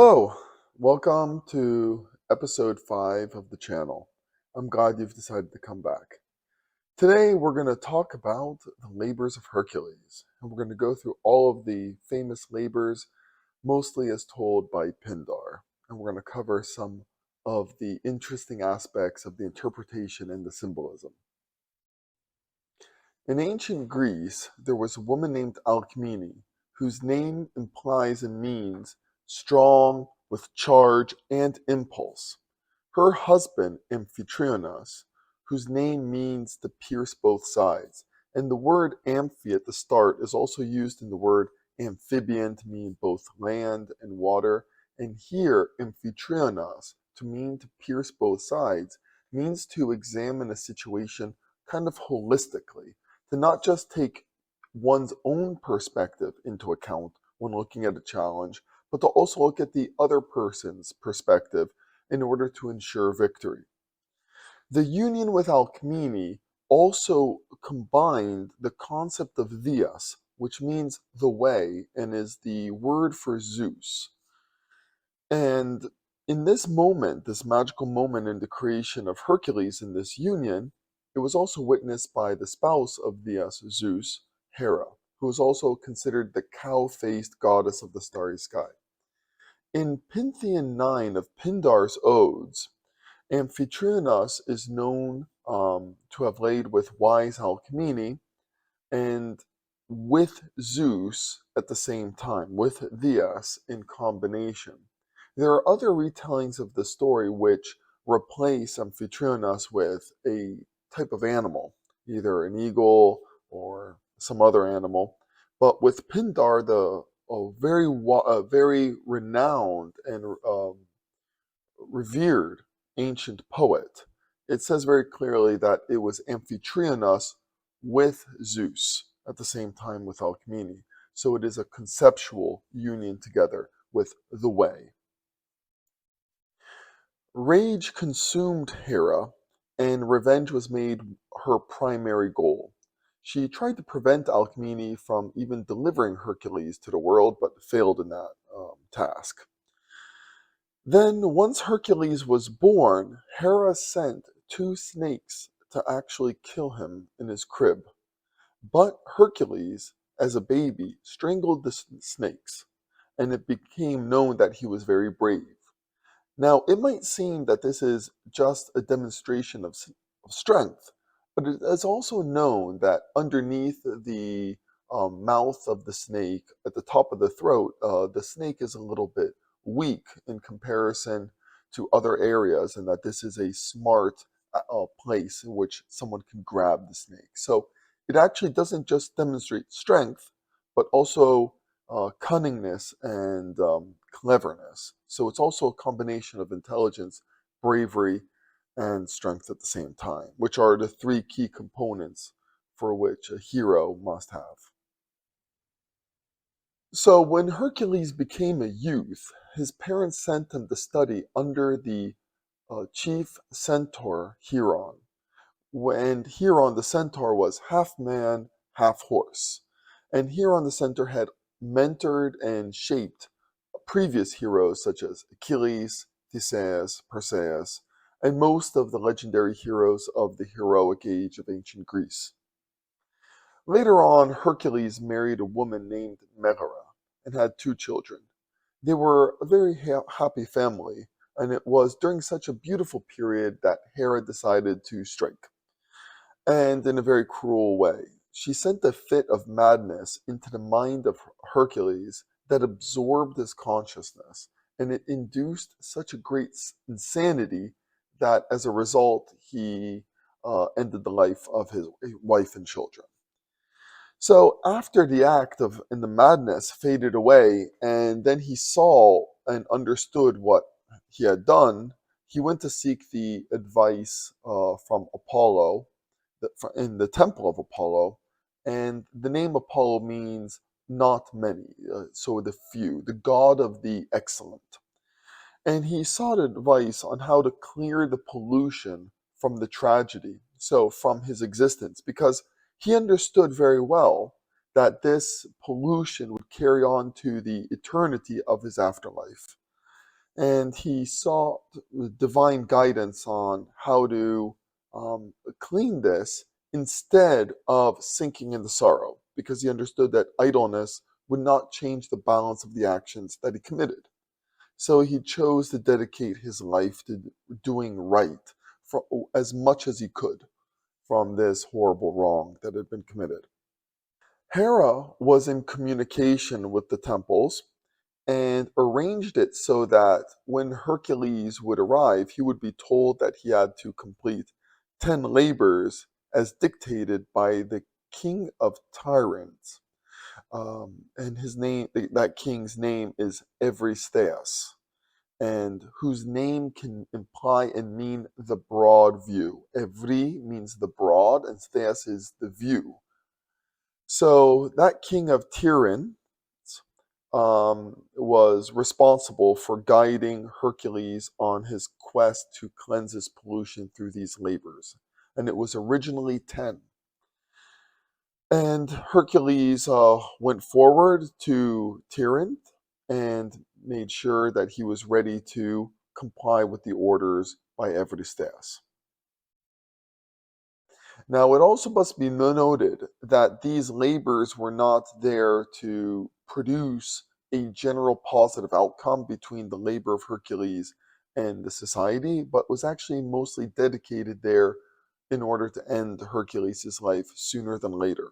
Hello, welcome to episode 5 of the channel. I'm glad you've decided to come back. Today we're going to talk about the labors of Hercules, and we're going to go through all of the famous labors, mostly as told by Pindar, and we're going to cover some of the interesting aspects of the interpretation and the symbolism. In ancient Greece, there was a woman named Alcmene, whose name implies and means strong, with charge and impulse. Her husband, Amphitryonos, whose name means to pierce both sides, and the word amphi at the start is also used in the word amphibian to mean both land and water, and here Amphitryonos, to mean to pierce both sides, means to examine a situation kind of holistically, to not just take one's own perspective into account when looking at a challenge, but to also look at the other person's perspective in order to ensure victory. The union with Alcmene also combined the concept of Dios, which means the way and is the word for Zeus. And in this moment, this magical moment in the creation of Hercules in this union, it was also witnessed by the spouse of Dios, Zeus, Hera, who is also considered the cow-faced goddess of the starry sky. In Pantheon 9 of Pindar's Odes, Amphitryonos is known to have laid with wise Alcmene and with Zeus at the same time, with Dios in combination. There are other retellings of the story which replace Amphitryonos with a type of animal, either an eagle or some other animal. But with Pindar, the very renowned and revered ancient poet, it says very clearly that it was Amphitryonos with Zeus at the same time with Alcmene. So it is a conceptual union together with the way. Rage consumed Hera, and revenge was made her primary goal. She tried to prevent Alcmene from even delivering Hercules to the world, but failed in that task. Then, once Hercules was born, Hera sent 2 snakes to actually kill him in his crib. But Hercules, as a baby, strangled the snakes, and it became known that he was very brave. Now, it might seem that this is just a demonstration of strength, but it is also known that underneath the mouth of the snake, at the top of the throat, the snake is a little bit weak in comparison to other areas, and that this is a smart place in which someone can grab the snake. So it actually doesn't just demonstrate strength, but also cunningness and cleverness. So it's also a combination of intelligence, bravery, and strength at the same time, which are the 3 key components for which a hero must have. So when Hercules became a youth, his parents sent him to study under the chief centaur Hieron. And Hieron the centaur was half man, half horse. And Hieron the centaur had mentored and shaped previous heroes such as Achilles, Theseus, Perseus, and most of the legendary heroes of the heroic age of ancient Greece. Later on, Hercules married a woman named Megara and had 2 children. They were a very happy family, and it was during such a beautiful period that Hera decided to strike, and in a very cruel way. She sent a fit of madness into the mind of Hercules that absorbed his consciousness, and it induced such a great insanity that as a result he ended the life of his wife and children. So after the act of and the madness faded away, and then he saw and understood what he had done, he went to seek the advice from Apollo in the temple of Apollo, and the name Apollo means not many, so the few, the god of the excellent. And he sought advice on how to clear the pollution from the tragedy, so from his existence, because he understood very well that this pollution would carry on to the eternity of his afterlife. and he sought divine guidance on how to clean this instead of sinking into sorrow, because he understood that idleness would not change the balance of the actions that he committed. So he chose to dedicate his life to doing right for as much as he could from this horrible wrong that had been committed. Hera was in communication with the temples and arranged it so that when Hercules would arrive, he would be told that he had to complete 10 labors as dictated by the king of tyrants. And his name, that king's name is Eurystheus, and whose name can imply and mean the broad view. Evry means the broad, and Theas is the view. So that king of Tyrian was responsible for guiding Hercules on his quest to cleanse his pollution through these labors. And it was originally 10. And Hercules went forward to Tyrian and made sure that he was ready to comply with the orders by Eurystheus. Now, it also must be noted that these labors were not there to produce a general positive outcome between the labor of Hercules and the society, but was actually mostly dedicated there in order to end Hercules' life sooner than later.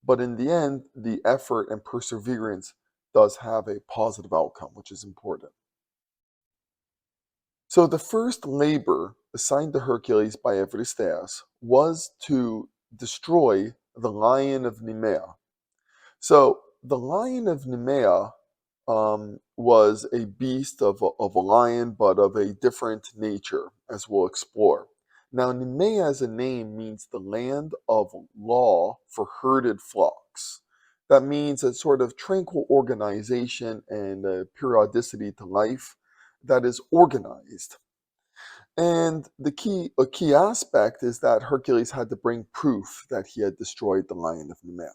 But in the end, the effort and perseverance does have a positive outcome, which is important. So the first labor assigned to Hercules by Eurystheus was to destroy the lion of Nemea. So the lion of Nemea was a beast of a lion, but of a different nature, as we'll explore. Now, Nemea as a name means the land of law for herded flocks. That means a sort of tranquil organization and a periodicity to life that is organized. And a key aspect is that Hercules had to bring proof that he had destroyed the lion of Nemea.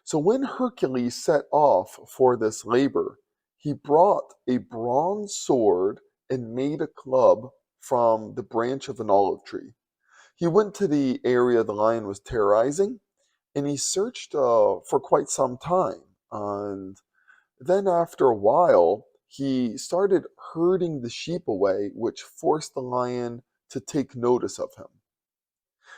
So when Hercules set off for this labor, he brought a bronze sword and made a club from the branch of an olive tree. He went to the area the lion was terrorizing, and he searched for quite some time. And then after a while, he started herding the sheep away, which forced the lion to take notice of him.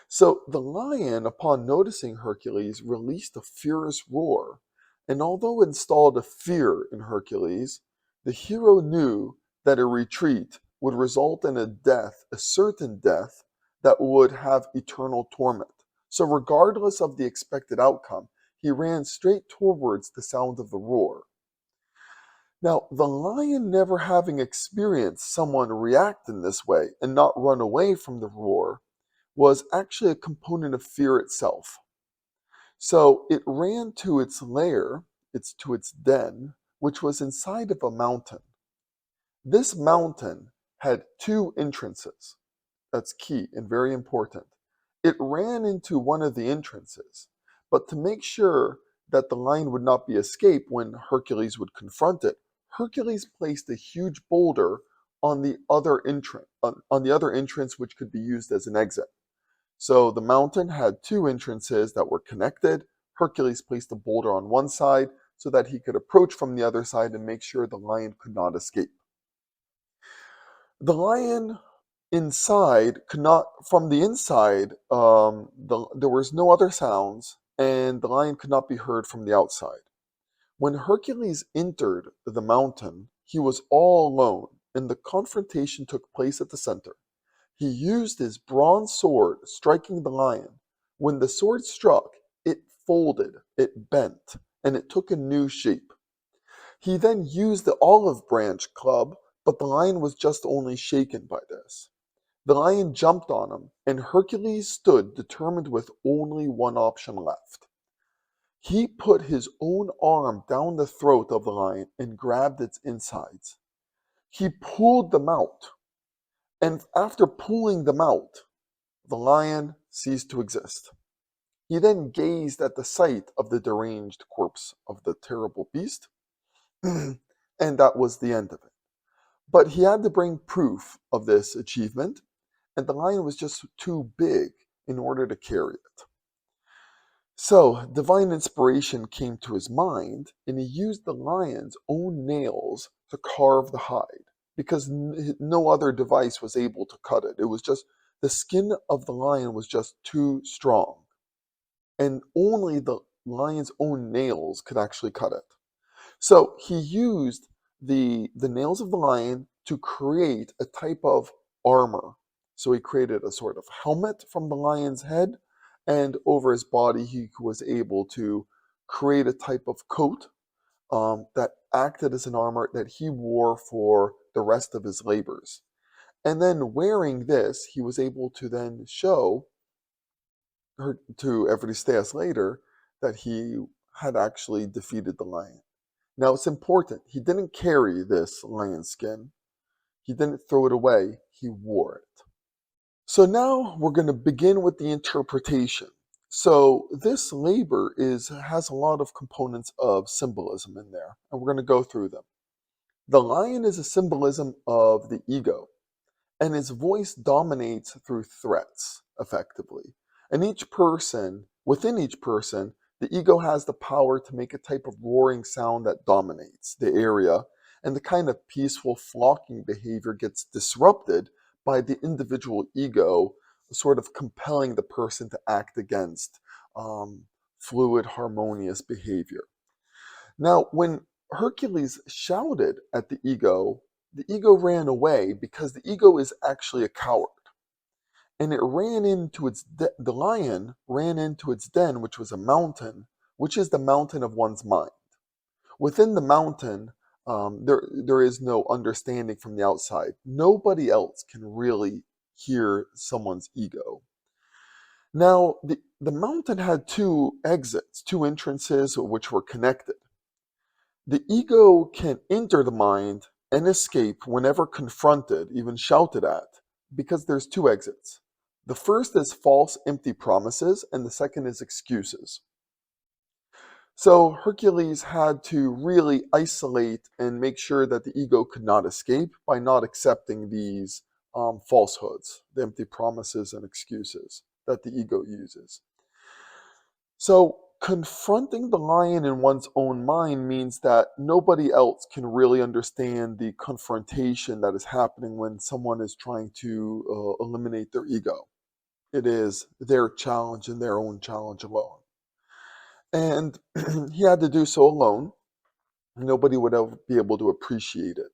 So the lion, upon noticing Hercules, released a furious roar, and although it installed a fear in Hercules, the hero knew that a retreat would result in a death, a certain death, that would have eternal torment. So regardless of the expected outcome, he ran straight towards the sound of the roar. Now, the lion, never having experienced someone react in this way and not run away from the roar, was actually a component of fear itself. So it ran to its lair, to its den, which was inside of a mountain. This mountain had two entrances. That's key and very important. It ran into one of the entrances, but to make sure that the lion would not be escaped when Hercules would confront it, Hercules placed a huge boulder on the other entrance, on the other entrance, which could be used as an exit. So the mountain had two entrances that were connected. Hercules placed a boulder on one side so that he could approach from the other side and make sure the lion could not escape. The lion inside could not, from the inside, there was no other sounds, and the lion could not be heard from the outside. When Hercules entered the mountain, he was all alone, and the confrontation took place at the center. He used his bronze sword, striking the lion. When the sword struck, it folded, it bent, and it took a new shape. He then used the olive branch club, but the lion was just only shaken by this. The lion jumped on him, and Hercules stood determined with only one option left. He put his own arm down the throat of the lion and grabbed its insides. He pulled them out, and after pulling them out, the lion ceased to exist. He then gazed at the sight of the deranged corpse of the terrible beast, and that was the end of it. But he had to bring proof of this achievement, and the lion was just too big in order to carry it. So divine inspiration came to his mind, and he used the lion's own nails to carve the hide, because no other device was able to cut it. It was just the skin of the lion was just too strong, and only the lion's own nails could actually cut it. So he used the nails of the lion to create a type of armor. So he created a sort of helmet from the lion's head, and over his body he was able to create a type of coat that acted as an armor that he wore for the rest of his labors. And then wearing this, he was able to then show to Everystheus later that he had actually defeated the lion. Now it's important, he didn't carry this lion skin. He didn't throw it away, he wore it. So now we're going to begin with the interpretation. So this labor has a lot of components of symbolism in there, and we're going to go through them. The lion is a symbolism of the ego, and his voice dominates through threats, effectively. And within each person, the ego has the power to make a type of roaring sound that dominates the area, and the kind of peaceful flocking behavior gets disrupted by the individual ego, sort of compelling the person to act against fluid, harmonious behavior. Now, when Hercules shouted at the ego ran away because the ego is actually a coward. And it ran into the lion ran into its den, which was a mountain, which is the mountain of one's mind. Within the mountain, there is no understanding from the outside. Nobody else can really hear someone's ego. Now, the mountain had two exits, two entrances, which were connected. The ego can enter the mind and escape whenever confronted, even shouted at, because there's two exits. The first is false, empty promises, and the second is excuses. So Hercules had to really isolate and make sure that the ego could not escape by not accepting these falsehoods, the empty promises and excuses that the ego uses. So confronting the lion in one's own mind means that nobody else can really understand the confrontation that is happening when someone is trying to eliminate their ego. It is their challenge and their own challenge alone. And he had to do so alone. Nobody would ever be able to appreciate it.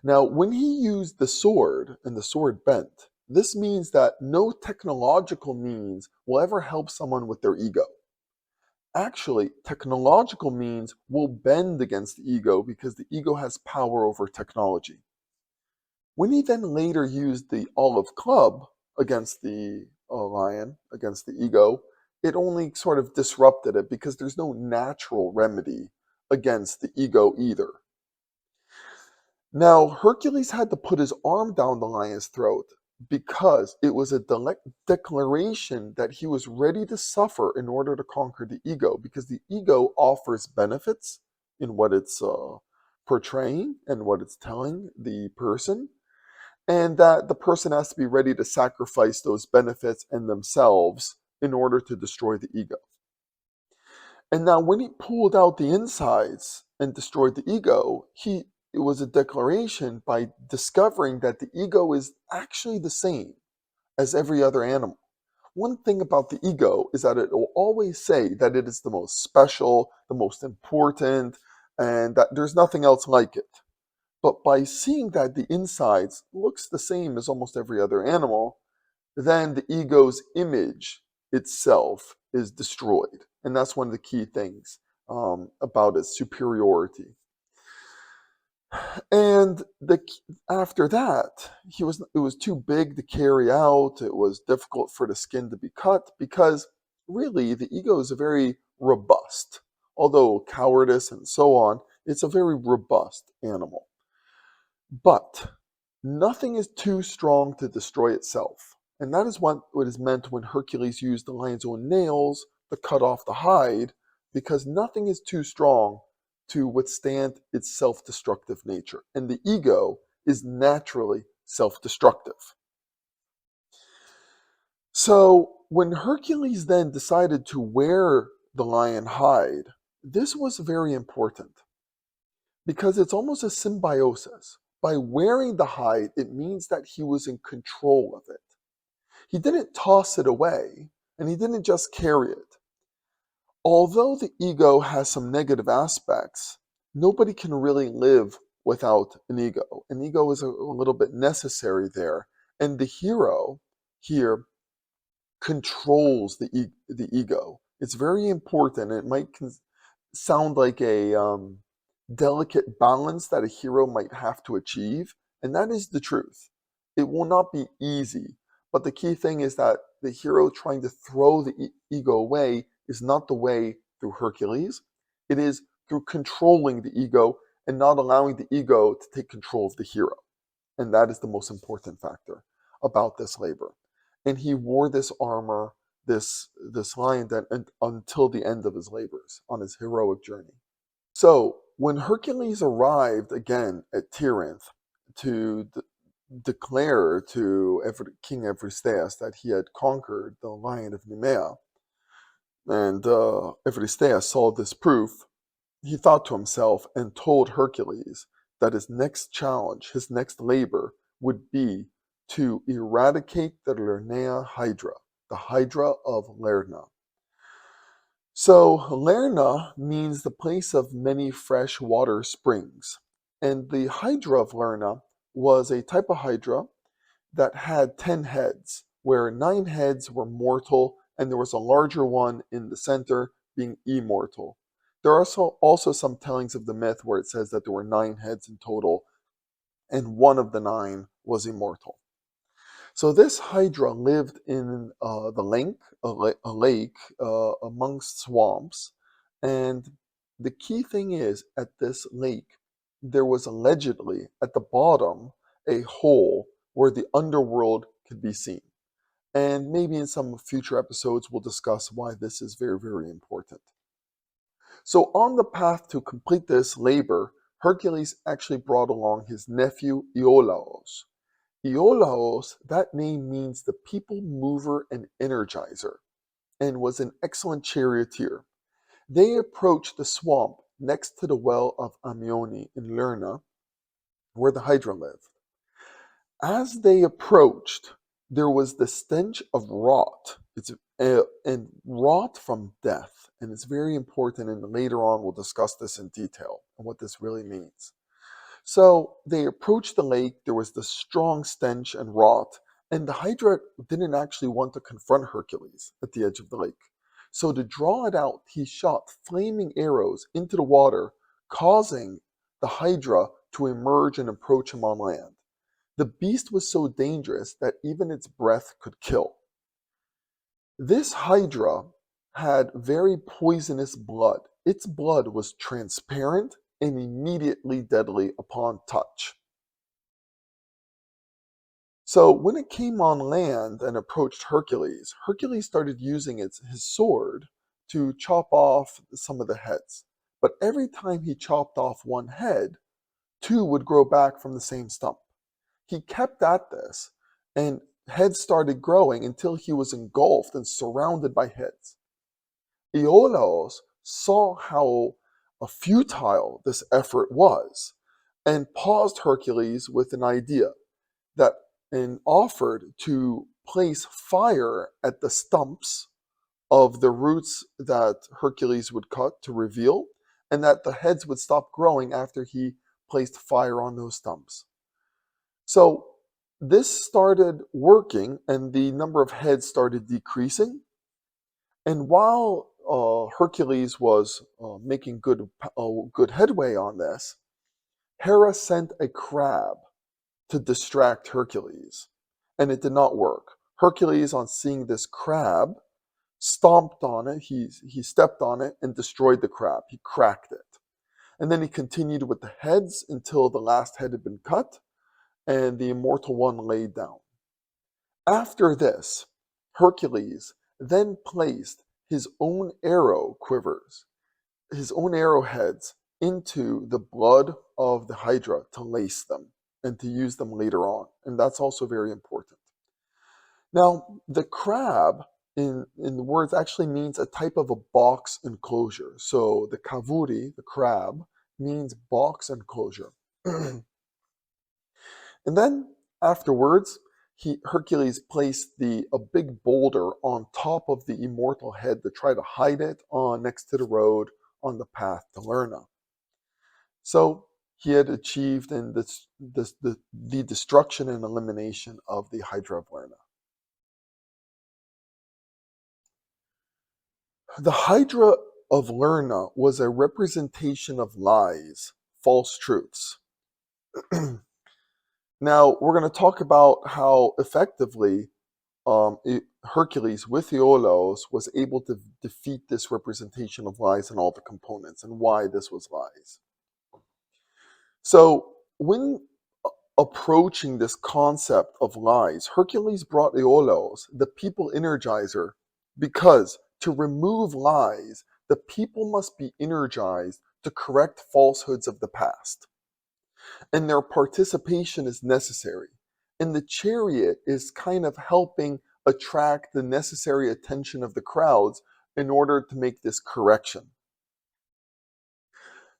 Now, when he used the sword and the sword bent, this means that no technological means will ever help someone with their ego. Actually, technological means will bend against the ego because the ego has power over technology. When he then later used the olive club against the lion, against the ego, it only sort of disrupted it because there's no natural remedy against the ego either. Now, Hercules had to put his arm down the lion's throat because it was a declaration that he was ready to suffer in order to conquer the ego, because the ego offers benefits in what it's portraying and what it's telling the person, and that the person has to be ready to sacrifice those benefits and themselves in order to destroy the ego. And now when he pulled out the insides and destroyed the ego, it was a declaration by discovering that the ego is actually the same as every other animal. One thing about the ego is that it will always say that it is the most special, the most important, and that there's nothing else like it. But by seeing that the insides looks the same as almost every other animal, then the ego's image itself is destroyed. And that's one of the key things about its superiority. And after that, it was too big to carry out. It was difficult for the skin to be cut because really the ego is a very robust, although cowardice and so on, it's a very robust animal. But nothing is too strong to destroy itself. And that is what is meant when Hercules used the lion's own nails to cut off the hide, because nothing is too strong to withstand its self-destructive nature. And the ego is naturally self-destructive. So when Hercules then decided to wear the lion hide, this was very important because it's almost a symbiosis. By wearing the hide, it means that he was in control of it. He didn't toss it away, and he didn't just carry it. Although the ego has some negative aspects, nobody can really live without an ego. An ego is a little bit necessary there. And the hero here controls the ego. It's very important. It might sound like a delicate balance that a hero might have to achieve, and that is the truth. It will not be easy, but the key thing is that the hero trying to throw the ego away is not the way through Hercules. It is through controlling the ego and not allowing the ego to take control of the hero. And that is the most important factor about this labor. And he wore this armor, this lion den, until the end of his labors on his heroic journey. So when Hercules arrived again at Tiryns to declare to King Eurystheus that he had conquered the lion of Nemean, and Eurystheus saw this proof, he thought to himself and told Hercules that his next challenge, his next labor, would be to eradicate the Lernaean Hydra, the Hydra of Lerna. So Lerna means the place of many fresh water springs. And the Hydra of Lerna was a type of Hydra that had 10 heads, where 9 heads were mortal, and there was a larger one in the center being immortal. There are also some tellings of the myth where it says that there were 9 heads in total, and one of the 9 was immortal. So this Hydra lived in a lake amongst swamps, and the key thing is at this lake, there was allegedly at the bottom a hole where the underworld could be seen. And maybe in some future episodes, we'll discuss why this is very, very important. So on the path to complete this labor, Hercules actually brought along his nephew Iolaos. Iolaos, that name means the people mover and energizer, and was an excellent charioteer. They approached the swamp next to the well of Amioni in Lerna, where the Hydra lived. As they approached, there was the stench of rot. And rot from death, and it's very important. And later on, we'll discuss this in detail and what this really means. So they approached the lake. There was this strong stench and rot, and the Hydra didn't actually want to confront Hercules at the edge of the lake. So to draw it out, he shot flaming arrows into the water, causing the Hydra to emerge and approach him on land. The beast was so dangerous that even its breath could kill. This Hydra had very poisonous blood. Its blood was transparent and immediately deadly upon touch. So when it came on land and approached Hercules, Hercules started using his sword to chop off some of the heads. But every time he chopped off one head, 2 would grow back from the same stump. He kept at this, and heads started growing until he was engulfed and surrounded by heads. Iolaos saw how futile this effort was and paused Hercules with an idea and offered to place fire at the stumps of the roots that Hercules would cut to reveal, and that the heads would stop growing after he placed fire on those stumps. So this started working, and the number of heads started decreasing. And while Hercules was making good headway on this, Hera sent a crab to distract Hercules, and it did not work. Hercules, on seeing this crab, stomped on it. He stepped on it and destroyed the crab. He cracked it. And then he continued with the heads until the last head had been cut, and the immortal one laid down. After this, Hercules then placed his own arrow quivers, his own arrowheads into the blood of the Hydra to lace them and to use them later on. And that's also very important. Now, the crab in the words actually means a type of a box enclosure. So the kavuri, the crab, means box enclosure. And then afterwards, Hercules placed a big boulder on top of the immortal head to try to hide it next to the road on the path to Lerna. So he had achieved the destruction and elimination of the Hydra of Lerna. The Hydra of Lerna was a representation of lies, false truths. Now, we're going to talk about how effectively Hercules with Iolaus was able to defeat this representation of lies and all the components and why this was lies. So, when approaching this concept of lies, Hercules brought Iolaus, the people energizer, because to remove lies, the people must be energized to correct falsehoods of the past. And their participation is necessary. And the chariot is kind of helping attract the necessary attention of the crowds in order to make this correction.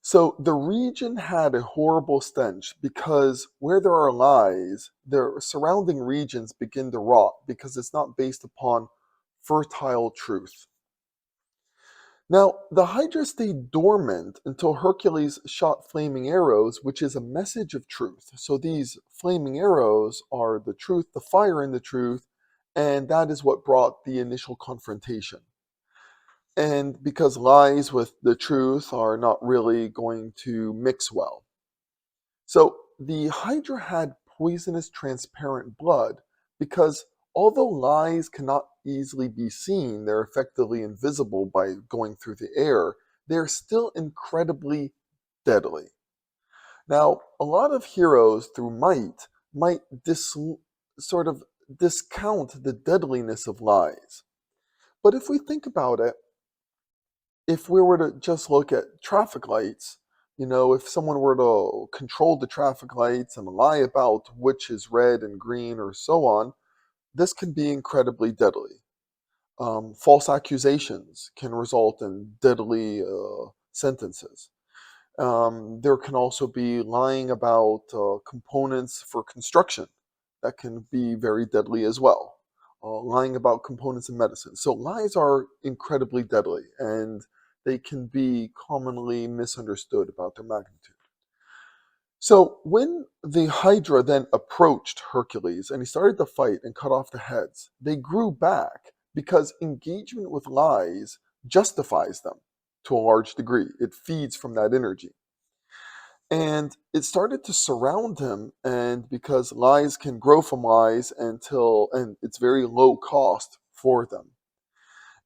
So the region had a horrible stench because where there are lies, the surrounding regions begin to rot because it's not based upon fertile truth. Now, the Hydra stayed dormant until Hercules shot flaming arrows, which is a message of truth. So these flaming arrows are the truth, the fire in the truth, and that is what brought the initial confrontation. And because lies with the truth are not really going to mix well. So the Hydra had poisonous transparent blood because although lies cannot easily be seen, they're effectively invisible by going through the air, they're still incredibly deadly. Now, a lot of heroes through might sort of discount the deadliness of lies. But if we think about it, if we were to just look at traffic lights, if someone were to control the traffic lights and lie about which is red and green or so on, this can be incredibly deadly. False accusations can result in deadly sentences. There can also be lying about components for construction that can be very deadly as well. Lying about components in medicine. So lies are incredibly deadly and they can be commonly misunderstood about their magnitude. So when the Hydra then approached Hercules and he started to fight and cut off the heads, they grew back because engagement with lies justifies them to a large degree. It feeds from that energy. And it started to surround him, and because lies can grow from lies and it's very low cost for them.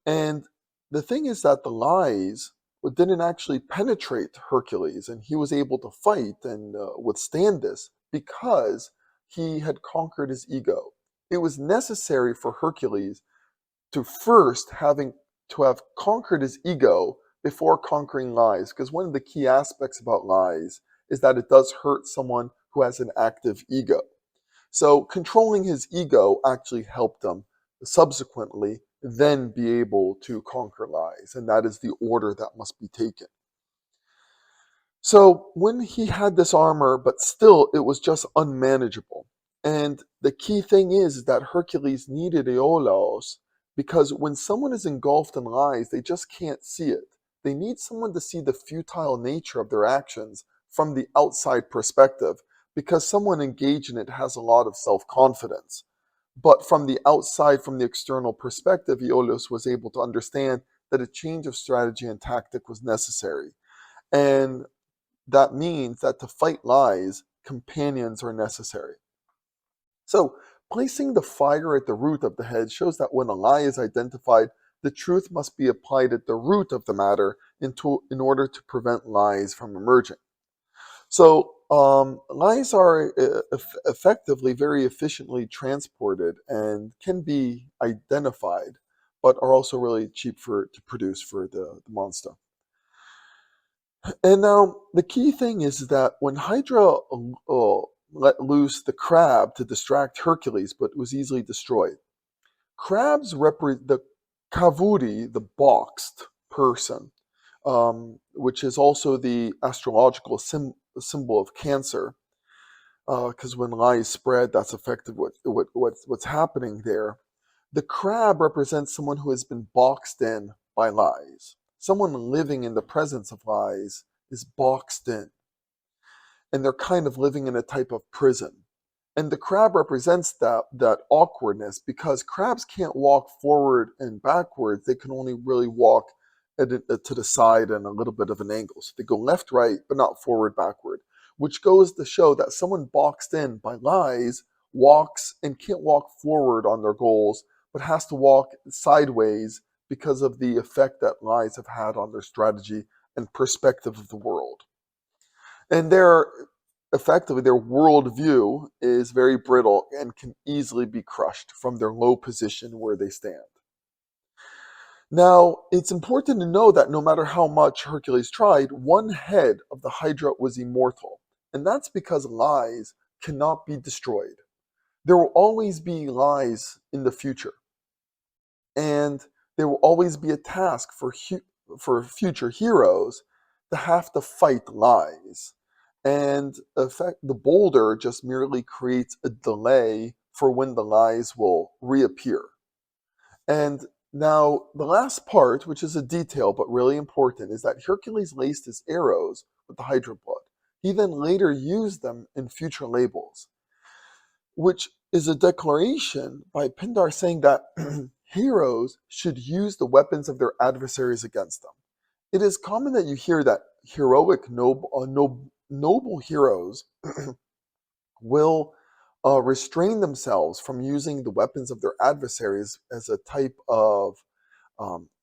And the thing is that the lies didn't actually penetrate Hercules, and he was able to fight and withstand this because he had conquered his ego. It was necessary for Hercules to first have conquered his ego before conquering lies, because one of the key aspects about lies is that it does hurt someone who has an active ego. So controlling his ego actually helped him subsequently then be able to conquer lies, and that is the order that must be taken. So when he had this armor, but still it was just unmanageable. And the key thing is that Hercules needed Iolaus because when someone is engulfed in lies, they just can't see it. They need someone to see the futile nature of their actions from the outside perspective because someone engaged in it has a lot of self-confidence. But from the outside, from the external perspective, Iolaus was able to understand that a change of strategy and tactic was necessary. And that means that to fight lies, companions are necessary. So, placing the fire at the root of the head shows that when a lie is identified, the truth must be applied at the root of the matter in order to prevent lies from emerging. So, lies are effectively very efficiently transported and can be identified, but are also really cheap to produce for the monster. And now the key thing is that when Hydra let loose the crab to distract Hercules, but was easily destroyed, crabs represent the kavuri, the boxed person, which is also the astrological symbol of Cancer, because when lies spread, that's effective what's happening there. The crab represents someone who has been boxed in by lies. Someone living in the presence of lies is boxed in, and they're kind of living in a type of prison. And the crab represents that awkwardness because crabs can't walk forward and backwards. They can only really walk to the side and a little bit of an angle. So they go left, right, but not forward, backward, which goes to show that someone boxed in by lies walks and can't walk forward on their goals, but has to walk sideways because of the effect that lies have had on their strategy and perspective of the world. And effectively their worldview is very brittle and can easily be crushed from their low position where they stand. Now, it's important to know that no matter how much Hercules tried, one head of the Hydra was immortal. And that's because lies cannot be destroyed. There will always be lies in the future. And there will always be a task for future heroes to have to fight lies. And the boulder just merely creates a delay for when the lies will reappear. And now, the last part, which is a detail but really important, is that Hercules laced his arrows with the Hydra blood. He then later used them in future labels, which is a declaration by Pindar saying that heroes should use the weapons of their adversaries against them. It is common that you hear that heroic, noble heroes will restrain themselves from using the weapons of their adversaries as a type of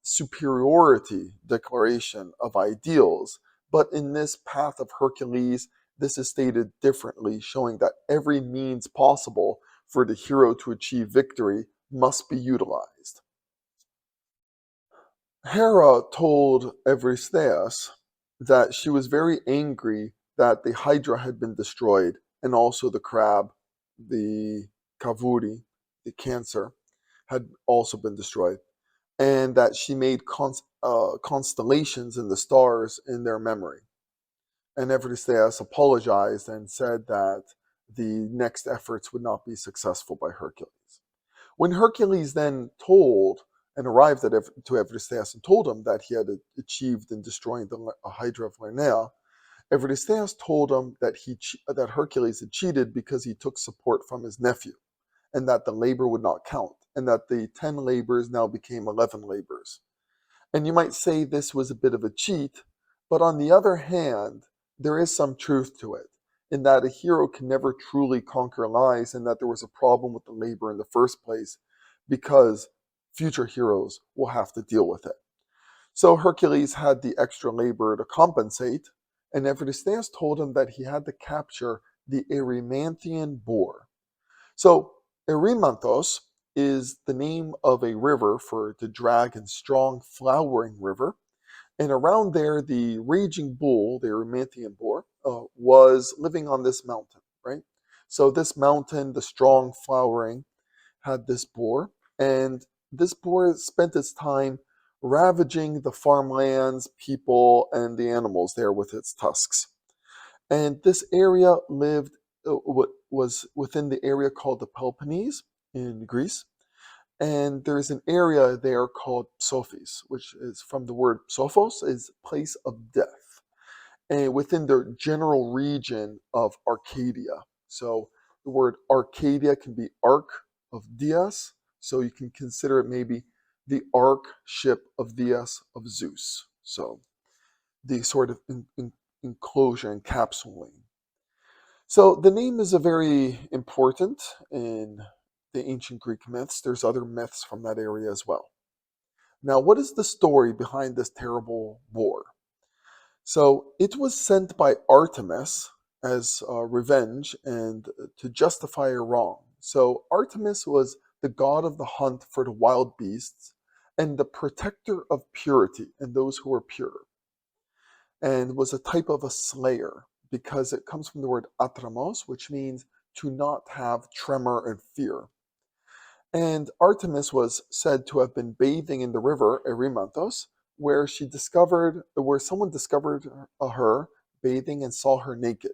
superiority declaration of ideals. But in this path of Hercules, this is stated differently, showing that every means possible for the hero to achieve victory must be utilized. Hera told Eurystheus that she was very angry that the Hydra had been destroyed, and also the crab, the Kavuri, the Cancer, had also been destroyed, and that she made constellations in the stars in their memory. And Eurystheus apologized and said that the next efforts would not be successful by Hercules. When Hercules then told and arrived to Eurystheus and told him that he had achieved in destroying the Hydra of Lernaean, Eurystheus told him that Hercules had cheated because he took support from his nephew, and that the labor would not count, and that the 10 labors now became 11 labors. And you might say this was a bit of a cheat, but on the other hand, there is some truth to it, in that a hero can never truly conquer lies, and that there was a problem with the labor in the first place, because future heroes will have to deal with it. So Hercules had the extra labor to compensate, and Eurystheus told him that he had to capture the Erymanthian boar. So Erymanthos is the name of a river for the drag and strong flowering river. And around there, the raging bull, the Erymanthian boar, was living on this mountain, right? So this mountain, the strong flowering, had this boar. And this boar spent its time ravaging the farmlands, people, and the animals there with its tusks. And this area was within the area called the Peloponnese in Greece. And there's an area there called Psophis, which is from the word Sophos, is place of death, and within the general region of Arcadia. So the word Arcadia can be Ark of Dias, so you can consider it maybe the Ark ship of Dias of Zeus. So the sort of enclosure encapsulating. So the name is a very important in the ancient Greek myths. There's other myths from that area as well. Now, what is the story behind this terrible boar? So it was sent by Artemis as revenge and to justify a wrong. So Artemis was the god of the hunt for the wild beasts and the protector of purity and those who were pure. and was a type of a slayer because it comes from the word atramos, which means to not have tremor and fear. And Artemis was said to have been bathing in the river Erymanthos, where someone discovered her bathing and saw her naked.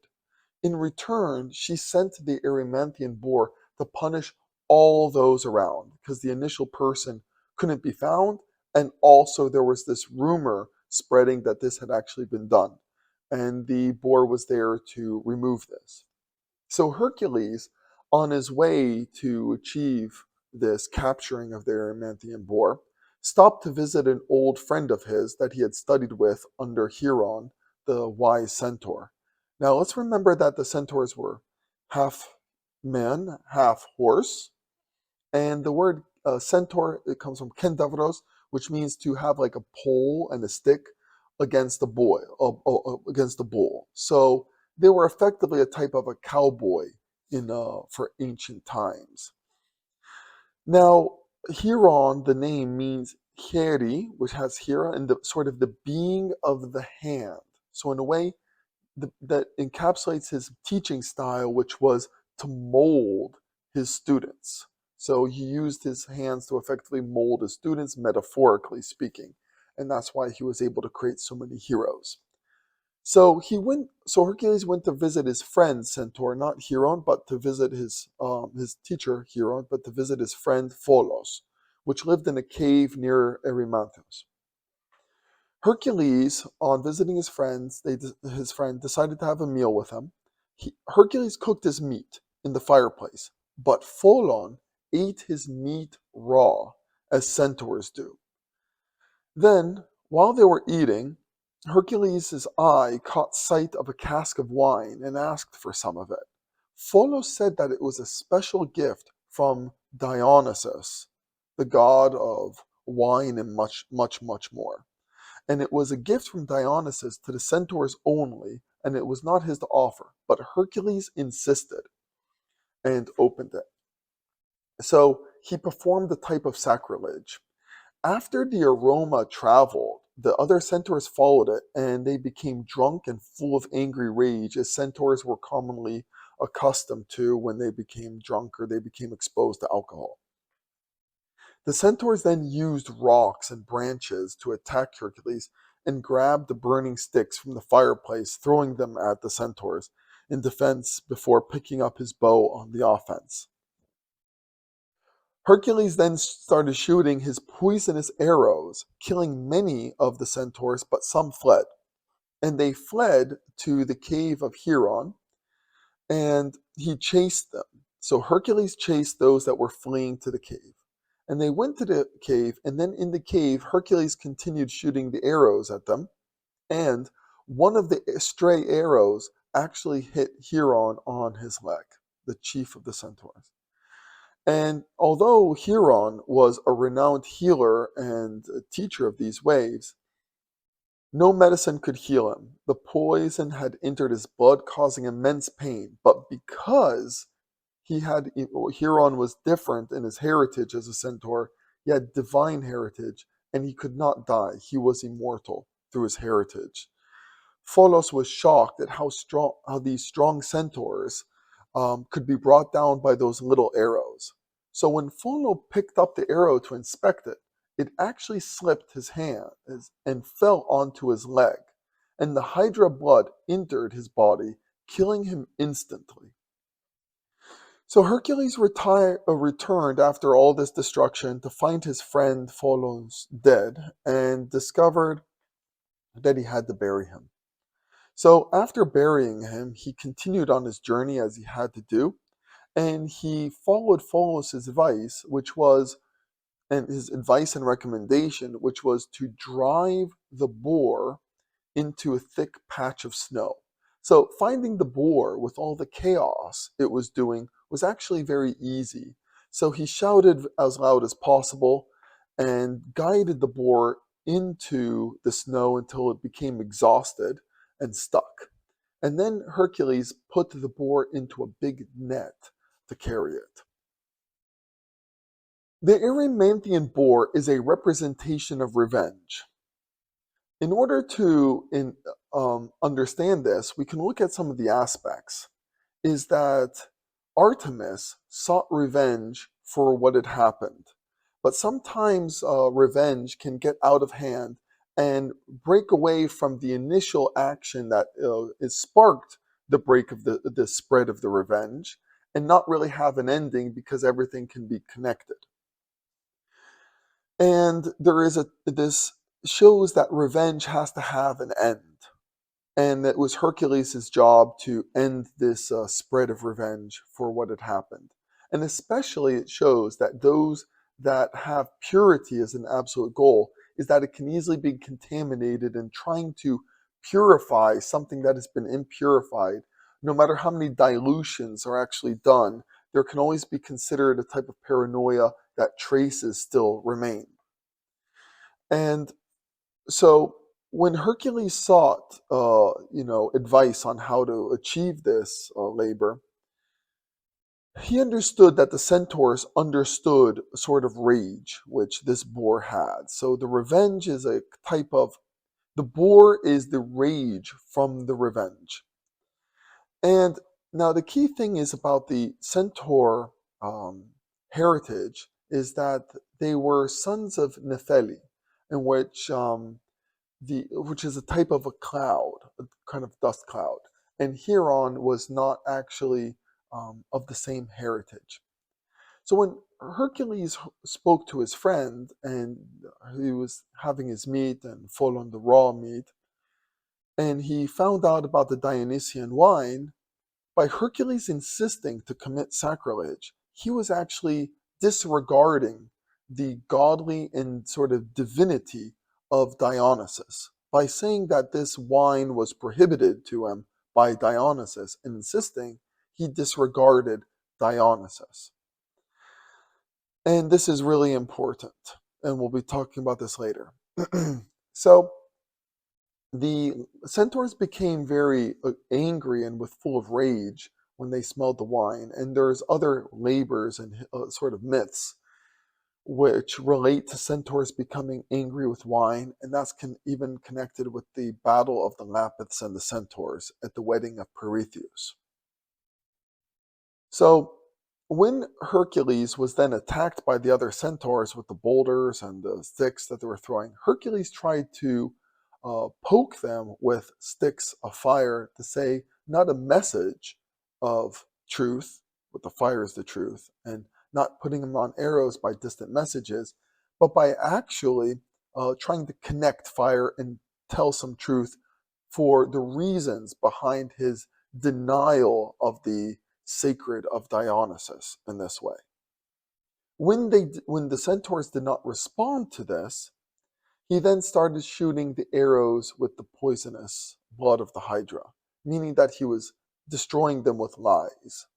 In return, she sent the Erymanthian Boar to punish all those around because the initial person couldn't be found, and also there was this rumor spreading that this had actually been done, and the Boar was there to remove this. So Hercules, on his way to achieve this capturing of the Erymanthian Boar, stopped to visit an old friend of his that he had studied with under Hieron, the wise centaur. Now let's remember that the centaurs were half man, half horse, and the word centaur, it comes from kendavros, which means to have like a pole and a stick against the against the bull. So they were effectively a type of a cowboy for ancient times. Now, Hieron, the name means heri, which has hera, and the sort of the being of the hand. So in a way, that encapsulates his teaching style, which was to mold his students. So he used his hands to effectively mold his students, metaphorically speaking, and that's why he was able to create so many heroes. So Hercules went to visit his friend Centaur, not Hieron, but to visit his teacher Hieron, but to visit his friend Pholos, which lived in a cave near Erymanthos. Hercules, on visiting his friend decided to have a meal with him. Hercules cooked his meat in the fireplace, but Pholon ate his meat raw, as centaurs do. Then, while they were eating, Hercules' eye caught sight of a cask of wine and asked for some of it. Pholos said that it was a special gift from Dionysus, the god of wine and much, much, much more. And it was a gift from Dionysus to the centaurs only, and it was not his to offer. But Hercules insisted and opened it. So he performed a type of sacrilege. After the aroma traveled, the other centaurs followed it, and they became drunk and full of angry rage, as centaurs were commonly accustomed to when they became drunk or they became exposed to alcohol. The centaurs then used rocks and branches to attack Hercules and grabbed the burning sticks from the fireplace, throwing them at the centaurs in defense before picking up his bow on the offense. Hercules then started shooting his poisonous arrows, killing many of the centaurs, but some fled. And they fled to the cave of Hieron, and he chased them. So Hercules chased those that were fleeing to the cave. And they went to the cave, and then in the cave, Hercules continued shooting the arrows at them. And one of the stray arrows actually hit Hieron on his leg, the chief of the centaurs. And although Hieron was a renowned healer and a teacher of these waves, no medicine could heal him. The poison had entered his blood, causing immense pain. But because Hieron was different in his heritage as a centaur, he had divine heritage, and he could not die. He was immortal through his heritage. Pholos was shocked at how these strong centaurs could be brought down by those little arrows. So when Phono picked up the arrow to inspect it, it actually slipped his hand and fell onto his leg, and the Hydra blood entered his body, killing him instantly. So Hercules returned after all this destruction to find his friend Pholos dead and discovered that he had to bury him. So after burying him, he continued on his journey as he had to do, and he followed Pholos' advice, his advice and recommendation, which was to drive the boar into a thick patch of snow. So finding the boar with all the chaos it was doing was actually very easy. So he shouted as loud as possible and guided the boar into the snow until it became exhausted and stuck. And then Hercules put the boar into a big net to carry it. The Erymanthian boar is a representation of revenge. In order to understand this, we can look at some of the aspects. Is that Artemis sought revenge for what had happened, but sometimes revenge can get out of hand and break away from the initial action that is sparked the break of the spread of the revenge, and not really have an ending because everything can be connected. And there is this shows that revenge has to have an end, and it was Hercules' job to end this spread of revenge for what had happened. And especially it shows that those that have purity as an absolute goal is that it can easily be contaminated, and trying to purify something that has been impurified, no matter how many dilutions are actually done, there can always be considered a type of paranoia that traces still remain. And so when Hercules sought, advice on how to achieve this labor, he understood that the centaurs understood a sort of rage which this boar had. So the revenge is a type of the boar is the rage from the revenge. And now the key thing is about the centaur heritage is that they were sons of Nepheli, in which is a type of a cloud, a kind of dust cloud. And Huron was not actually of the same heritage. So when Hercules spoke to his friend, and he was having his meat and full on the raw meat, and he found out about the Dionysian wine, by Hercules insisting to commit sacrilege, he was actually disregarding the godly and sort of divinity of Dionysus. By saying that this wine was prohibited to him by Dionysus and insisting, he disregarded Dionysus. And this is really important, and we'll be talking about this later. So the centaurs became very angry and with full of rage when they smelled the wine. And there's other labors and sort of myths which relate to centaurs becoming angry with wine, and that's even connected with the battle of the Lapiths and the centaurs at the wedding of Pirithous. So when Hercules was then attacked by the other centaurs with the boulders and the sticks that they were throwing, Hercules tried to poke them with sticks of fire to say not a message of truth, but the fire is the truth, and not putting them on arrows by distant messages, but by actually trying to connect fire and tell some truth for the reasons behind his denial of the sacred of Dionysus in this way. When the centaurs did not respond to this, he then started shooting the arrows with the poisonous blood of the Hydra, meaning that he was destroying them with lies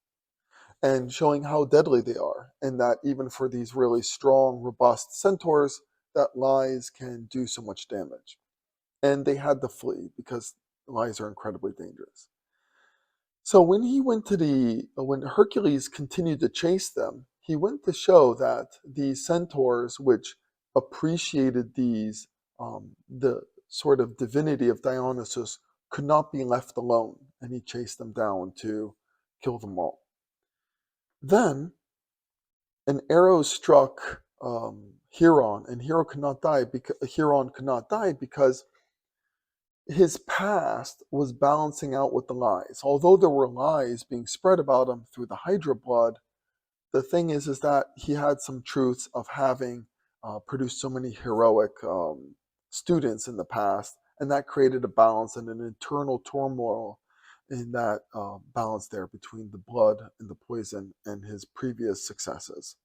and showing how deadly they are, and that even for these really strong, robust centaurs, that lies can do so much damage. And they had to flee because lies are incredibly dangerous. So when Hercules continued to chase them, he went to show that the centaurs, which appreciated the sort of divinity of Dionysus, could not be left alone, and he chased them down to kill them all. Then an arrow struck Huron, and Huron could not die because his past was balancing out with the lies. Although there were lies being spread about him through the Hydra blood, the thing is that he had some truths of having produced so many heroic students in the past, and that created a balance and an internal turmoil in that balance there between the blood and the poison and his previous successes.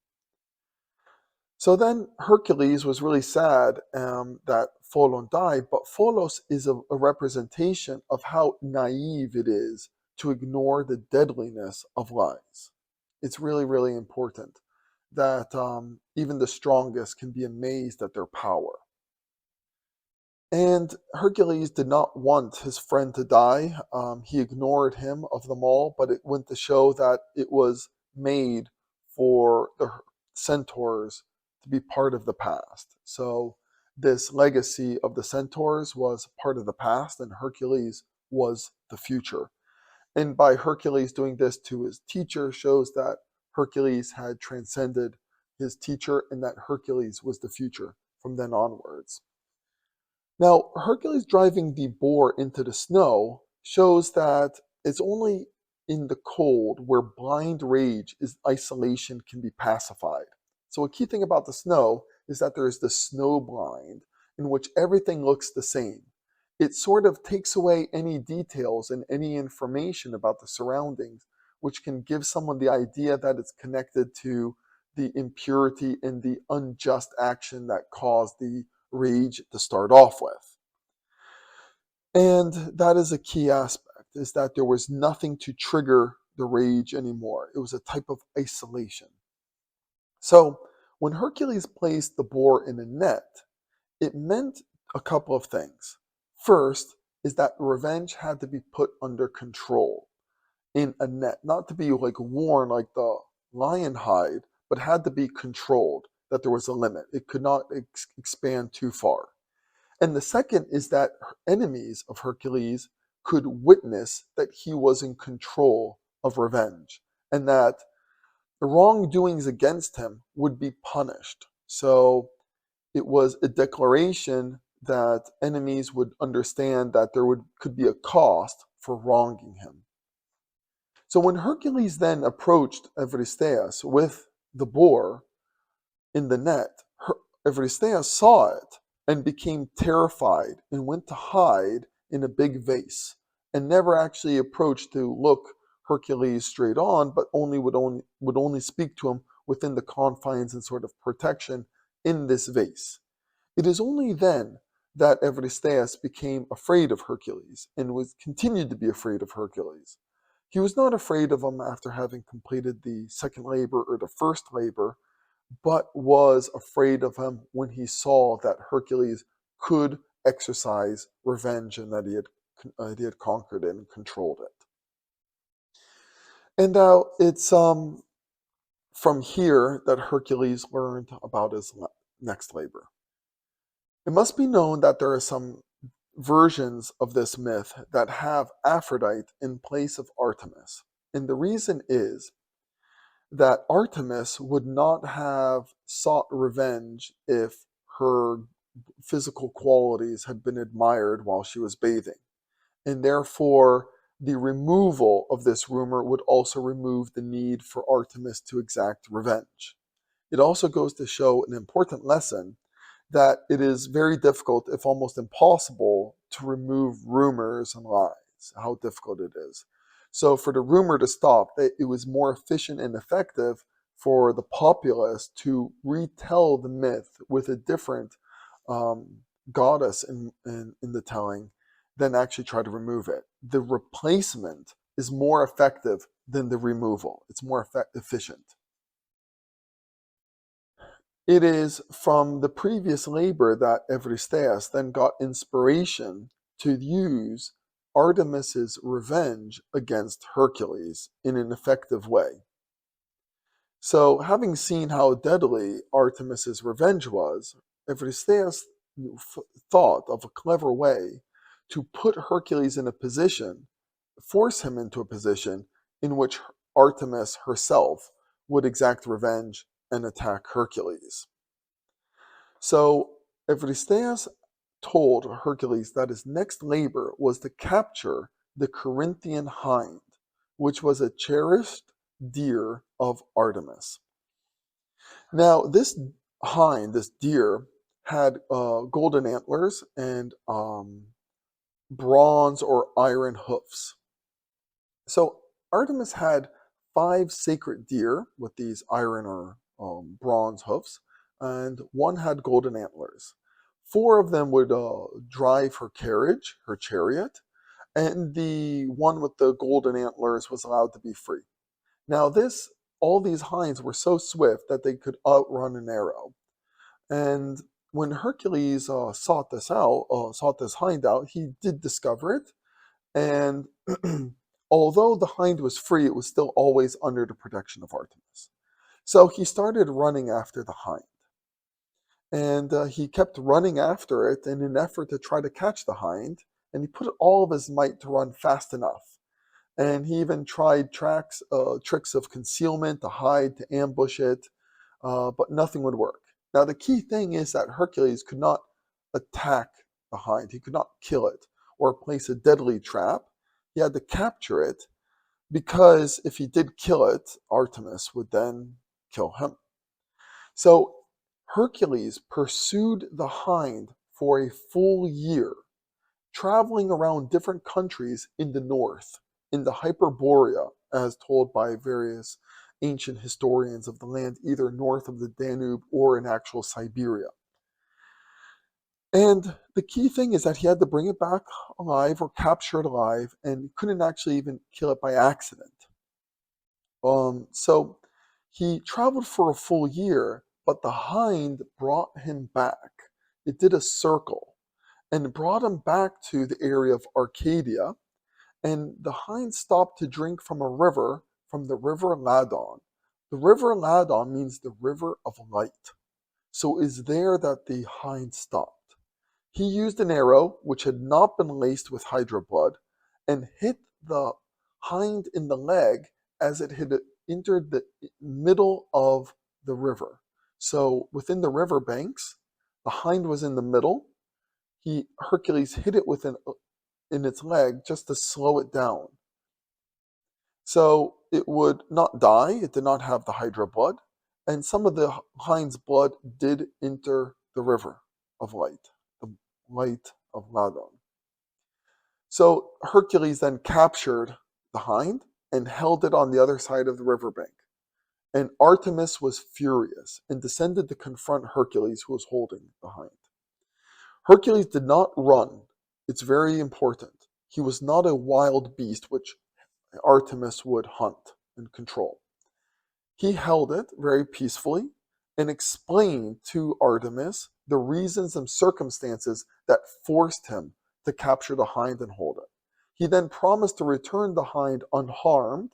So then Hercules was really sad that Pholon died, but Pholos is a representation of how naive it is to ignore the deadliness of lies. It's really, really important that even the strongest can be amazed at their power. And Hercules did not want his friend to die. He ignored him of them all, but it went to show that it was made for the centaurs to be part of the past. So this legacy of the centaurs was part of the past and Hercules was the future. And by Hercules doing this to his teacher shows that Hercules had transcended his teacher and that Hercules was the future from then onwards. Now, Hercules driving the boar into the snow shows that it's only in the cold where blind rage is isolation can be pacified. So a key thing about the snow is that there is the snow blind in which everything looks the same. It sort of takes away any details and any information about the surroundings, which can give someone the idea that it's connected to the impurity and the unjust action that caused the rage to start off with. And that is a key aspect, is that there was nothing to trigger the rage anymore. It was a type of isolation. So when Hercules placed the boar in a net, it meant a couple of things. First is that revenge had to be put under control in a net, not to be like worn like the lion hide, but had to be controlled, that there was a limit. It could not expand too far. And the second is that enemies of Hercules could witness that he was in control of revenge and that the wrongdoings against him would be punished. So it was a declaration that enemies would understand that could be a cost for wronging him. So when Hercules then approached Eurystheus with the boar in the net, Eurystheus saw it and became terrified and went to hide in a big vase and never actually approached to look Hercules straight on, but would only speak to him within the confines and sort of protection in this vase. It is only then that Eurystheus became afraid of Hercules and was continued to be afraid of Hercules. He was not afraid of him after having completed the second labor or the first labor, but was afraid of him when he saw that Hercules could exercise revenge and that he had conquered it and controlled it. And now it's from here that Hercules learned about his next labor. It must be known that there are some versions of this myth that have Aphrodite in place of Artemis. And the reason is that Artemis would not have sought revenge if her physical qualities had been admired while she was bathing. And therefore, the removal of this rumor would also remove the need for Artemis to exact revenge. It also goes to show an important lesson that it is very difficult, if almost impossible, to remove rumors and lies, how difficult it is. So for the rumor to stop, it was more efficient and effective for the populace to retell the myth with a different goddess in the telling than actually try to remove it. The replacement is more effective than the removal. It's more efficient. It is from the previous labor that Eurystheus then got inspiration to use Artemis's revenge against Hercules in an effective way. So, having seen how deadly Artemis's revenge was, Eurystheus thought of a clever way to put Hercules in a position, force him into a position in which Artemis herself would exact revenge and attack Hercules. So Eurystheus told Hercules that his next labor was to capture the Corinthian Hind, which was a cherished deer of Artemis. Now, this hind, this deer, had golden antlers and bronze or iron hoofs. So Artemis had 5 sacred deer with these iron or bronze hoofs, and one had golden antlers. 4 of them would drive her carriage, her chariot, and the one with the golden antlers was allowed to be free. Now all these hinds were so swift that they could outrun an arrow. And when Hercules sought this hind out, he did discover it. And although the hind was free, it was still always under the protection of Artemis. So he started running after the hind. And he kept running after it in an effort to try to catch the hind, and he put all of his might to run fast enough. And he even tried tricks of concealment to hide, to ambush it, but nothing would work. Now, the key thing is that Hercules could not attack the hind. He could not kill it or place a deadly trap. He had to capture it, because if he did kill it, Artemis would then kill him. So Hercules pursued the hind for a full year, traveling around different countries in the north, in the Hyperborea, as told by various ancient historians of the land, either north of the Danube or in actual Siberia. And the key thing is that he had to bring it back alive or capture it alive, and couldn't actually even kill it by accident. So he traveled for a full year, but the hind brought him back. It did a circle and brought him back to the area of Arcadia. And the hind stopped to drink from a river, from the river Ladon. The river Ladon means the river of light. So it is there that the hind stopped. He used an arrow which had not been laced with Hydra blood and hit the hind in the leg as it had entered the middle of the river. So within the river banks, the hind was in the middle. Hercules hit it in its leg just to slow it down. So it would not die. It did not have the Hydra blood. And some of the hind's blood did enter the river of light, the light of Ladon. So Hercules then captured the hind and held it on the other side of the riverbank. And Artemis was furious and descended to confront Hercules, who was holding the hind. Hercules did not run. It's very important. He was not a wild beast, which Artemis would hunt and control. He held it very peacefully and explained to Artemis the reasons and circumstances that forced him to capture the hind and hold it. He then promised to return the hind unharmed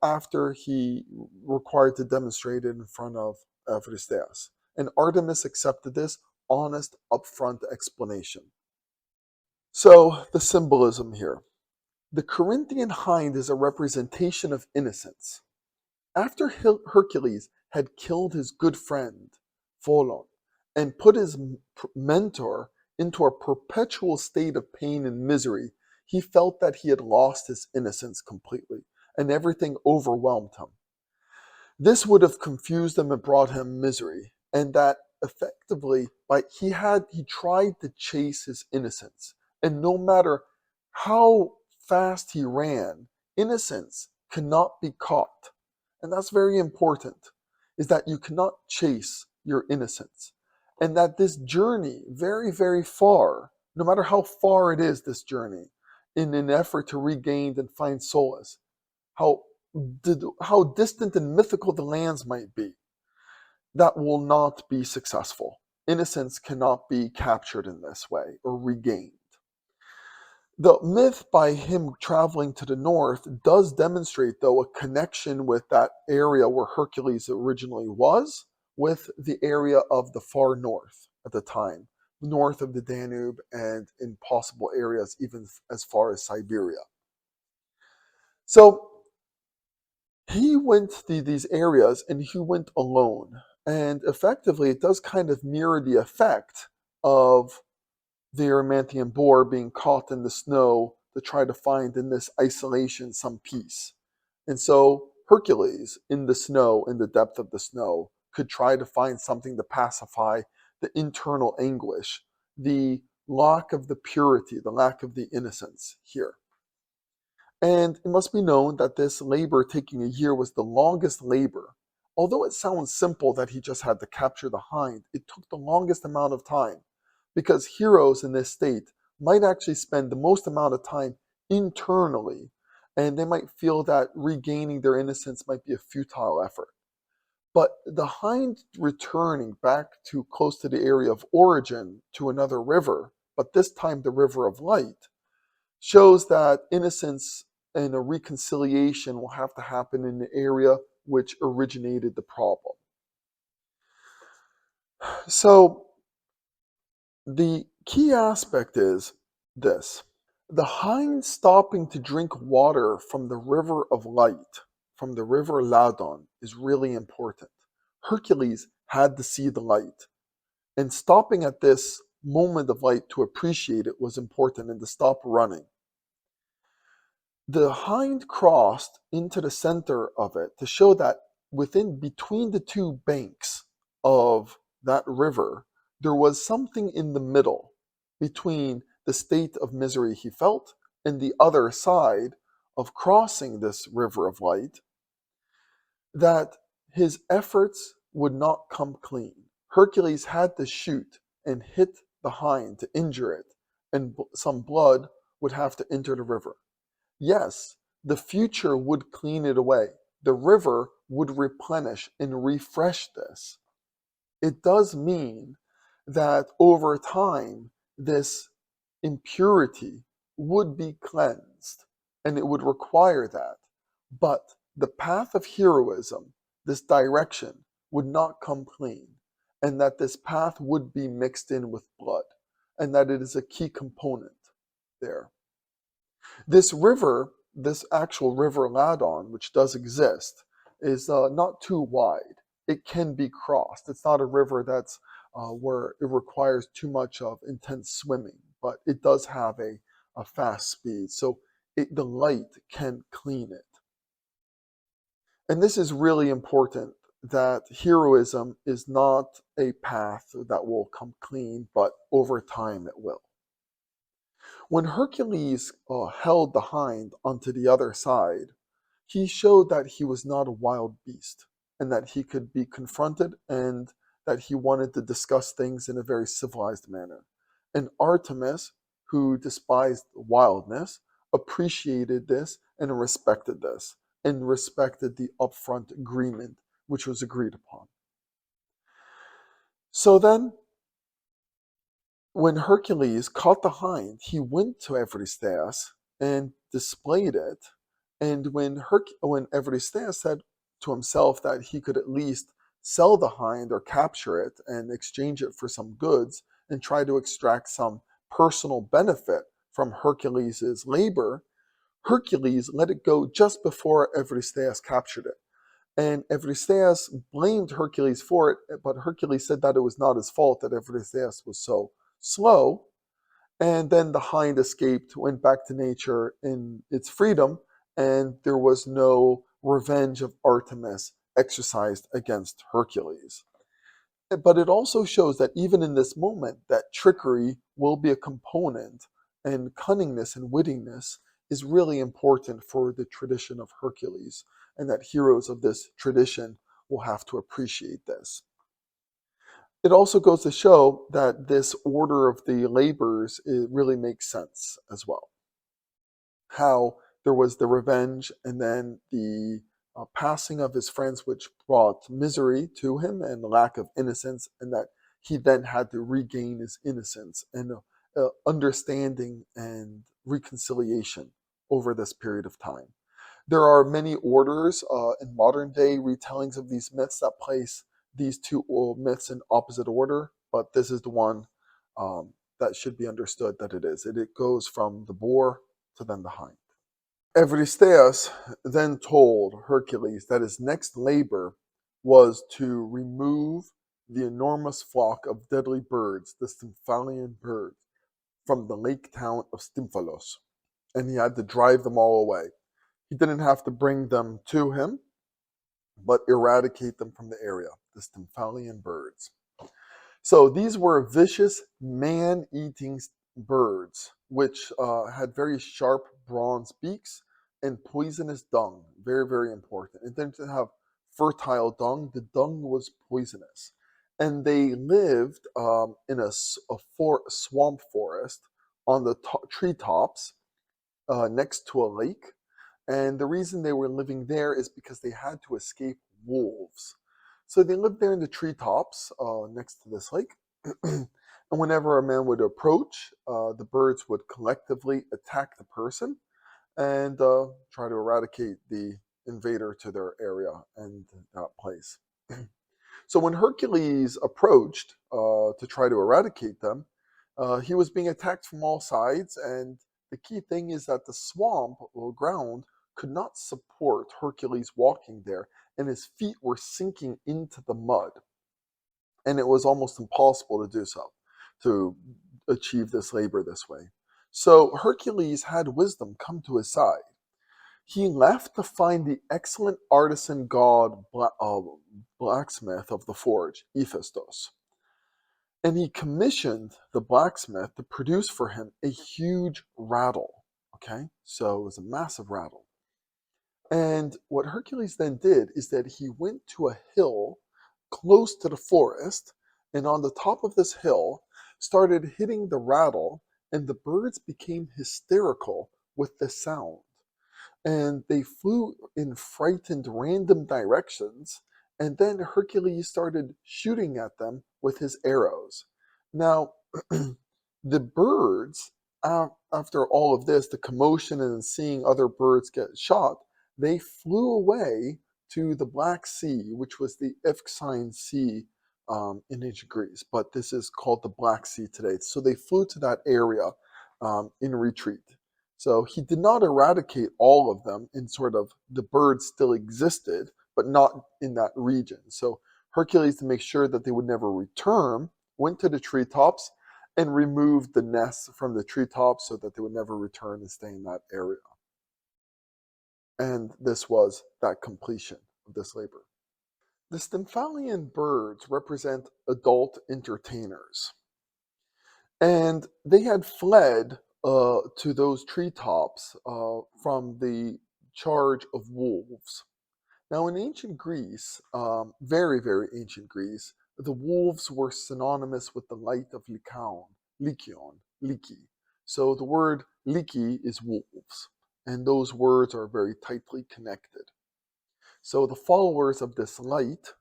after he required to demonstrate it in front of Eurystheus. And Artemis accepted this honest, upfront explanation. So, the symbolism here. The Corinthian hind is a representation of innocence. After Hercules had killed his good friend, Pholon, and put his mentor into a perpetual state of pain and misery, he felt that he had lost his innocence completely, and everything overwhelmed him. This would have confused him and brought him misery, and that effectively, he tried to chase his innocence, and no matter how fast he ran, innocence cannot be caught. And that's very important, is that you cannot chase your innocence. And that this journey, very, very far, no matter how far it is, this journey, in an effort to regain and find solace, how distant and mythical the lands might be, that will not be successful. Innocence cannot be captured in this way or regained. The myth by him traveling to the north does demonstrate, though, a connection with that area where Hercules originally was, with the area of the far north at the time, north of the Danube and in possible areas even as far as Siberia. So he went to these areas and he went alone. And effectively, it does kind of mirror the effect of the Erymanthian boar being caught in the snow to try to find in this isolation some peace. And so Hercules, in the snow, in the depth of the snow, could try to find something to pacify the internal anguish, the lack of the purity, the lack of the innocence here. And it must be known that this labor taking a year was the longest labor. Although it sounds simple that he just had to capture the hind, it took the longest amount of time, because heroes in this state might actually spend the most amount of time internally, and they might feel that regaining their innocence might be a futile effort. But the hind returning back to close to the area of origin to another river, but this time the river of light, shows that innocence and a reconciliation will have to happen in the area which originated the problem. So the key aspect is this. The hind stopping to drink water from the river of light, from the river Ladon, is really important. Hercules had to see the light, and stopping at this moment of light to appreciate it was important and to stop running. The hind crossed into the center of it to show that between the two banks of that river, there was something in the middle between the state of misery he felt and the other side of crossing this river of light, that his efforts would not come clean. Hercules had to shoot and hit the hind to injure it, and some blood would have to enter the river. Yes, the future would clean it away. The river would replenish and refresh this. It does mean that over time, this impurity would be cleansed, and it would require that. But the path of heroism, this direction, would not come clean, and that this path would be mixed in with blood, and that it is a key component there. This river, this actual river Ladon, which does exist, is not too wide. It can be crossed. It's not a river that's where it requires too much of intense swimming, but it does have a fast speed. So the light can clean it. And this is really important, that heroism is not a path that will come clean, but over time it will. When Hercules held the hind onto the other side, he showed that he was not a wild beast and that he could be confronted and that he wanted to discuss things in a very civilized manner. And Artemis, who despised wildness, appreciated this and respected this and respected the upfront agreement which was agreed upon. So then when Hercules caught the hind, he went to Eurystheus and displayed it. And when Eurystheus said to himself that he could at least sell the hind or capture it and exchange it for some goods and try to extract some personal benefit from Hercules' labor, Hercules let it go just before Eurystheus captured it. And Eurystheus blamed Hercules for it, but Hercules said that it was not his fault that Eurystheus was so slow. And then the hind escaped, went back to nature in its freedom, and there was no revenge of Artemis exercised against Hercules. But it also shows that even in this moment, that trickery will be a component, and cunningness and wittiness is really important for the tradition of Hercules, and that heroes of this tradition will have to appreciate this. It also goes to show that this order of the labors, it really makes sense as well. How there was the revenge and then the passing of his friends, which brought misery to him and the lack of innocence, and that he then had to regain his innocence and understanding and reconciliation over this period of time. There are many orders in modern day retellings of these myths that place these two myths in opposite order, but this is the one that should be understood that it is. It goes from the boar to then the hind. Eurystheus then told Hercules that his next labor was to remove the enormous flock of deadly birds, the Stymphalian birds, from the lake town of Stymphalos, and he had to drive them all away. He didn't have to bring them to him, but eradicate them from the area, the Stymphalian birds. So these were vicious, man-eating birds, which had very sharp bronze beaks and poisonous dung. Very, very important. And then to have fertile dung, the dung was poisonous. And they lived in a swamp forest on the treetops next to a lake. And the reason they were living there is because they had to escape wolves. So they lived there in the treetops next to this lake. And whenever a man would approach, the birds would collectively attack the person and try to eradicate the invader to their area and that place. So when Hercules approached to try to eradicate them, he was being attacked from all sides, and the key thing is that the swamp or ground could not support Hercules walking there, and his feet were sinking into the mud, and it was almost impossible to do so, to achieve this labor this way. So Hercules had wisdom come to his side. He left to find the excellent artisan god blacksmith of the forge, Hephaestus, and he commissioned the blacksmith to produce for him a huge rattle. Okay, so it was a massive rattle. And what Hercules then did is that he went to a hill close to the forest, and on the top of this hill started hitting the rattle, and the birds became hysterical with the sound, and they flew in frightened random directions, and then Hercules started shooting at them with his arrows. Now, the birds, after all of this, the commotion and seeing other birds get shot, they flew away to the Black Sea, which was the Euxine Sea in ancient Greece, but this is called the Black Sea today. So they flew to that area in retreat. So he did not eradicate all of them, and sort of the birds still existed, but not in that region. So Hercules, to make sure that they would never return, went to the treetops and removed the nests from the treetops so that they would never return and stay in that area. And this was that completion of this labor. The Stymphalian birds represent adult entertainers. And they had fled to those treetops from the charge of wolves. Now, in ancient Greece, very, very ancient Greece, the wolves were synonymous with the light of Lycaon, Lyci. So the word Lyci is wolves, and those words are very tightly connected. So the followers of this light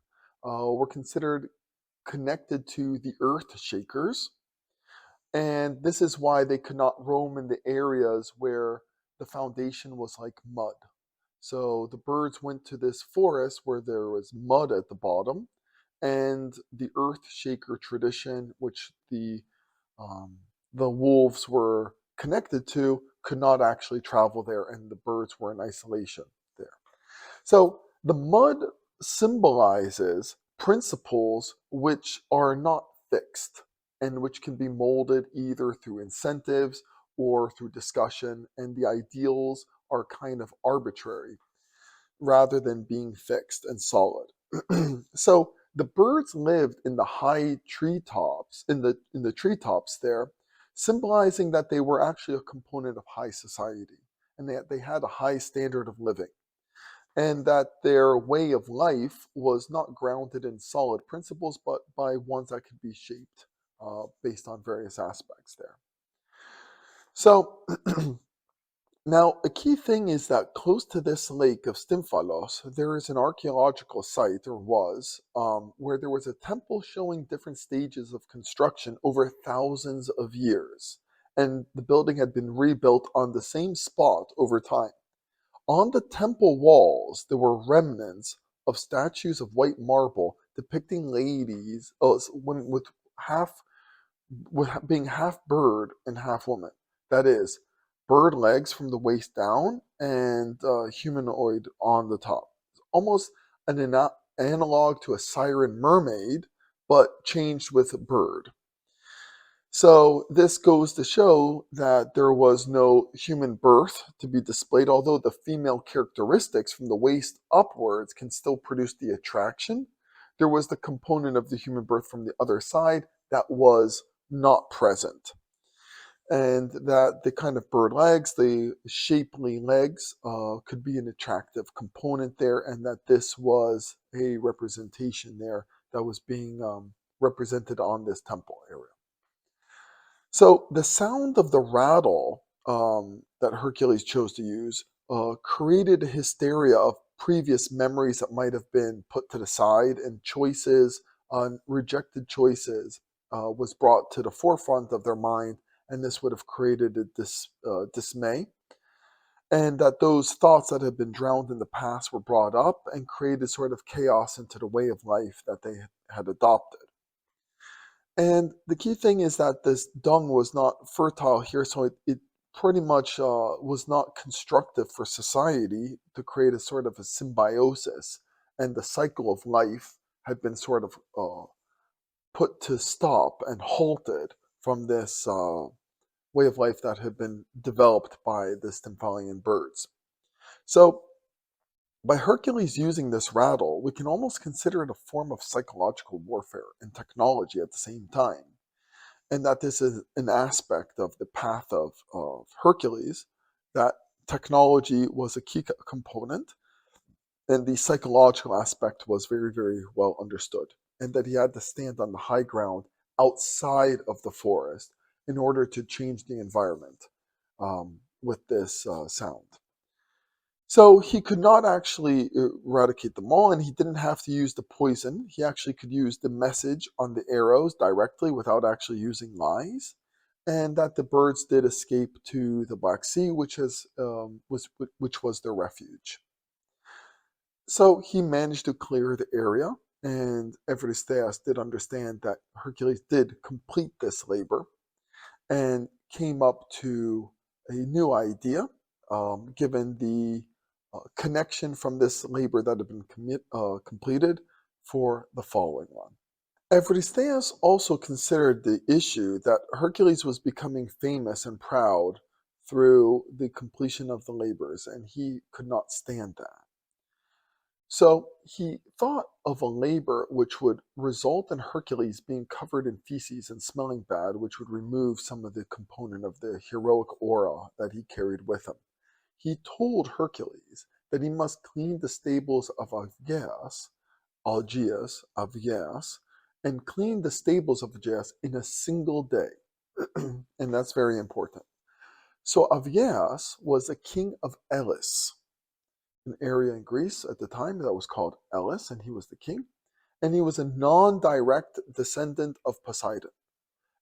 were considered connected to the earth shakers, and this is why they could not roam in the areas where the foundation was like mud. So the birds went to this forest where there was mud at the bottom, and the earth shaker tradition, which the wolves were connected to, could not actually travel there, and the birds were in isolation there. So the mud symbolizes principles which are not fixed and which can be molded either through incentives or through discussion, and the ideals are kind of arbitrary rather than being fixed and solid. So the birds lived in the high treetops, in the treetops there, symbolizing that they were actually a component of high society, and that they had a high standard of living, and that their way of life was not grounded in solid principles, but by ones that could be shaped based on various aspects there. So now, a key thing is that close to this lake of Stymphalos, there is an archaeological site, or was, where there was a temple showing different stages of construction over thousands of years. And the building had been rebuilt on the same spot over time. On the temple walls, there were remnants of statues of white marble depicting ladies, women with being half bird and half woman. That is, bird legs from the waist down and humanoid on the top. Almost an analog to a siren mermaid, but changed with bird. So this goes to show that there was no human birth to be displayed, although the female characteristics from the waist upwards can still produce the attraction. There was the component of the human birth from the other side that was not present. And that the kind of bird legs, the shapely legs, could be an attractive component there, and that this was a representation there that was being represented on this temple area. So the sound of the rattle that Hercules chose to use created a hysteria of previous memories that might have been put to the side, and choices, rejected choices, was brought to the forefront of their mind, and this would have created a dismay. and that those thoughts that had been drowned in the past were brought up and created sort of chaos into the way of life that they had adopted. And the key thing is that this dung was not fertile here, so it pretty much was not constructive for society to create a sort of a symbiosis, and the cycle of life had been sort of put to stop and halted from this way of life that had been developed by the Stymphalian birds. So, by Hercules using this rattle, we can almost consider it a form of psychological warfare and technology at the same time. And that this is an aspect of the path of Hercules, that technology was a key component, and the psychological aspect was very, very well understood. And that he had to stand on the high ground outside of the forest in order to change the environment with this sound. So he could not actually eradicate them all, and he didn't have to use the poison. He actually could use the message on the arrows directly without actually using lies, and that the birds did escape to the Black Sea, which was their refuge. So he managed to clear the area, and Eurystheus did understand that Hercules did complete this labor and came up to a new idea, given the connection from this labor that had been completed for the following one. Eurystheus also considered the issue that Hercules was becoming famous and proud through the completion of the labors, and he could not stand that. So he thought of a labor which would result in Hercules being covered in feces and smelling bad, which would remove some of the component of the heroic aura that he carried with him. He told Hercules that he must clean the stables of Augeas, and clean the stables of Augeas in a single day. And that's very important. So Augeas was a king of Elis, an area in Greece at the time that was called Elis, and he was the king. And he was a non-direct descendant of Poseidon.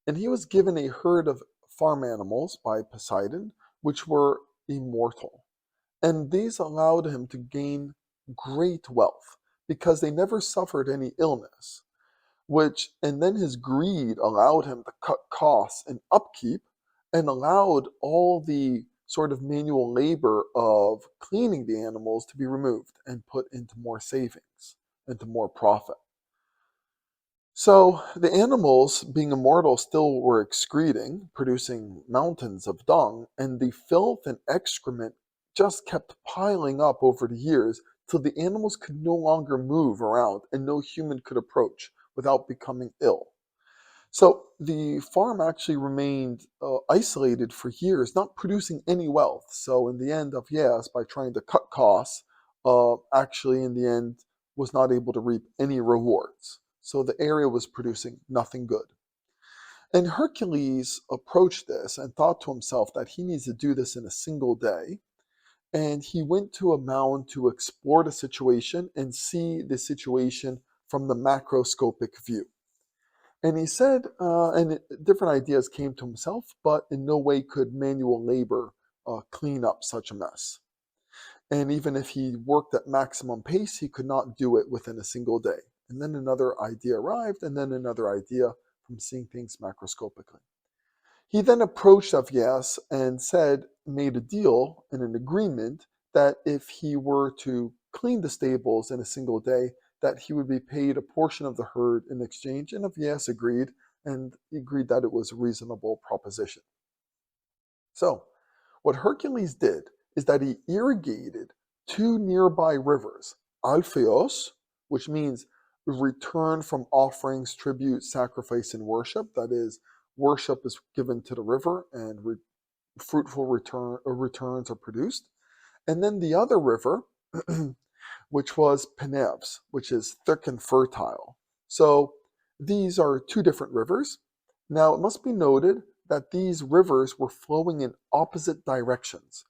And he was given a herd of farm animals by Poseidon, which were immortal. And these allowed him to gain great wealth because they never suffered any illness, and then his greed allowed him to cut costs and upkeep, and allowed all the sort of manual labor of cleaning the animals to be removed and put into more savings, into more profit. So the animals, being immortal, still were excreting, producing mountains of dung, and the filth and excrement just kept piling up over the years till the animals could no longer move around and no human could approach without becoming ill. So the farm actually remained isolated for years, not producing any wealth. So in the end of yes, by trying to cut costs, actually in the end was not able to reap any rewards. So the area was producing nothing good. And Hercules approached this and thought to himself that he needs to do this in a single day. And he went to a mound to explore the situation and see the situation from the macroscopic view. And he said, different ideas came to himself, but in no way could manual labor clean up such a mess. And even if he worked at maximum pace, he could not do it within a single day. And then another idea arrived, and then another idea from seeing things macroscopically. He then approached Augeas and made a deal and an agreement that if he were to clean the stables in a single day, that he would be paid a portion of the herd in exchange. And Augeas agreed, and he agreed that it was a reasonable proposition. So, what Hercules did is that he irrigated two nearby rivers, Alpheos, which means return from offerings, tribute, sacrifice, and worship. That is, worship is given to the river, and fruitful returns are produced. And then the other river, which was Penevs, which is thick and fertile. So these are two different rivers. Now it must be noted that these rivers were flowing in opposite directions.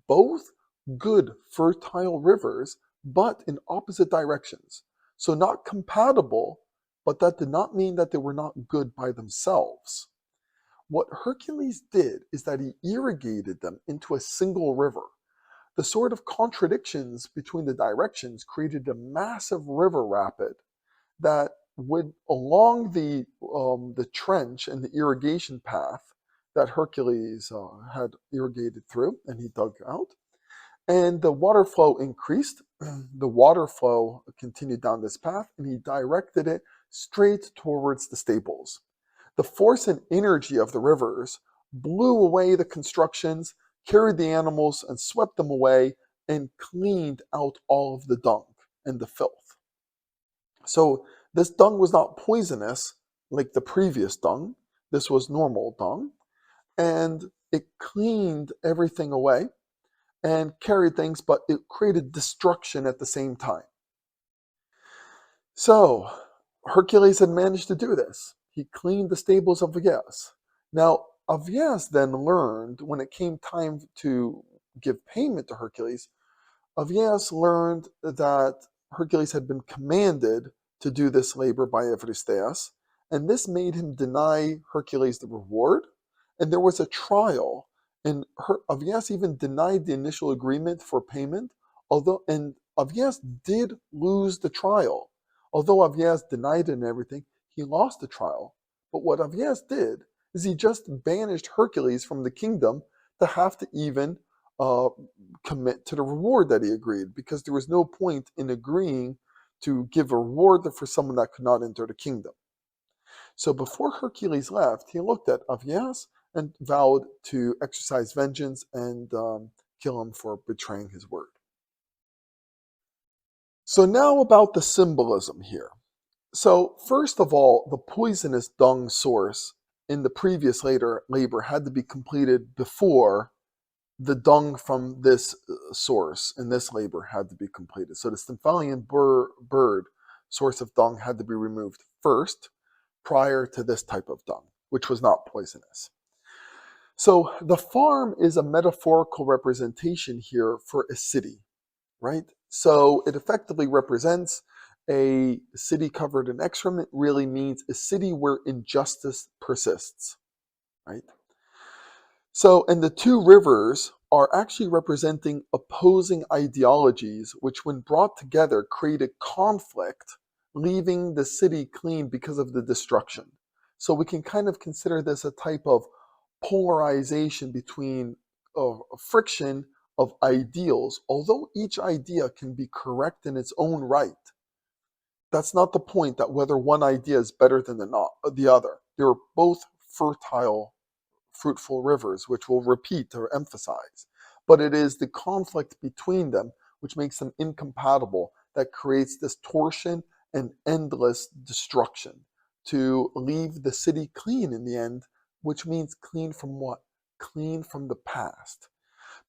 Both good, fertile rivers, but in opposite directions. So not compatible, but that did not mean that they were not good by themselves. What Hercules did is that he irrigated them into a single river. the sort of contradictions between the directions created a massive river rapid that would, along the trench and the irrigation path that Hercules had irrigated through and he dug out, and the water flow increased. The water flow continued down this path, and he directed it straight towards the stables. The force and energy of the rivers blew away the constructions, carried the animals, and swept them away, and cleaned out all of the dung and the filth. So this dung was not poisonous like the previous dung. This was normal dung, and it cleaned everything away and carried things, but it created destruction at the same time. So Hercules had managed to do this. He cleaned the stables of Augeas. Now, Augeas then learned, when it came time to give payment to Hercules, Augeas learned that Hercules had been commanded to do this labor by Eurystheus, and this made him deny Hercules the reward, and there was a trial, and Augeas even denied the initial agreement for payment, and Augeas did lose the trial. Although Augeas denied it and everything, he lost the trial. But what Augeas did is he just banished Hercules from the kingdom to have to even commit to the reward that he agreed, because there was no point in agreeing to give a reward for someone that could not enter the kingdom. So before Hercules left, he looked at Augeas and vowed to exercise vengeance and kill him for betraying his word. So now about the symbolism here. So first of all, the poisonous dung source in the previous labor had to be completed before the dung from this source in this labor had to be completed. So the Stymphalian bird source of dung had to be removed first, prior to this type of dung, which was not poisonous. So the farm is a metaphorical representation here for a city, right? So it effectively represents a city covered in excrement, really means a city where injustice persists, right? So, and the two rivers are actually representing opposing ideologies, which when brought together created conflict, leaving the city clean because of the destruction. So we can kind of consider this a type of polarization between friction of ideals, although each idea can be correct in its own right. That's not the point, that whether one idea is better than the other. They're both fertile, fruitful rivers, which we'll repeat or emphasize. But it is the conflict between them which makes them incompatible that creates this torsion and endless destruction to leave the city clean in the end, which means clean from what? Clean from the past.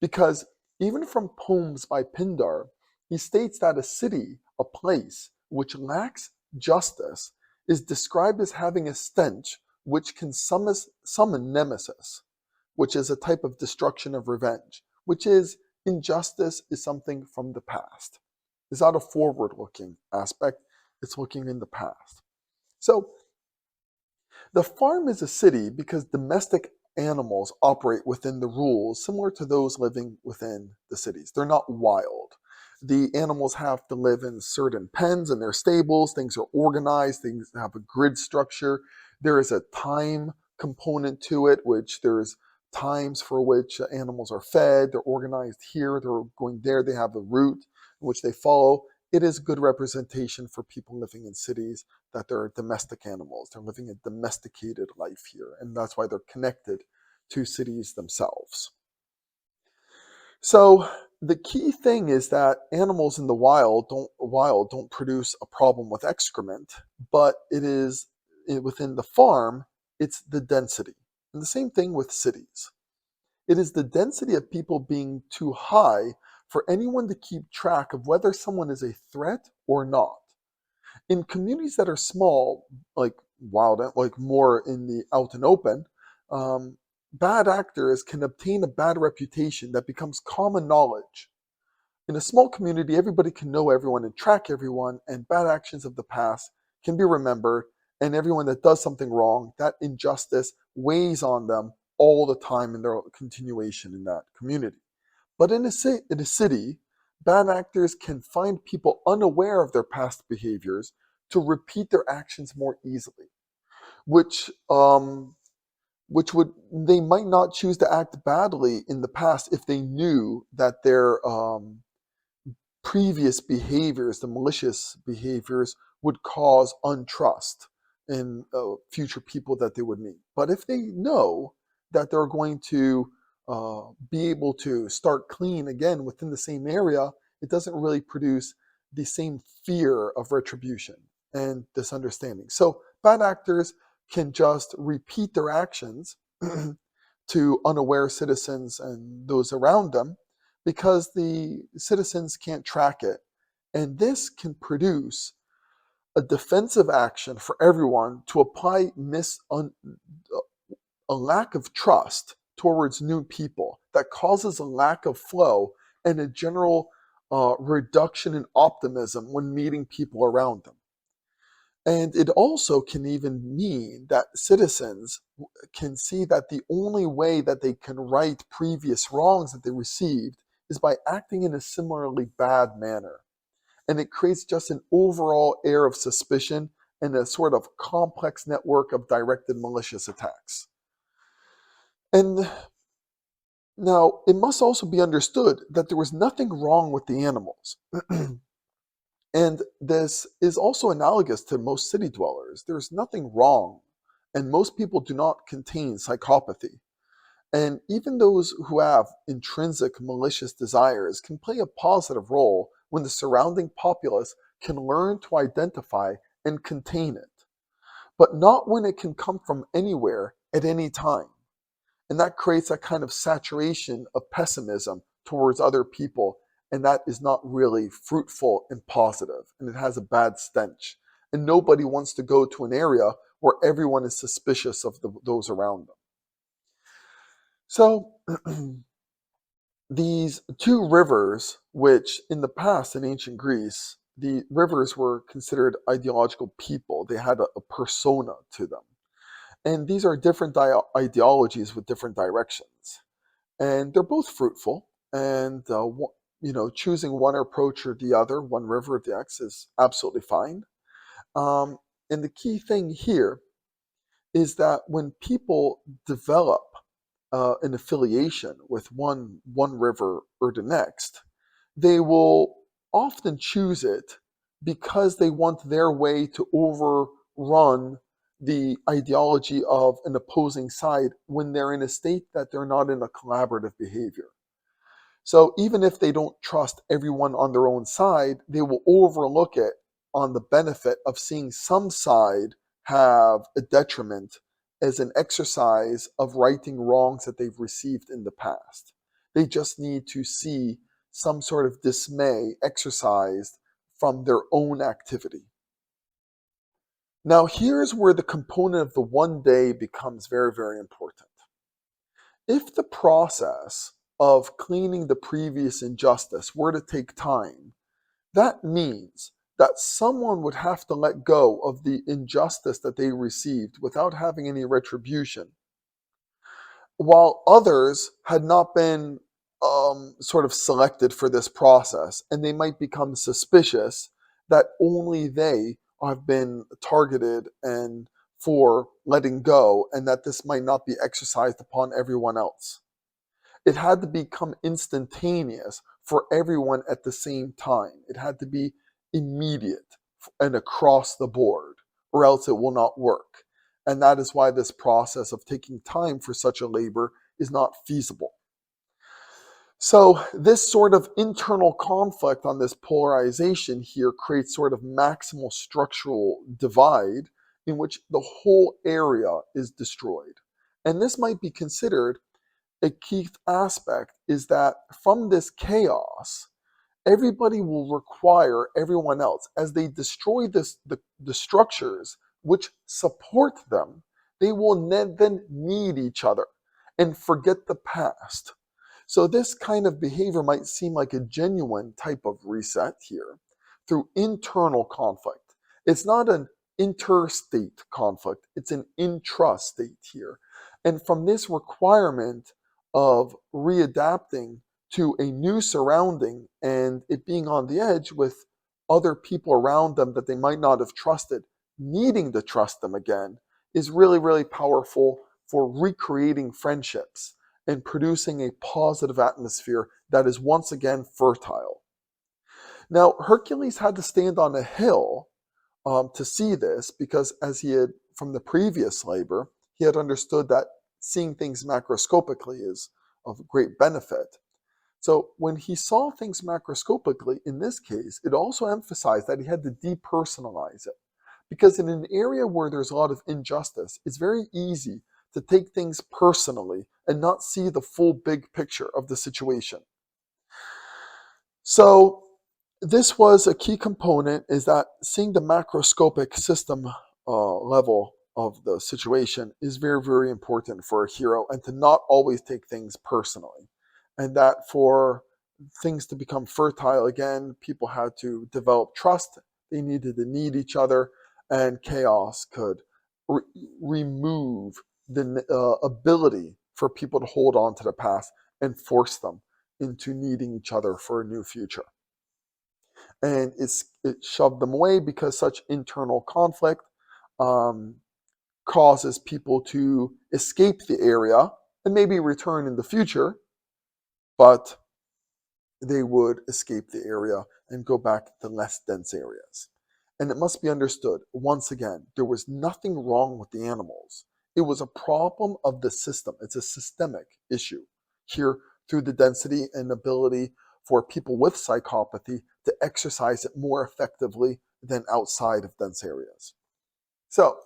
Because even from poems by Pindar, he states that a city, a place, which lacks justice, is described as having a stench which can summon Nemesis, which is a type of destruction of revenge, which is injustice is something from the past. It's not a forward-looking aspect, it's looking in the past. So the farm is a city because domestic animals operate within the rules similar to those living within the cities. They're not wild. The animals have to live in certain pens in their stables. Things are organized. Things have a grid structure. There is a time component to it, which there's times for which animals are fed. They're organized here. They're going there. They have a route in which they follow. It is good representation for people living in cities that they're domestic animals. They're living a domesticated life here, and that's why they're connected to cities themselves. So the key thing is that animals in the wild don't produce a problem with excrement, but it is within the farm, it's the density. And the same thing with cities. It is the density of people being too high for anyone to keep track of whether someone is a threat or not. In communities that are small, like wild, like more in the out and open, bad actors can obtain a bad reputation that becomes common knowledge. In a small community, everybody can know everyone and track everyone, and bad actions of the past can be remembered, and everyone that does something wrong, that injustice weighs on them all the time in their continuation in that community. But in a city, bad actors can find people unaware of their past behaviors to repeat their actions more easily, which would they might not choose to act badly in the past if they knew that their previous behaviors, the malicious behaviors, would cause untrust in future people that they would meet. But if they know that they're going to be able to start clean again within the same area, it doesn't really produce the same fear of retribution and this understanding. So bad actors can just repeat their actions to unaware citizens and those around them because the citizens can't track it. And this can produce a defensive action for everyone to apply a lack of trust towards new people that causes a lack of flow and a general reduction in optimism when meeting people around them. And it also can even mean that citizens can see that the only way that they can right previous wrongs that they received is by acting in a similarly bad manner. And it creates just an overall air of suspicion and a sort of complex network of directed malicious attacks. And now, it must also be understood that there was nothing wrong with the animals. And this is also analogous to most city dwellers. There's nothing wrong, and most people do not contain psychopathy. And even those who have intrinsic malicious desires can play a positive role when the surrounding populace can learn to identify and contain it, but not when it can come from anywhere at any time. And that creates a kind of saturation of pessimism towards other people, and that is not really fruitful and positive, and it has a bad stench. And nobody wants to go to an area where everyone is suspicious of those around them. So these two rivers, which in the past in ancient Greece, the rivers were considered ideological people. They had a persona to them. And these are different ideologies with different directions. And they're both fruitful. And, choosing one approach or the other, one river or the X, is absolutely fine. And the key thing here is that when people develop an affiliation with one river or the next, they will often choose it because they want their way to overrun the ideology of an opposing side when they're in a state that they're not in a collaborative behavior. So even if they don't trust everyone on their own side, they will overlook it on the benefit of seeing some side have a detriment as an exercise of righting wrongs that they've received in the past. They just need to see some sort of dismay exercised from their own activity. Now, here's where the component of the one day becomes very, very important. If the process of cleaning the previous injustice were to take time, that means that someone would have to let go of the injustice that they received without having any retribution, while others had not been sort of selected for this process, and they might become suspicious that only they have been targeted and for letting go, and that this might not be exercised upon everyone else. It had to become instantaneous for everyone at the same time. It had to be immediate and across the board, or else it will not work. And that is why this process of taking time for such a labor is not feasible. So this sort of internal conflict on this polarization here creates sort of maximal structural divide in which the whole area is destroyed. And this might be considered a key aspect, is that from this chaos, everybody will require everyone else. As they destroy the structures which support them, they will then need each other and forget the past. So this kind of behavior might seem like a genuine type of reset here through internal conflict. It's not an interstate conflict, it's an intrastate here. And from this requirement of readapting to a new surrounding and it being on the edge with other people around them that they might not have trusted, needing to trust them again, is really, really powerful for recreating friendships and producing a positive atmosphere that is once again fertile. Now, Hercules had to stand on a hill to see this because, as he had from the previous labor, he had understood that seeing things macroscopically is of great benefit. So when he saw things macroscopically, in this case, it also emphasized that he had to depersonalize it. Because in an area where there's a lot of injustice, it's very easy to take things personally and not see the full big picture of the situation. So this was a key component, is that seeing the macroscopic system level of the situation is very, very important for a hero, and to not always take things personally. And that for things to become fertile again, people had to develop trust, they needed to need each other, and chaos could remove the ability for people to hold on to the past and force them into needing each other for a new future. And it shoved them away because such internal conflict causes people to escape the area and maybe return in the future, but they would escape the area and go back to less dense areas. And it must be understood, once again, there was nothing wrong with the animals. It was a problem of the system. It's a systemic issue here through the density and ability for people with psychopathy to exercise it more effectively than outside of dense areas. So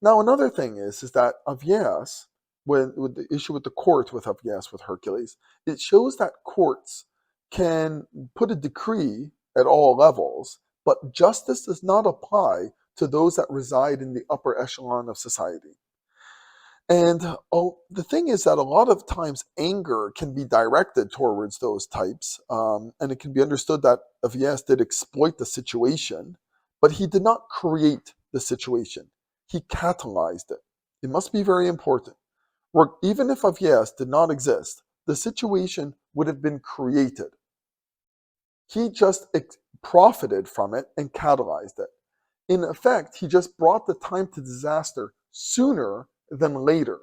now another thing is that Augeas, with the issue with the court with Augeas with Hercules, it shows that courts can put a decree at all levels, but justice does not apply to those that reside in the upper echelon of society. And the thing is that a lot of times anger can be directed towards those types, and it can be understood that Augeas did exploit the situation, but he did not create the situation. He catalyzed it. It must be very important. Even if Augeas did not exist, the situation would have been created. He just profited from it and catalyzed it. In effect, he just brought the time to disaster sooner than later.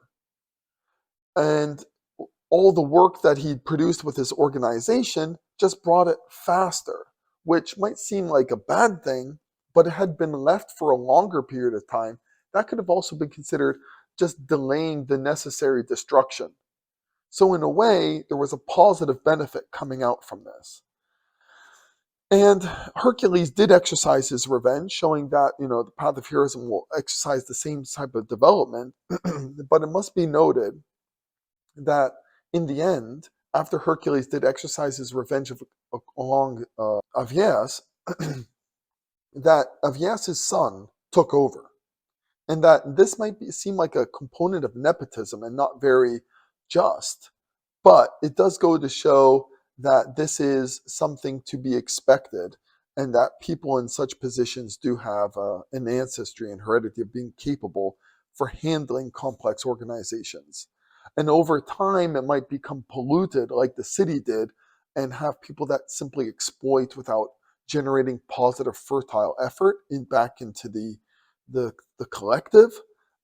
And all the work that he produced with his organization just brought it faster, which might seem like a bad thing, but it had been left for a longer period of time. That could have also been considered just delaying the necessary destruction. So in a way, there was a positive benefit coming out from this. And Hercules did exercise his revenge, showing that, the path of heroism will exercise the same type of development. But it must be noted that in the end, after Hercules did exercise his revenge along Augeas, that Augeas' son took over. And that this might seem like a component of nepotism and not very just, but it does go to show that this is something to be expected, and that people in such positions do have an ancestry and heredity of being capable for handling complex organizations. And over time, it might become polluted like the city did and have people that simply exploit without generating positive, fertile effort back into the collective.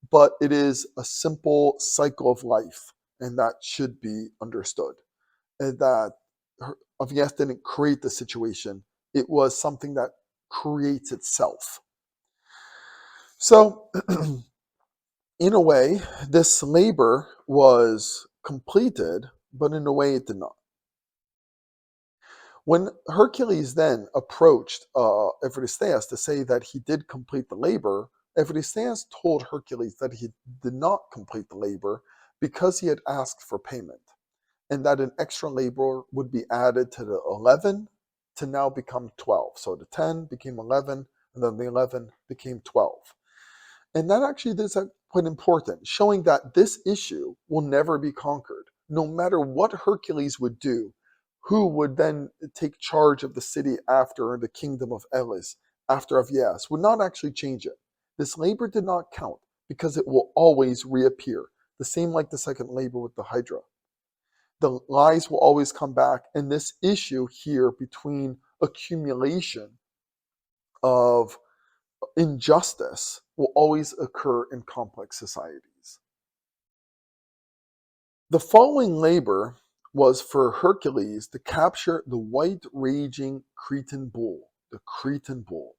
But it is a simple cycle of life, and that should be understood. And that Augeas didn't create the situation. It was something that creates itself. So, in a way, this labor was completed, but in a way it did not. When Hercules then approached Eurystheus to say that he did complete the labor, Eurystheus told Hercules that he did not complete the labor because he had asked for payment, and that an extra labor would be added to the 11 to now become 12. So the 10 became 11, and then the 11 became 12. And that actually is quite important, showing that this issue will never be conquered. No matter what Hercules would do, who would then take charge of the city after the kingdom of Elis, after Augeas, would not actually change it. This labor did not count because it will always reappear, the same like the second labor with the Hydra. the lies will always come back, and this issue here between accumulation of injustice will always occur in complex societies. The following labor was for Hercules to capture the white raging Cretan bull, the Cretan bull.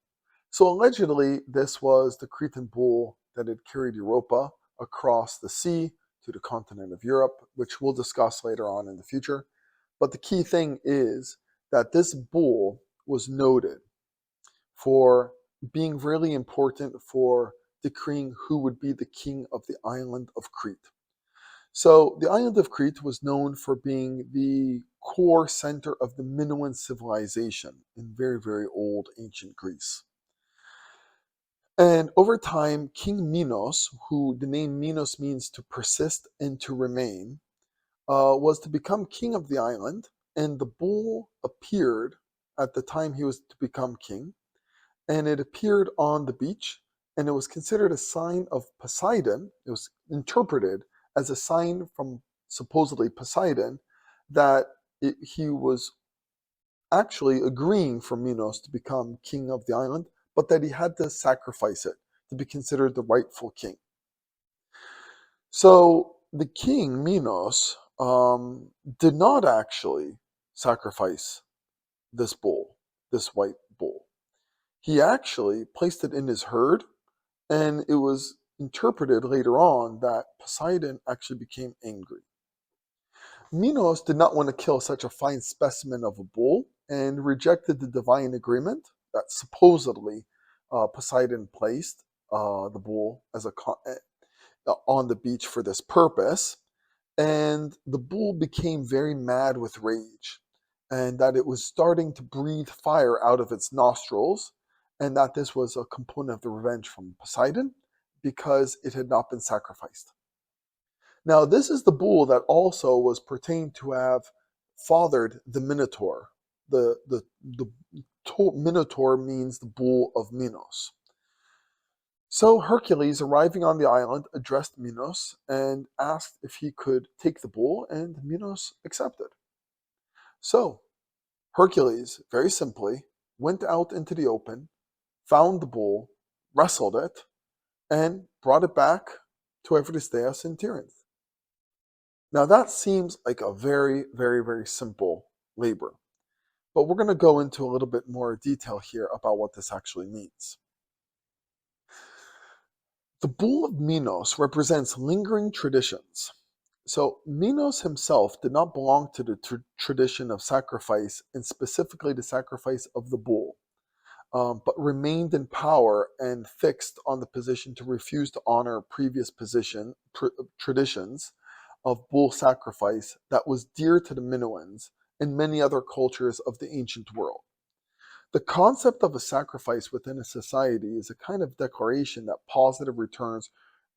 So allegedly, this was the Cretan bull that had carried Europa across the sea to the continent of Europe, which we'll discuss later on in the future. But the key thing is that this bull was noted for being really important for decreeing who would be the king of the island of Crete. So the island of Crete was known for being the core center of the Minoan civilization in very, very old ancient Greece. And over time, King Minos, who the name Minos means to persist and to remain, was to become king of the island. And the bull appeared at the time he was to become king. And it appeared on the beach. And it was considered a sign of Poseidon. It was interpreted as a sign from supposedly Poseidon that he was actually agreeing for Minos to become king of the island, but that he had to sacrifice it to be considered the rightful king. So the king, Minos, did not actually sacrifice this bull, this white bull. He actually placed it in his herd, and it was interpreted later on that Poseidon actually became angry. Minos did not want to kill such a fine specimen of a bull and rejected the divine agreement that supposedly Poseidon placed the bull as on the beach for this purpose. And the bull became very mad with rage, and that it was starting to breathe fire out of its nostrils, and that this was a component of the revenge from Poseidon because it had not been sacrificed. Now, this is the bull that also was pertained to have fathered the Minotaur. The Minotaur means the bull of Minos. So Hercules, arriving on the island, addressed Minos and asked if he could take the bull, and Minos accepted. So Hercules, very simply, went out into the open, found the bull, wrestled it, and brought it back to Euphrates in Tiryns. Now that seems like a very, very, very simple labor. But we're going to go into a little bit more detail here about what this actually means. The bull of Minos represents lingering traditions. So Minos himself did not belong to the tradition of sacrifice, and specifically the sacrifice of the bull, but remained in power and fixed on the position to refuse to honor previous traditions of bull sacrifice that was dear to the Minoans and many other cultures of the ancient world. The concept of a sacrifice within a society is a kind of declaration that positive returns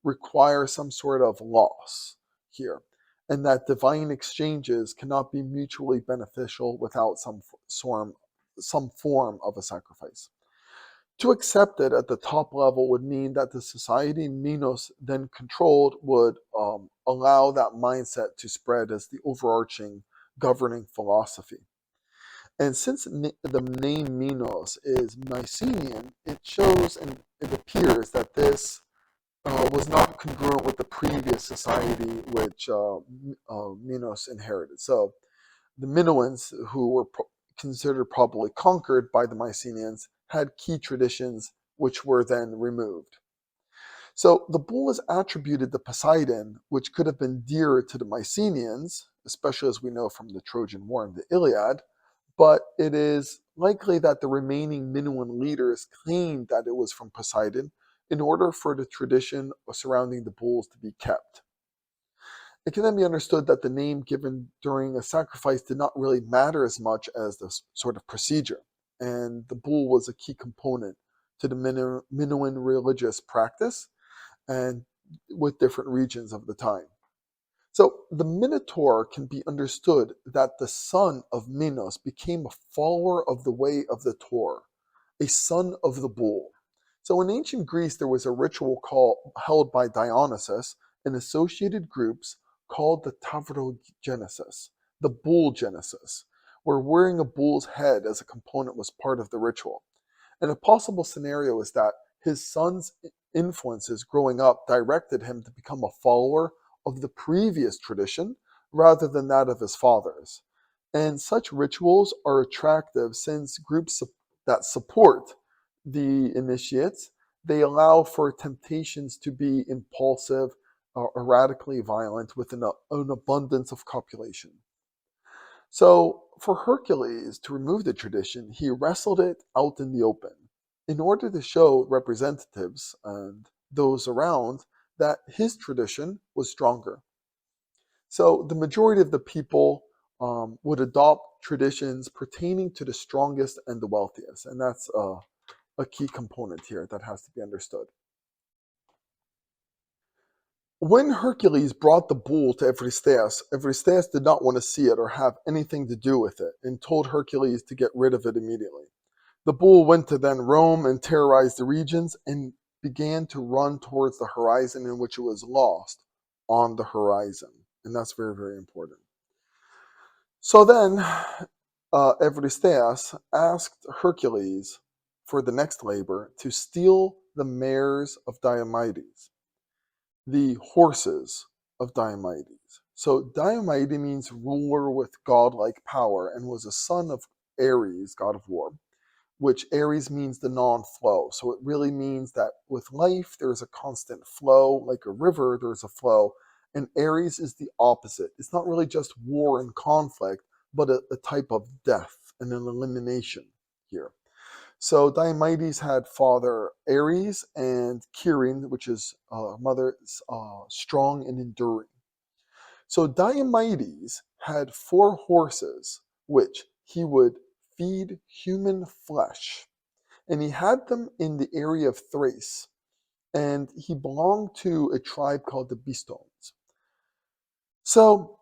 require some sort of loss here, and that divine exchanges cannot be mutually beneficial without some form of a sacrifice. To accept it at the top level would mean that the society Minos then controlled would allow that mindset to spread as the overarching governing philosophy. And since the name Minos is Mycenaean, it shows and it appears that this was not congruent with the previous society which Minos inherited. So the Minoans, who were considered probably conquered by the Mycenaeans, had key traditions which were then removed. So the bull is attributed to Poseidon, which could have been dear to the Mycenaeans, especially as we know from the Trojan War and the Iliad, but it is likely that the remaining Minoan leaders claimed that it was from Poseidon in order for the tradition surrounding the bulls to be kept. It can then be understood that the name given during a sacrifice did not really matter as much as the sort of procedure, and the bull was a key component to the Minoan religious practice and with different regions of the time. So the Minotaur can be understood that the son of Minos became a follower of the way of the Taur, a son of the bull. So in ancient Greece, there was a ritual held by Dionysus and associated groups called the Tavrogenesis, the bull genesis, where wearing a bull's head as a component was part of the ritual. And a possible scenario is that his son's influences growing up directed him to become a follower of the previous tradition rather than that of his father's. And such rituals are attractive since groups that support the initiates, they allow for temptations to be impulsive or erratically violent with an abundance of copulation. So, for Hercules to remove the tradition, he wrestled it out in the open in order to show representatives and those around that his tradition was stronger. So, the majority of the people would adopt traditions pertaining to the strongest and the wealthiest, and that's a key component here that has to be understood. When Hercules brought the bull to Eurystheus, Eurystheus did not want to see it or have anything to do with it and told Hercules to get rid of it immediately. The bull went to then roam and terrorize the regions and began to run towards the horizon in which it was lost on the horizon. And that's very, very important. So then Eurystheus asked Hercules for the next labor to steal the mares of Diomedes, the horses of Diomedes. So Diomedes means ruler with godlike power and was a son of Ares, god of war, which Ares means the non-flow. So it really means that with life, there's a constant flow. Like a river, there's a flow. And Ares is the opposite. It's not really just war and conflict, but a type of death and an elimination here. So Diomedes had father Ares and Chiron, which is mother strong and enduring. So Diomedes had 4 horses, which he would feed human flesh. And he had them in the area of Thrace. And he belonged to a tribe called the Bistones. So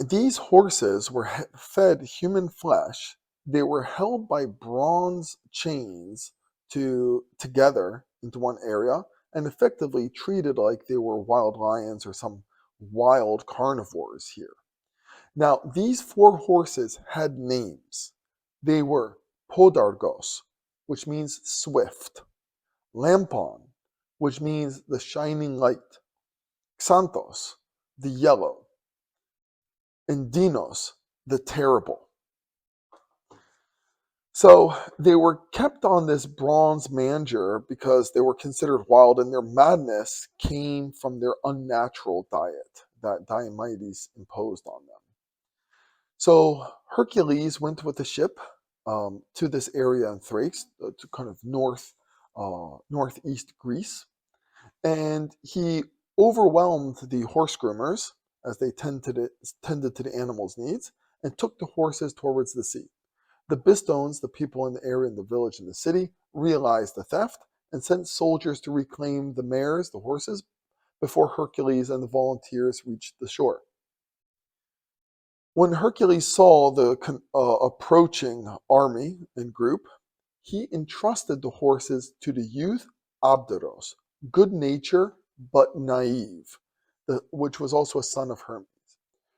these horses were fed human flesh. They were held by bronze chains together into one area and effectively treated like they were wild lions or some wild carnivores here. Now, these 4 horses had names. They were Podargos, which means swift, Lampon, which means the shining light, Xanthos, the yellow, and Dinos, the terrible. So they were kept on this bronze manger because they were considered wild, and their madness came from their unnatural diet that Diomedes imposed on them. So Hercules went with the ship to this area in Thrace, to kind of northeast Greece, and he overwhelmed the horse groomers as they tended to the animals' needs and took the horses towards the sea. The Bistones, the people in the area, in the village, and the city, realized the theft and sent soldiers to reclaim the mares, the horses, before Hercules and the volunteers reached the shore. When Hercules saw the approaching army and group, he entrusted the horses to the youth Abderos, good nature but naive, which was also a son of Hermes.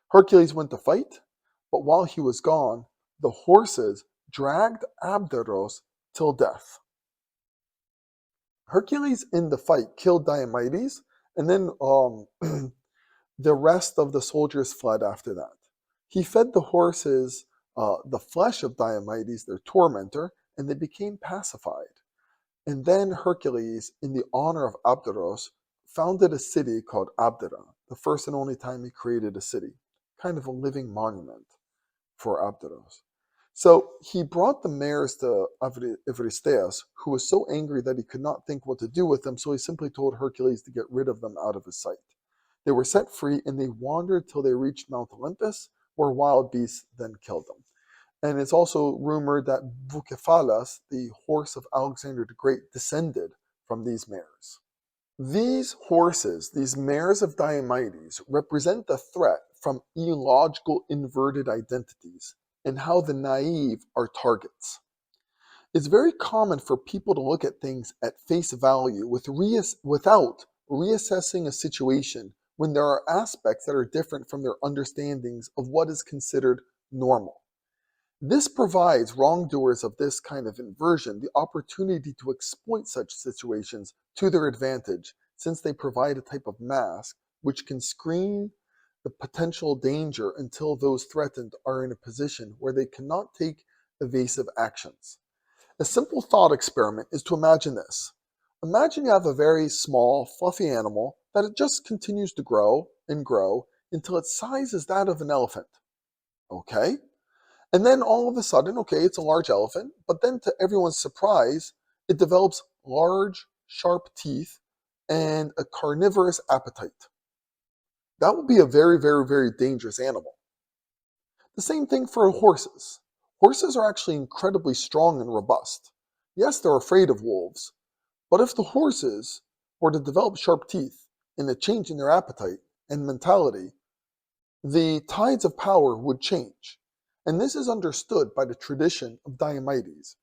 Hercules went to fight, but while he was gone, the horses dragged Abderos till death. Hercules in the fight killed Diomedes, and then the rest of the soldiers fled after that. He fed the horses the flesh of Diomedes, their tormentor, and they became pacified. And then Hercules, in the honor of Abderos, founded a city called Abdera, the first and only time he created a city, kind of a living monument for Abderos. So he brought the mares to Eurystheus, who was so angry that he could not think what to do with them, so he simply told Hercules to get rid of them out of his sight. They were set free, and they wandered till they reached Mount Olympus, where wild beasts then killed them. And it's also rumored that Bucephalus, the horse of Alexander the Great, descended from these mares. These horses, these mares of Diomedes, represent the threat from illogical inverted identities and how the naive are targets. It's very common for people to look at things at face value without reassessing a situation when there are aspects that are different from their understandings of what is considered normal. This provides wrongdoers of this kind of inversion the opportunity to exploit such situations to their advantage, since they provide a type of mask which can screen the potential danger until those threatened are in a position where they cannot take evasive actions. A simple thought experiment is to imagine this. Imagine you have a very small, fluffy animal that it just continues to grow and grow until its size is that of an elephant. Okay? And then all of a sudden, okay, it's a large elephant, but then to everyone's surprise, it develops large, sharp teeth and a carnivorous appetite. That would be a very, very, very dangerous animal. The same thing for horses. Horses are actually incredibly strong and robust. Yes, they're afraid of wolves, but if the horses were to develop sharp teeth and a change in their appetite and mentality, the tides of power would change. And this is understood by the tradition of Diomedes,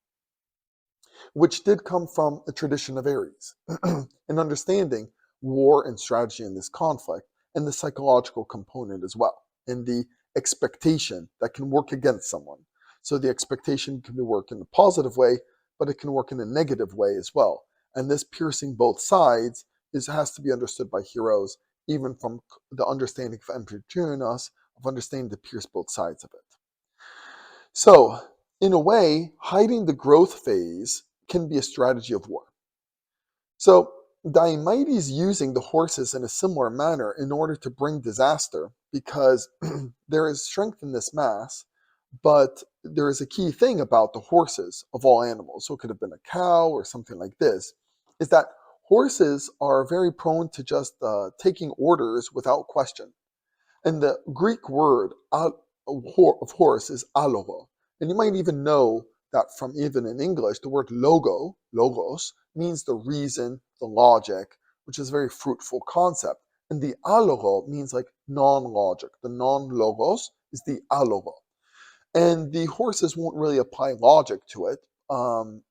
which did come from a tradition of Ares, and understanding war and strategy in this conflict, and the psychological component as well, and the expectation that can work against someone. So the expectation can work in a positive way, but it can work in a negative way as well. And this piercing both sides has to be understood by heroes, even from the understanding of Epicurus, of understanding to pierce both sides of it. So, in a way, hiding the growth phase can be a strategy of war. So, Diomedes using the horses in a similar manner in order to bring disaster, because there is strength in this mass, but there is a key thing about the horses of all animals, so it could have been a cow or something like this, is that horses are very prone to just taking orders without question. And the Greek word of horse is alogo. And you might even know that from even in English, the word logos, means the reason, the logic, which is a very fruitful concept. And the alogo means like non-logic. The non-logos is the alogo. And the horses won't really apply logic to it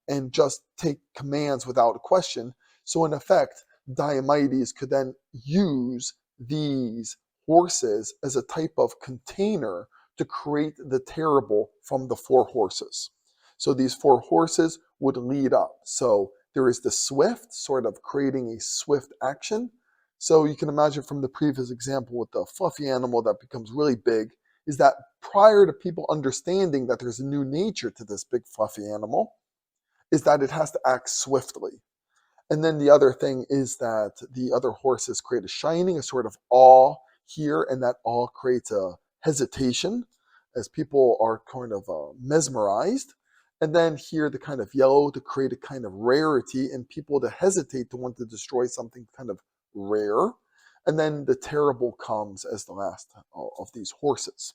and just take commands without a question. So in effect, Diomedes could then use these horses as a type of container to create the terrible from the four horses. So these four horses would lead up. So there is the swift, sort of creating a swift action. So you can imagine from the previous example with the fluffy animal that becomes really big, is that prior to people understanding that there's a new nature to this big fluffy animal, is that it has to act swiftly. And then the other thing is that the other horses create a shining, a sort of awe here, and that awe creates a hesitation as people are kind of mesmerized. And then here the kind of yellow to create a kind of rarity and people to hesitate to want to destroy something kind of rare. And then the terrible comes as the last of these horses.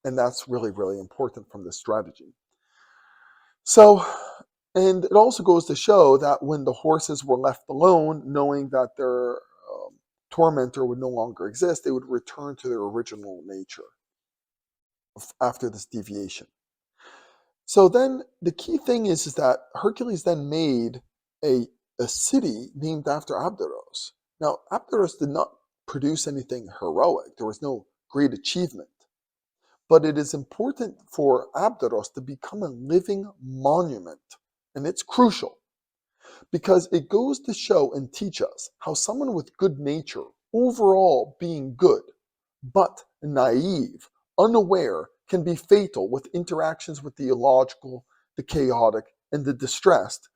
And that's really, really important from this strategy. So, and it also goes to show that when the horses were left alone, knowing that their tormentor would no longer exist, they would return to their original nature after this deviation. So then the key thing is that Hercules then made a city named after Abderos. Now, Abderos did not produce anything heroic. There was no great achievement. But it is important for Abderos to become a living monument. And it's crucial because it goes to show and teach us how someone with good nature, overall being good, but naive, unaware, can be fatal with interactions with the illogical, the chaotic, and the distressed,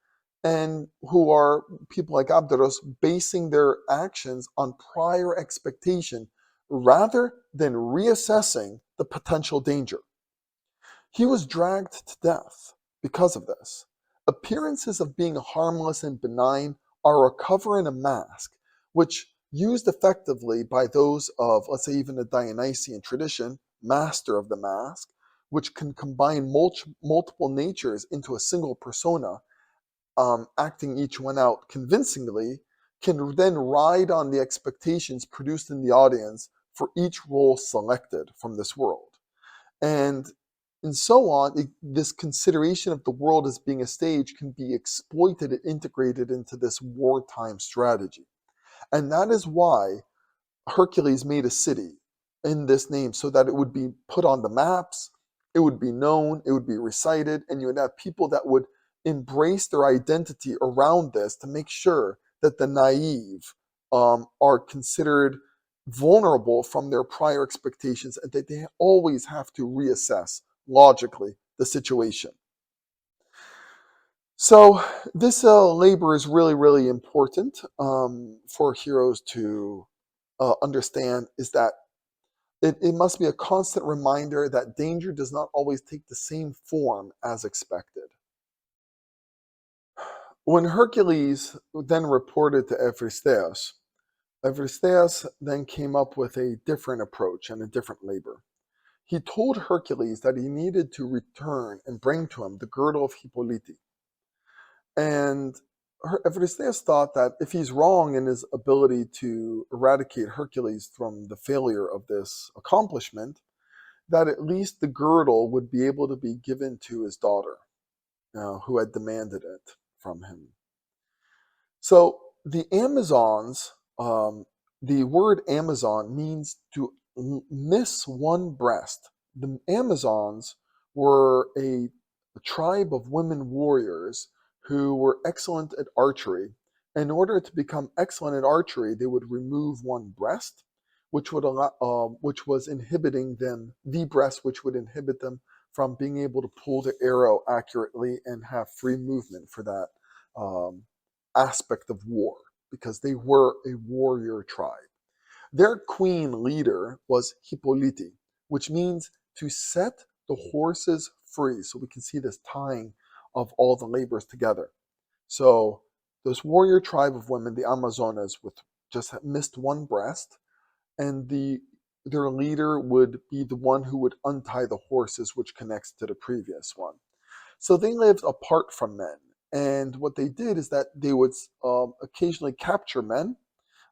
and who are people like Abderos basing their actions on prior expectation rather than reassessing the potential danger. He was dragged to death because of this. Appearances of being harmless and benign are a cover and a mask, which used effectively by those of, let's say, even the Dionysian tradition, master of the mask, which can combine multiple natures into a single persona, acting each one out convincingly, can then ride on the expectations produced in the audience for each role selected from this world. And so on, this consideration of the world as being a stage can be exploited and integrated into this wartime strategy. And that is why Hercules made a city in this name so that it would be put on the maps, it would be known, it would be recited, and you would have people that would embrace their identity around this to make sure that the naive are considered vulnerable from their prior expectations and that they always have to reassess logically the situation. So this labor is really, really important for heroes to understand, is that it must be a constant reminder that danger does not always take the same form as expected. When Hercules then reported to Eurystheus, Eurystheus then came up with a different approach and a different labor. He told Hercules that he needed to return and bring to him the girdle of Hippolyta. And Eurystheus thought that if he's wrong in his ability to eradicate Hercules from the failure of this accomplishment, that at least the girdle would be able to be given to his daughter, who had demanded it from him. So the Amazons, the word Amazon means to miss one breast. The Amazons were a tribe of women warriors who were excellent at archery. In order to become excellent at archery, they would remove one breast, which would which was inhibiting them, the breast which would inhibit them from being able to pull the arrow accurately and have free movement for that aspect of war, because they were a warrior tribe. Their queen leader was Hippolyta, which means to set the horses free. So we can see this tying of all the labors together. So this warrior tribe of women, the Amazonas, with just missed one breast, and their leader would be the one who would untie the horses, which connects to the previous one. So they lived apart from men. And what they did is that they would occasionally capture men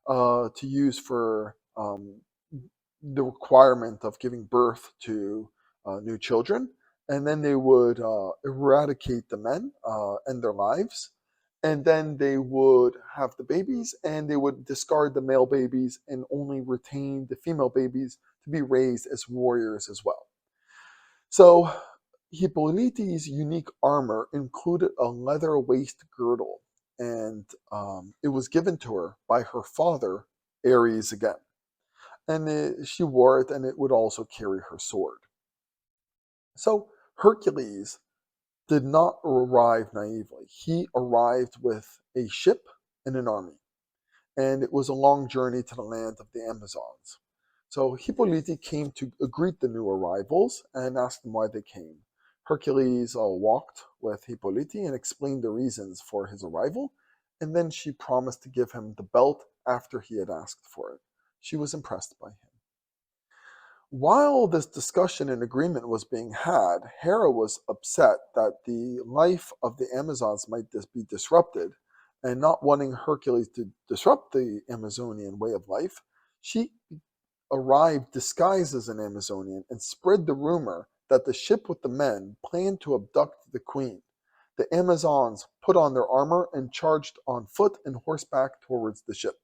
to use for the requirement of giving birth to new children. And then they would eradicate the men and their lives. And then they would have the babies and they would discard the male babies and only retain the female babies to be raised as warriors as well. So Hippolyta's unique armor included a leather waist girdle, and it was given to her by her father, Ares again. And she wore it, and it would also carry her sword. So Hercules did not arrive naively. He arrived with a ship and an army, and it was a long journey to the land of the Amazons. So Hippolyta came to greet the new arrivals and asked them why they came. Hercules walked with Hippolyta and explained the reasons for his arrival, and then she promised to give him the belt after he had asked for it. She was impressed by him. While this discussion and agreement was being had, Hera was upset that the life of the Amazons might be disrupted, and not wanting Hercules to disrupt the Amazonian way of life, she arrived disguised as an Amazonian and spread the rumor that the ship with the men planned to abduct the queen. The Amazons put on their armor and charged on foot and horseback towards the ship.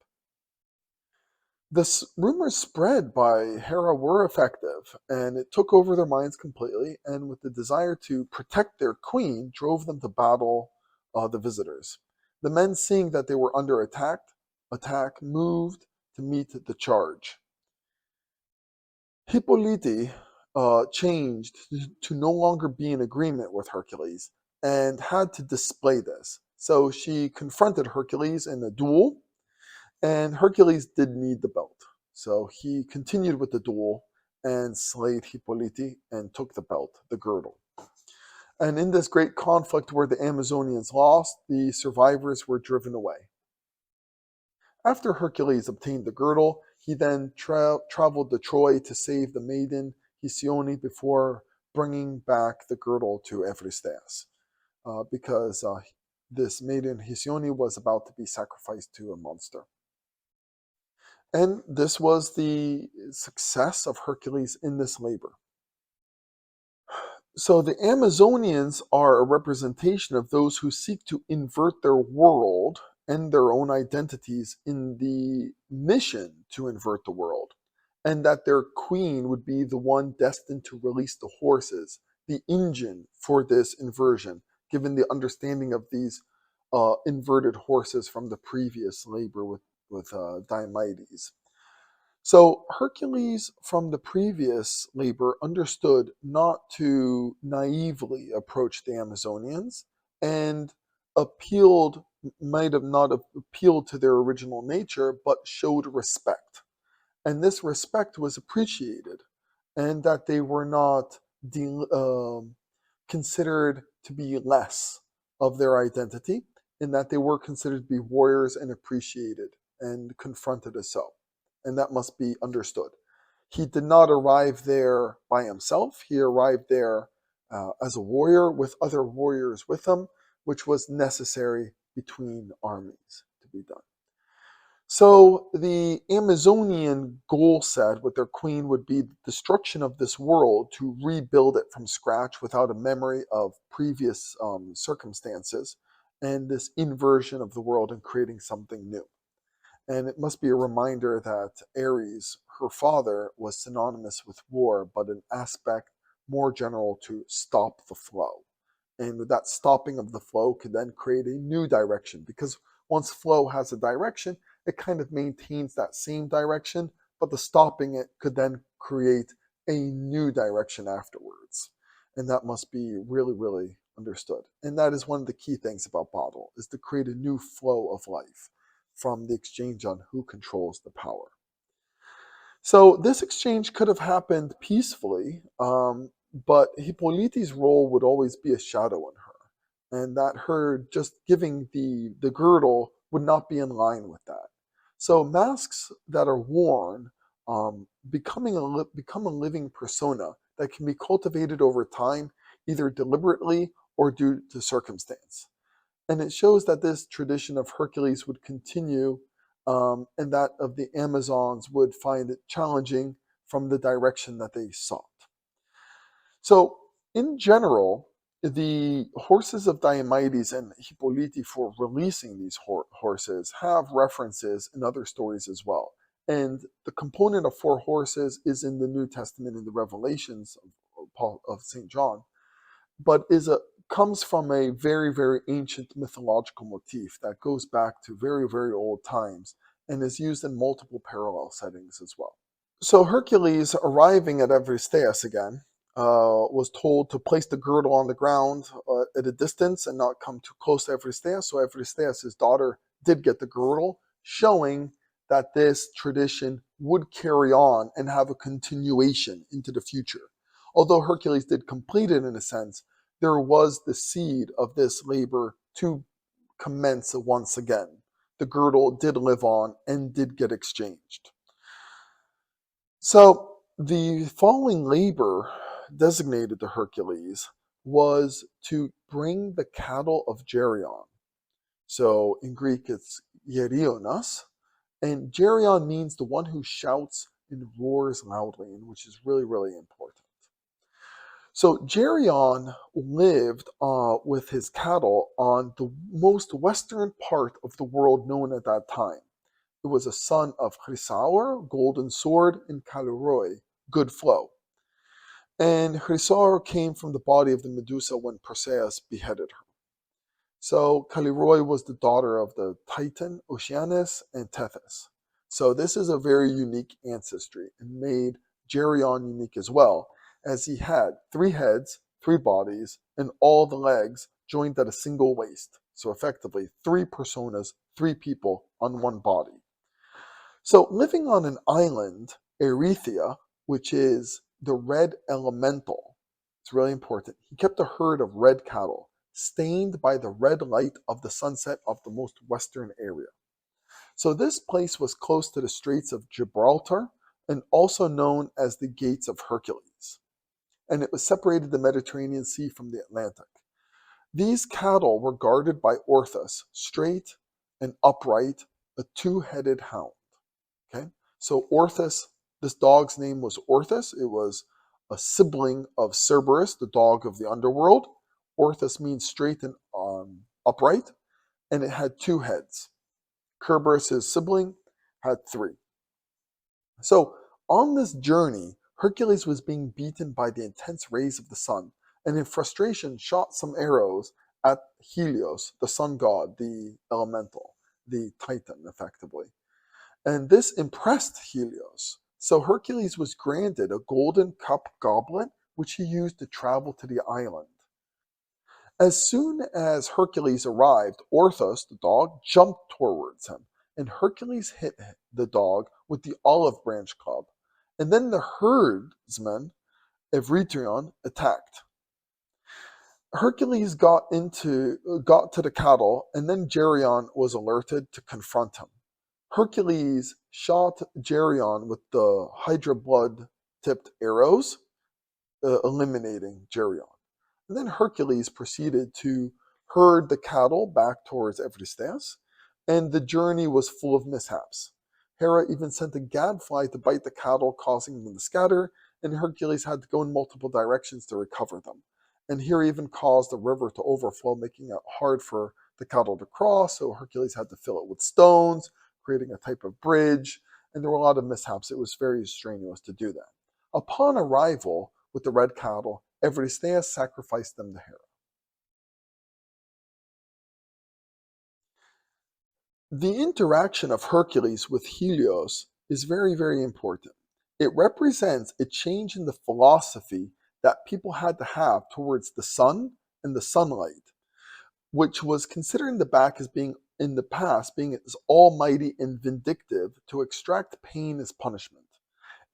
The rumors spread by Hera were effective, and it took over their minds completely, and with the desire to protect their queen, drove them to battle the visitors. The men, seeing that they were under attack, moved to meet the charge. Hippolyta changed to no longer be in agreement with Hercules and had to display this. So she confronted Hercules in a duel, and Hercules did need the belt. So he continued with the duel and slayed Hippolyta and took the belt, the girdle. And in this great conflict where the Amazonians lost, the survivors were driven away. After Hercules obtained the girdle, he then traveled to Troy to save the maiden Hesione before bringing back the girdle to Eurystheus, because this maiden Hesione was about to be sacrificed to a monster. And this was the success of Hercules in this labor. So the Amazonians are a representation of those who seek to invert their world and their own identities in the mission to invert the world, and that their queen would be the one destined to release the horses, the engine for this inversion, given the understanding of these inverted horses from the previous labor with Diomedes. So Hercules from the previous labor understood not to naively approach the Amazonians, and appealed might have not appealed to their original nature, but showed respect. And this respect was appreciated, and that they were not considered to be less of their identity, in that they were considered to be warriors and appreciated and confronted as so. And that must be understood. He did not arrive there by himself. He arrived there as a warrior with other warriors with him, which was necessary between armies to be done. So the Amazonian goal set with their queen would be the destruction of this world, to rebuild it from scratch without a memory of previous circumstances, and this inversion of the world and creating something new. And it must be a reminder that Ares, her father, was synonymous with war, but an aspect more general to stop the flow. And that stopping of the flow could then create a new direction, because once flow has a direction, it kind of maintains that same direction, but the stopping it could then create a new direction afterwards. And that must be really, really understood. And that is one of the key things about Bottle, is to create a new flow of life from the exchange on who controls the power. So this exchange could have happened peacefully, but Hippolyta's role would always be a shadow in her, and that her just giving the girdle would not be in line with that. So masks that are worn become a living persona that can be cultivated over time, either deliberately or due to circumstance. And it shows that this tradition of Hercules would continue, and that of the Amazons would find it challenging from the direction that they sought. So, in general, the horses of Diomedes and Hippolyta for releasing these horses have references in other stories as well. And the component of 4 horses is in the New Testament in the Revelations of St. John, but comes from a very, very ancient mythological motif that goes back to very, very old times, and is used in multiple parallel settings as well. So Hercules, arriving at Eurystheus again, was told to place the girdle on the ground at a distance and not come too close to Eurystheus. So Eurystheus, his daughter, did get the girdle, showing that this tradition would carry on and have a continuation into the future. Although Hercules did complete it in a sense, there was the seed of this labor to commence once again. The girdle did live on and did get exchanged. So the following labor designated to Hercules was to bring the cattle of Geryon. So in Greek it's Geryonos, and Geryon means the one who shouts and roars loudly, and which is really, really important. So Geryon lived with his cattle on the most western part of the world known at that time. It was a son of Chrysaor, golden sword, and Caliroi, good flow. And Chrysaor came from the body of the Medusa when Perseus beheaded her. So Caliroi was the daughter of the Titan Oceanus and Tethys. So this is a very unique ancestry, and made Geryon unique as well, as he had 3 heads, 3 bodies, and all the legs joined at a single waist. So effectively 3 personas, 3 people on one body. So living on an island, Erythea, which is the red elemental, it's really important. He kept a herd of red cattle, stained by the red light of the sunset of the most western area. So this place was close to the Straits of Gibraltar, and also known as the Gates of Hercules. And it was separated the Mediterranean Sea from the Atlantic. These cattle were guarded by Orthus, straight and upright, a 2-headed hound. Okay, so Orthus, this dog's name was Orthus. It was a sibling of Cerberus, the dog of the underworld. Orthus means straight and upright, and it had 2 heads. Cerberus, his sibling, had 3. So on this journey, Hercules was being beaten by the intense rays of the sun, and in frustration shot some arrows at Helios, the sun god, the elemental, the Titan, effectively. And this impressed Helios. So Hercules was granted a golden cup goblet, which he used to travel to the island. As soon as Hercules arrived, Orthos, the dog, jumped towards him, and Hercules hit the dog with the olive branch club. And then the herdsman, Erymanthian, attacked. Hercules got to the cattle, and then Geryon was alerted to confront him. Hercules shot Geryon with the Hydra blood-tipped arrows, eliminating Geryon. And then Hercules proceeded to herd the cattle back towards Eurystheus, and the journey was full of mishaps. Hera even sent a gadfly to bite the cattle, causing them to scatter, and Hercules had to go in multiple directions to recover them. And Hera even caused the river to overflow, making it hard for the cattle to cross, so Hercules had to fill it with stones, creating a type of bridge, and there were a lot of mishaps. It was very strenuous to do that. Upon arrival with the red cattle, Eurystheus sacrificed them to Hera. The interaction of Hercules with Helios is very, very important. It represents a change in the philosophy that people had to have towards the sun and the sunlight, which was considered in the past being as almighty and vindictive to extract pain as punishment,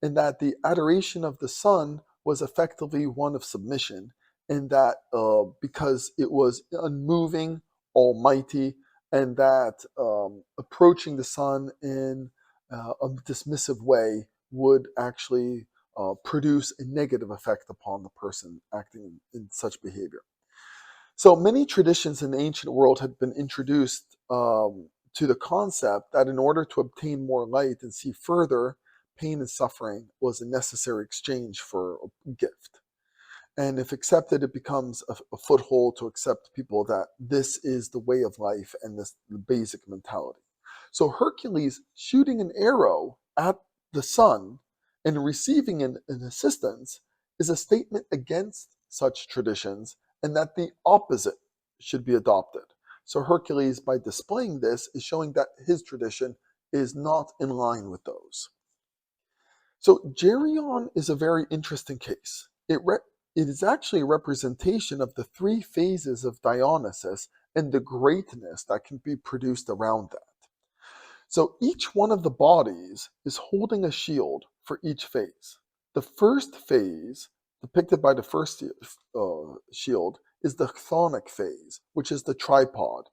and that the adoration of the sun was effectively one of submission, and that because it was unmoving, almighty, and that approaching the sun in a dismissive way would actually produce a negative effect upon the person acting in such behavior. So many traditions in the ancient world had been introduced to the concept that in order to obtain more light and see further, pain and suffering was a necessary exchange for a gift. And if accepted, it becomes a foothold to accept people that this is the way of life and this the basic mentality. So Hercules shooting an arrow at the sun and receiving an assistance is a statement against such traditions and that the opposite should be adopted. So Hercules, by displaying this, is showing that his tradition is not in line with those. So Geryon is a very interesting case. It is actually a representation of the 3 phases of Dionysus and the greatness that can be produced around that. So each one of the bodies is holding a shield for each phase. The first phase, depicted by the first shield, is the chthonic phase, which is the tripod,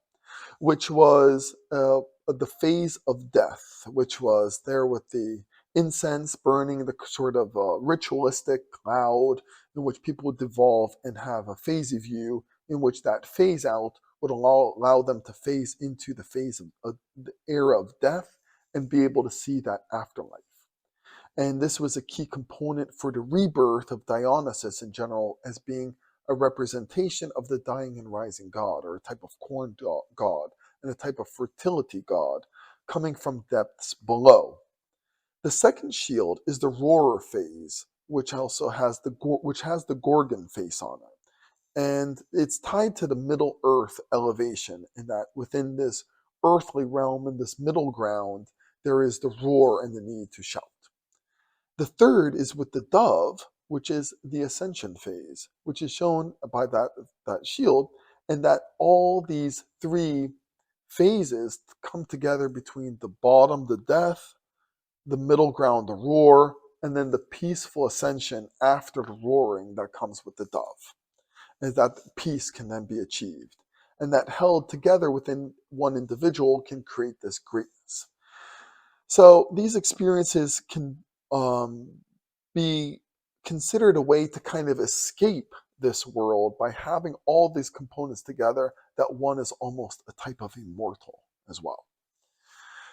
which was the phase of death, which was there with the incense burning, the sort of ritualistic cloud in which people would devolve and have a phasey view in which that phase out would allow them to phase into the phase of the era of death and be able to see that afterlife. And this was a key component for the rebirth of Dionysus in general as being a representation of the dying and rising god, or a type of corn god, and a type of fertility god coming from depths below. The second shield is the roarer phase, which also has the Gorgon face on it. And it's tied to the middle earth elevation, in that within this earthly realm, in this middle ground, there is the roar and the need to shout. The third is with the dove, which is the ascension phase, which is shown by that shield, and that all these 3 phases come together between the bottom, the death, the middle ground, the roar, and then the peaceful ascension after the roaring that comes with the dove, and that peace can then be achieved. And that held together within one individual can create this greatness. So these experiences can be considered a way to kind of escape this world by having all these components together, that one is almost a type of immortal as well.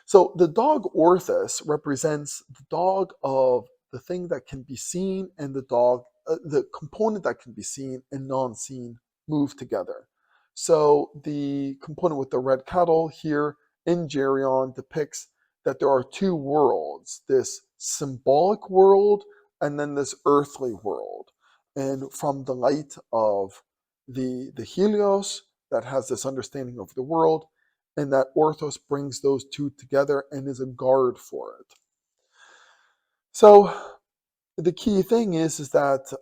So the dog Orthus represents the dog of the thing that can be seen and the component that can be seen and non-seen move together. So the component with the red cattle here in Geryon depicts that there are two worlds, this symbolic world and then this earthly world. And from the light of the Helios that has this understanding of the world, and that Orthos brings those two together and is a guard for it. So the key thing is that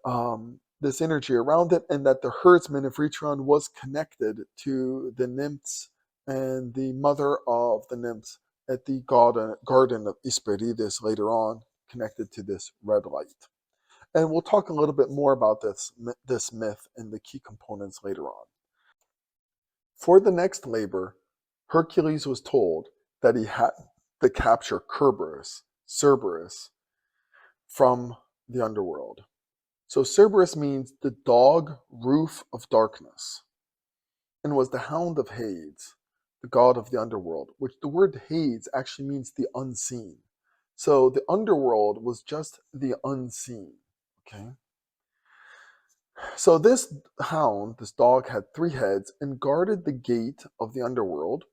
this energy around it, and that the herdsman of Rheteron was connected to the nymphs and the mother of the nymphs at the garden of Hesperides later on, connected to this red light. And we'll talk a little bit more about this myth and the key components later on. For the next labor, Hercules was told that he had to capture Cerberus from the underworld. So Cerberus means the dog roof of darkness, and was the hound of Hades, the god of the underworld, which the word Hades actually means the unseen. So the underworld was just the unseen. Okay. So this hound, this dog, had 3 heads and guarded the gate of the underworld,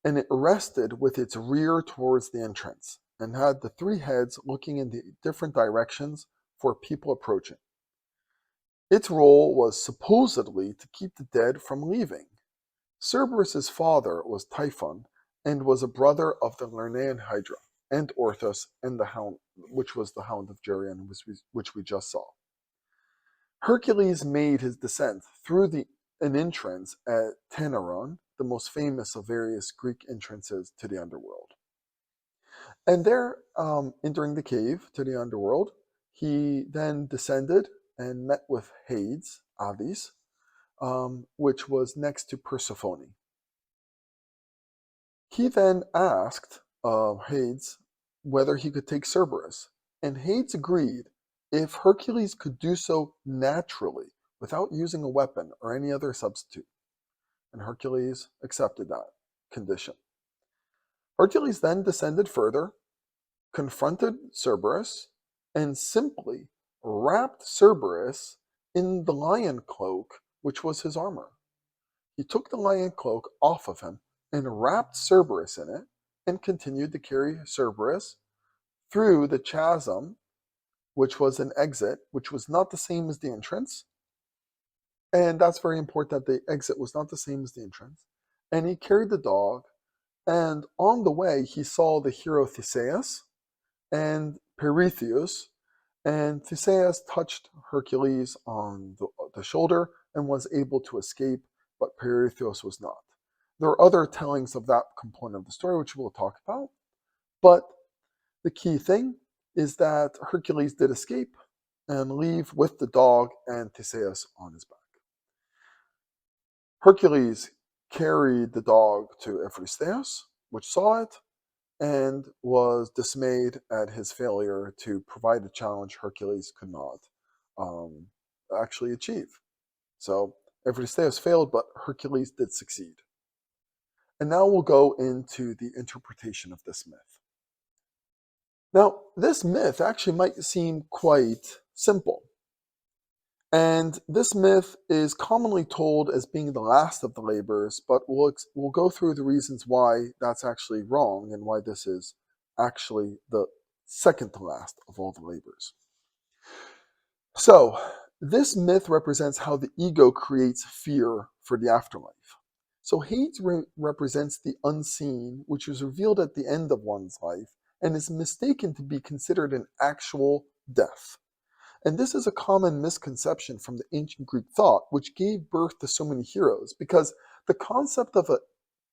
and it rested with its rear towards the entrance, and had the 3 heads looking in the different directions for people approaching. Its role was supposedly to keep the dead from leaving. Cerberus's father was Typhon, and was a brother of the Lernaean Hydra, and Orthos, and the hound, which was the hound of Geryon, which we just saw. Hercules made his descent through an entrance at Tainaron, the most famous of various Greek entrances to the underworld. And there, entering the cave to the underworld, he then descended and met with Hades, which was next to Persephone. He then asked Hades whether he could take Cerberus, and Hades agreed if Hercules could do so naturally, without using a weapon or any other substitute. And Hercules accepted that condition. Hercules then descended further, confronted Cerberus, and simply wrapped Cerberus in the lion cloak, which was his armor. He took the lion cloak off of him and wrapped Cerberus in it, and continued to carry Cerberus through the chasm, which was an exit, which was not the same as the entrance. And that's very important, that the exit was not the same as the entrance. And he carried the dog, and on the way he saw the hero Theseus and Pirithous, and Theseus touched Hercules on the shoulder and was able to escape, but Pirithous was not. There are other tellings of that component of the story, which we'll talk about, but the key thing is that Hercules did escape and leave with the dog and Theseus on his back. Hercules carried the dog to Eurystheus, which saw it and was dismayed at his failure to provide a challenge Hercules could not actually achieve. So Eurystheus failed, but Hercules did succeed. And now we'll go into the interpretation of this myth. Now, this myth actually might seem quite simple. And this myth is commonly told as being the last of the labors, but we'll go through the reasons why that's actually wrong and why this is actually the second to last of all the labors. So, this myth represents how the ego creates fear for the afterlife. So Hades represents the unseen, which is revealed at the end of one's life, and is mistaken to be considered an actual death. And this is a common misconception from the ancient Greek thought, which gave birth to so many heroes, because the concept of a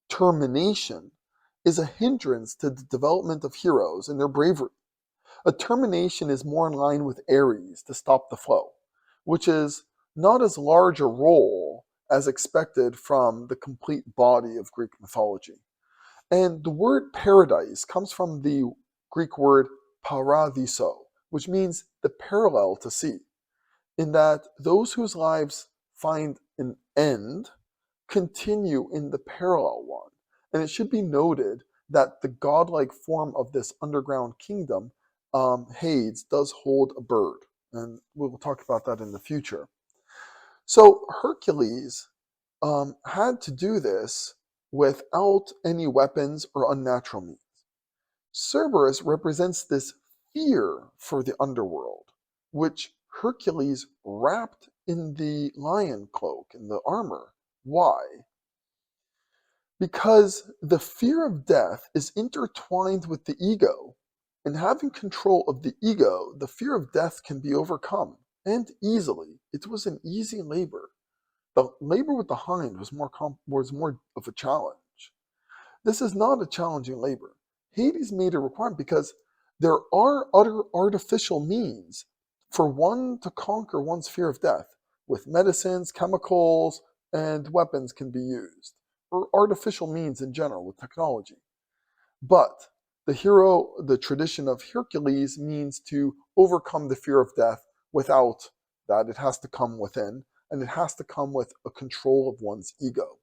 termination is a hindrance to the development of heroes and their bravery. A termination is more in line with Ares, to stop the flow, which is not as large a role as expected from the complete body of Greek mythology. And the word paradise comes from the Greek word paradiso, which means the parallel to sea, in that those whose lives find an end continue in the parallel one. And it should be noted that the godlike form of this underground kingdom, Hades, does hold a bird. And we'll talk about that in the future. So Hercules had to do this without any weapons or unnatural means. Cerberus represents this fear for the underworld, which Hercules wrapped in the lion cloak, in the armor. Why? Because the fear of death is intertwined with the ego, and having control of the ego, the fear of death can be overcome, and easily. It was an easy labor. The labor with the hind was more of a challenge. This is not a challenging labor. Hades made a requirement because there are other artificial means for one to conquer one's fear of death, with medicines, chemicals, and weapons can be used, or artificial means in general with technology. But the tradition of Hercules means to overcome the fear of death without that. It has to come within, and it has to come with a control of one's ego.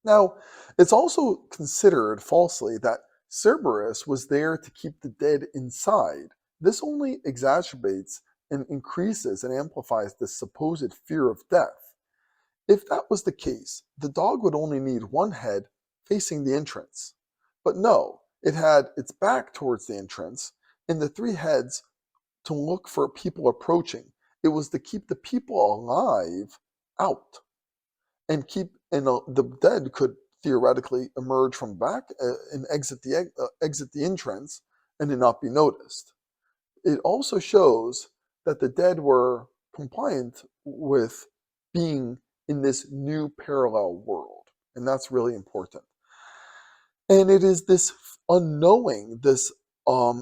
Now, it's also considered falsely that Cerberus was there to keep the dead inside. This only exacerbates and increases and amplifies this supposed fear of death. If that was the case, the dog would only need one head facing the entrance. But no, it had its back towards the entrance and the three heads to look for people approaching. It was to keep the people alive out. The dead could theoretically emerge from back and exit the entrance and it not be noticed. It also shows that the dead were compliant with being in this new parallel world, and that's really important. And it is this unknowing, this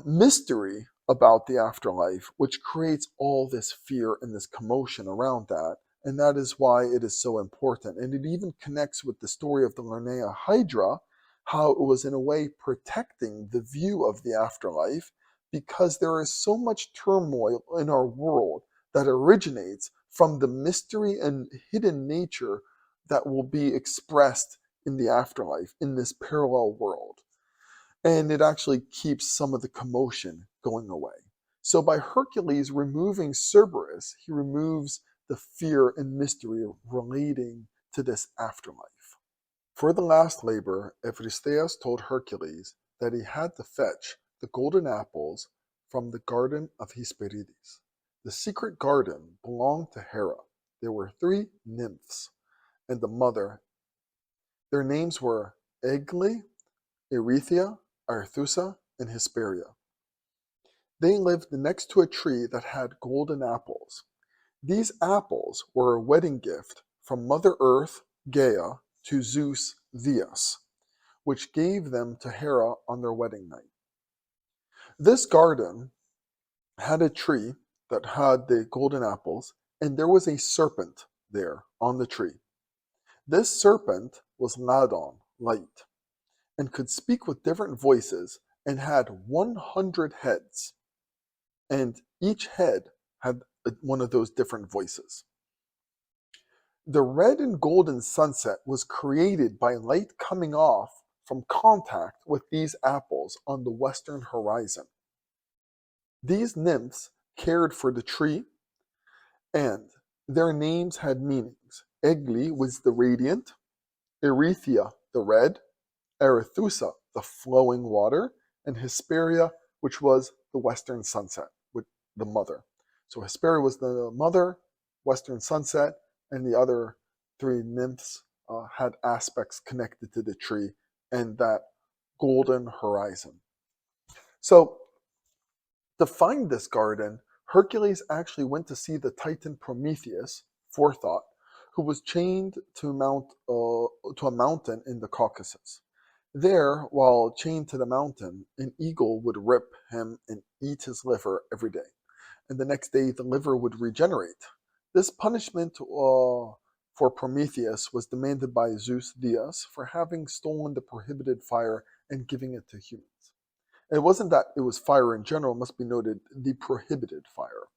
mystery about the afterlife, which creates all this fear and this commotion around that. And that is why it is so important. And it even connects with the story of the Lernaean Hydra, how it was in a way protecting the view of the afterlife, because there is so much turmoil in our world that originates from the mystery and hidden nature that will be expressed in the afterlife, in this parallel world. And it actually keeps some of the commotion going away. So by Hercules removing Cerberus, he removes the fear and mystery relating to this afterlife. For the last labor, Eurystheus told Hercules that he had to fetch the golden apples from the garden of Hesperides. The secret garden belonged to Hera. There were 3 nymphs and the mother. Their names were Egle, Erythia, Arethusa, and Hesperia. They lived next to a tree that had golden apples. These apples were a wedding gift from Mother Earth, Gaia, to Zeus, Theus, which gave them to Hera on their wedding night. This garden had a tree that had the golden apples, and there was a serpent there on the tree. This serpent was Ladon, light, and could speak with different voices and had 100 heads, and each head had one of those different voices. The red and golden sunset was created by light coming off from contact with these apples on the western horizon. These nymphs cared for the tree, and their names had meanings. Egli was the radiant, Erythia the red, Arethusa the flowing water, and Hesperia, which was the western sunset, with the mother. So Hesperia was the mother, western sunset, and the other 3 nymphs had aspects connected to the tree and that golden horizon. So to find this garden, Hercules actually went to see the Titan Prometheus, forethought, who was chained to a mountain in the Caucasus. There, while chained to the mountain, an eagle would rip him and eat his liver every day. And the next day, the liver would regenerate. This punishment for Prometheus was demanded by Zeus Theus for having stolen the prohibited fire and giving it to humans. And it wasn't that it was fire in general, it must be noted, the prohibited fire.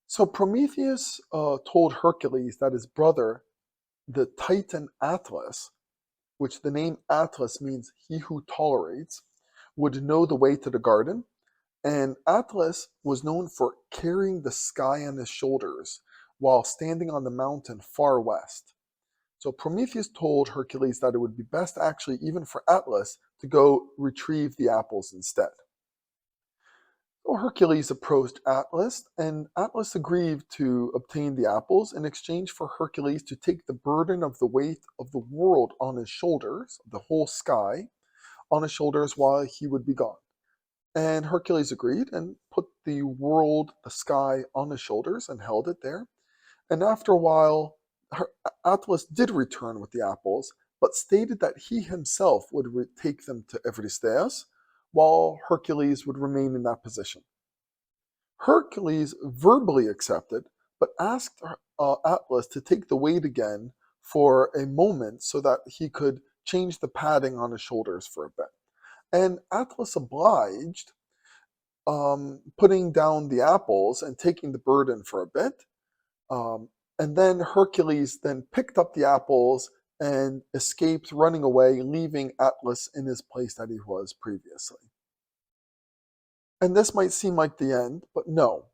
So Prometheus told Hercules that his brother, the Titan Atlas, which the name Atlas means he who tolerates, would know the way to the garden. And Atlas was known for carrying the sky on his shoulders while standing on the mountain far west. So Prometheus told Hercules that it would be best actually even for Atlas to go retrieve the apples instead. So Hercules approached Atlas, and Atlas agreed to obtain the apples in exchange for Hercules to take the burden of the weight of the world on his shoulders, the whole sky, on his shoulders while he would be gone. And Hercules agreed and put the world, the sky, on his shoulders and held it there. And after a while, Atlas did return with the apples, but stated that he himself would take them to Eurystheus, while Hercules would remain in that position. Hercules verbally accepted, but asked Atlas to take the weight again for a moment so that he could change the padding on his shoulders for a bit. And Atlas obliged, putting down the apples and taking the burden for a bit. And then Hercules then picked up the apples and escaped, running away, leaving Atlas in his place that he was previously. And this might seem like the end, but no.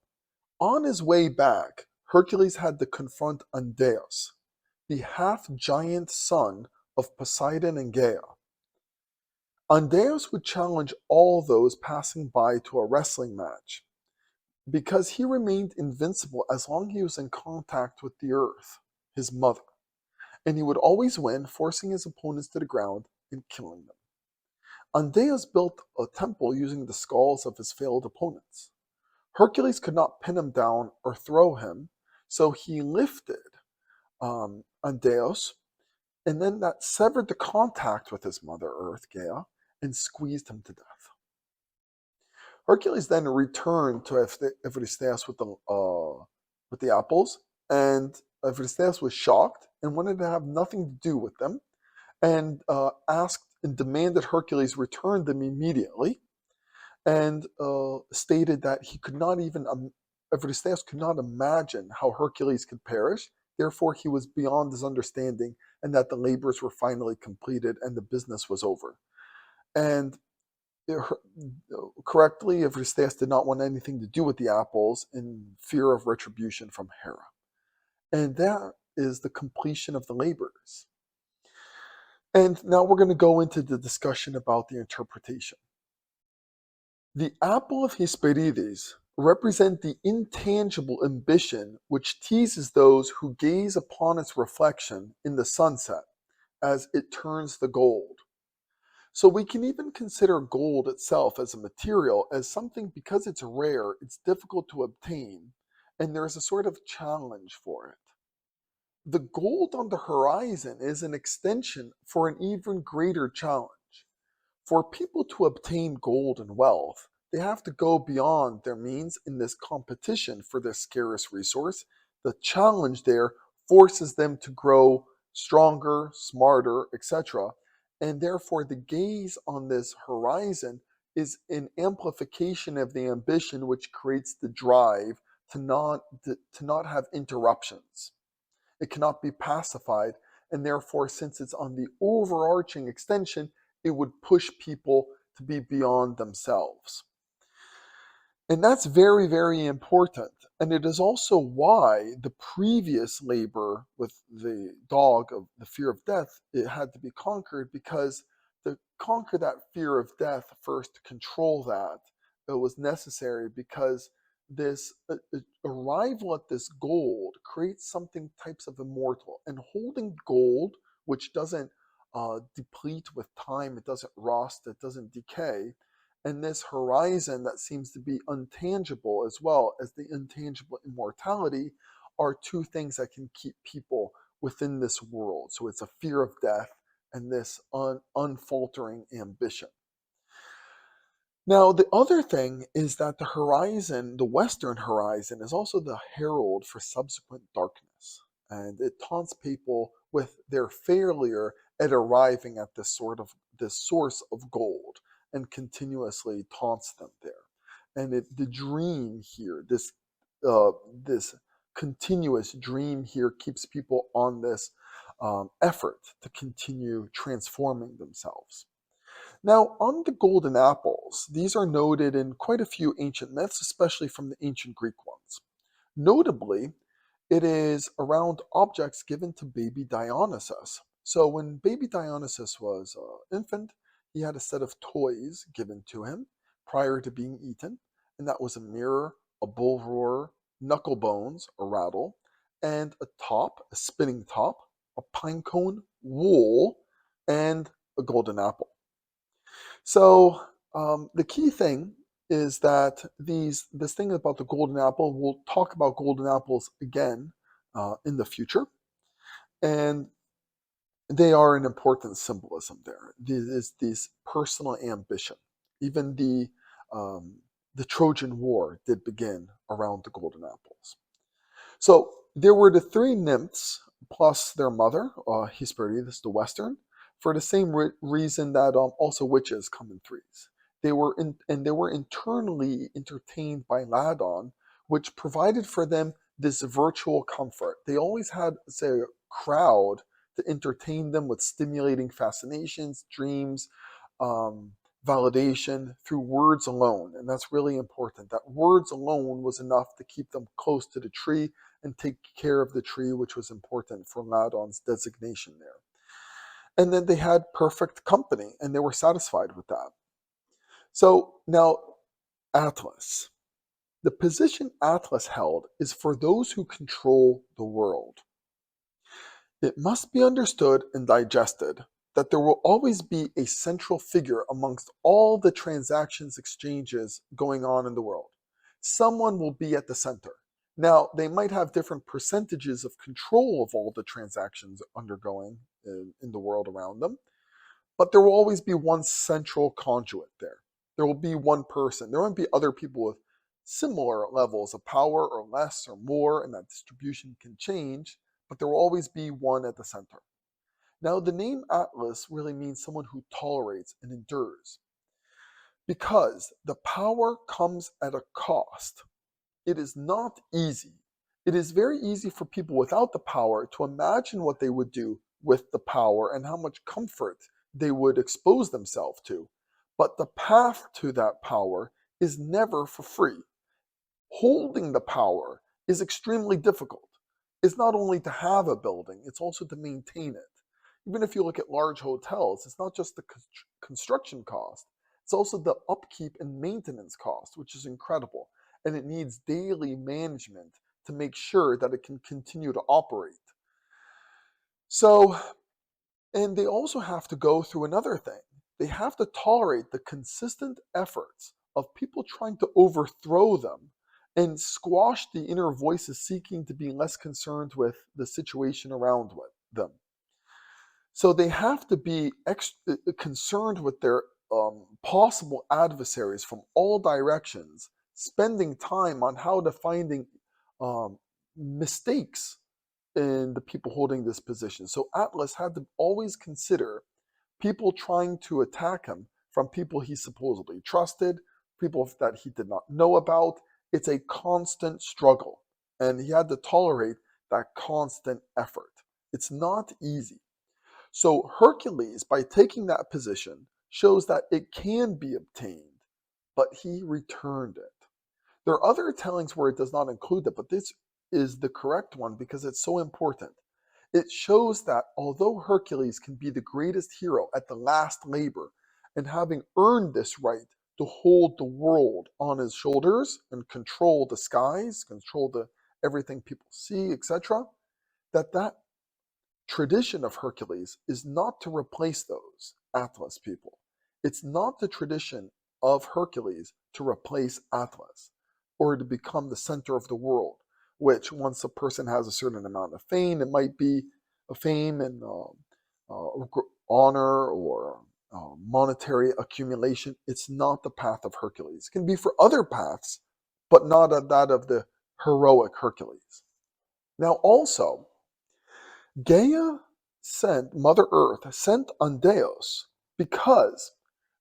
On his way back, Hercules had to confront Andaeus, the half-giant son of Poseidon and Gaia. Andaeus would challenge all those passing by to a wrestling match, because he remained invincible as long as he was in contact with the earth, his mother, and he would always win, forcing his opponents to the ground and killing them. Andaeus built a temple using the skulls of his failed opponents. Hercules could not pin him down or throw him, so he lifted Andaeus, and then that severed the contact with his mother earth, Gaia, and squeezed him to death. Hercules then returned to Eurystheus with the apples, and Eurystheus was shocked and wanted to have nothing to do with them, and asked and demanded Hercules return them immediately, and stated that he could not even, Eurystheus could not imagine how Hercules could perish, therefore he was beyond his understanding, and that the labors were finally completed and the business was over. And correctly, Eurystheus did not want anything to do with the apples in fear of retribution from Hera. And that is the completion of the labors. And now we're going to go into the discussion about the interpretation. The apple of Hesperides represent the intangible ambition which teases those who gaze upon its reflection in the sunset as it turns the gold. So we can even consider gold itself as a material as something, because it's rare, it's difficult to obtain, and there's a sort of challenge for it. The gold on the horizon is an extension for an even greater challenge. For people to obtain gold and wealth, they have to go beyond their means in this competition for this scarce resource. The challenge there forces them to grow stronger, smarter, etc. And therefore, the gaze on this horizon is an amplification of the ambition, which creates the drive to not have interruptions. It cannot be pacified, and therefore, since it's on the overarching extension, it would push people to be beyond themselves. And that's very, very important. And it is also why the previous labor with the dog of the fear of death, it had to be conquered, because to conquer that fear of death first, to control that, it was necessary, because this arrival at this gold creates something types of immortal. And holding gold, which doesn't deplete with time, it doesn't rust, it doesn't decay, and this horizon that seems to be untangible as well as the intangible immortality, are two things that can keep people within this world. So it's a fear of death and this unfaltering ambition. Now, the other thing is that the horizon, the western horizon, is also the herald for subsequent darkness. And it taunts people with their failure at arriving at this source of gold, and continuously taunts them there. And the dream here, this continuous dream here, keeps people on this effort to continue transforming themselves. Now, on the golden apples, these are noted in quite a few ancient myths, especially from the ancient Greek ones. Notably, It is around objects given to baby Dionysus. So when baby Dionysus was an infant, he had a set of toys given to him prior to being eaten, and that was a mirror, a bull roar, knuckle bones, a rattle, and a top, a spinning top, a pine cone, wool, and a golden apple. So the key thing is that this thing about the golden apple, we'll talk about golden apples again in the future, and they are an important symbolism there. This personal ambition. Even um, the Trojan War did begin around the golden apples. So there were the three nymphs plus their mother, Hesperides, the Western, for the same reason that also witches come in threes. They were internally entertained by Ladon, which provided for them this virtual comfort. They always had, say, a crowd to entertain them with stimulating fascinations, dreams, um, validation through words alone. And that's really important. That words alone was enough to keep them close to the tree and take care of the tree, which was important for Ladon's designation there. And then they had perfect company, and they were satisfied with that. So now, Atlas. The position Atlas held is for those who control the world. It must be understood and digested that there will always be a central figure amongst all the transactions exchanges going on in the world. Someone will be at the center. Now, they might have different percentages of control of all the transactions undergoing in the world around them, but there will always be one central conduit there. There will be one person. There won't be other people with similar levels of power or less or more, and that distribution can change, but there will always be one at the center. Now, the name Atlas really means someone who tolerates and endures, because the power comes at a cost. It is not easy. It is very easy for people without the power to imagine what they would do with the power and how much comfort they would expose themselves to. But the path to that power is never for free. Holding the power is extremely difficult. It's not only to have a building, it's also to maintain it. Even if you look at large hotels, it's not just the construction cost, it's also the upkeep and maintenance cost, which is incredible. And it needs daily management to make sure that it can continue to operate. So, and they also have to go through another thing. They have to tolerate the consistent efforts of people trying to overthrow them and squash the inner voices seeking to be less concerned with the situation around them. So they have to be concerned with their possible adversaries from all directions, spending time on how to finding mistakes in the people holding this position. So Atlas had to always consider people trying to attack him from people he supposedly trusted, people that he did not know about. It's a constant struggle, and he had to tolerate that constant effort. It's not easy. So Hercules, by taking that position, shows that it can be obtained, but he returned it. There are other tellings where it does not include it, but this is the correct one because it's so important. It shows that although Hercules can be the greatest hero at the last labor, and having earned this right to hold the world on his shoulders and control the skies, control everything people see, etc., that tradition of Hercules is not to replace those Atlas people. It's not the tradition of Hercules to replace Atlas or to become the center of the world, which once a person has a certain amount of fame, it might be a fame and honor or monetary accumulation. It's not the path of Hercules. It can be for other paths, but not that of the heroic Hercules. Now also, Gaia Mother Earth sent on Deus because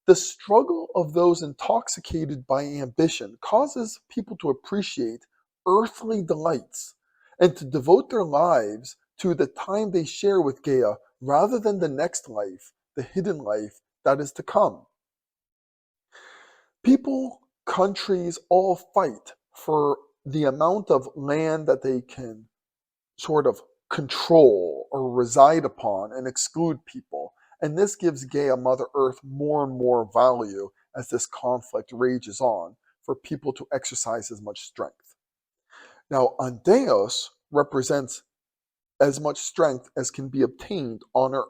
the struggle of those intoxicated by ambition causes people to appreciate earthly delights and to devote their lives to the time they share with Gaia rather than the next life, the hidden life that is to come. People, countries all fight for the amount of land that they can sort of control or reside upon and exclude people. And this gives Gaia Mother Earth more and more value as this conflict rages on for people to exercise as much strength. Now, Andeos represents as much strength as can be obtained on Earth.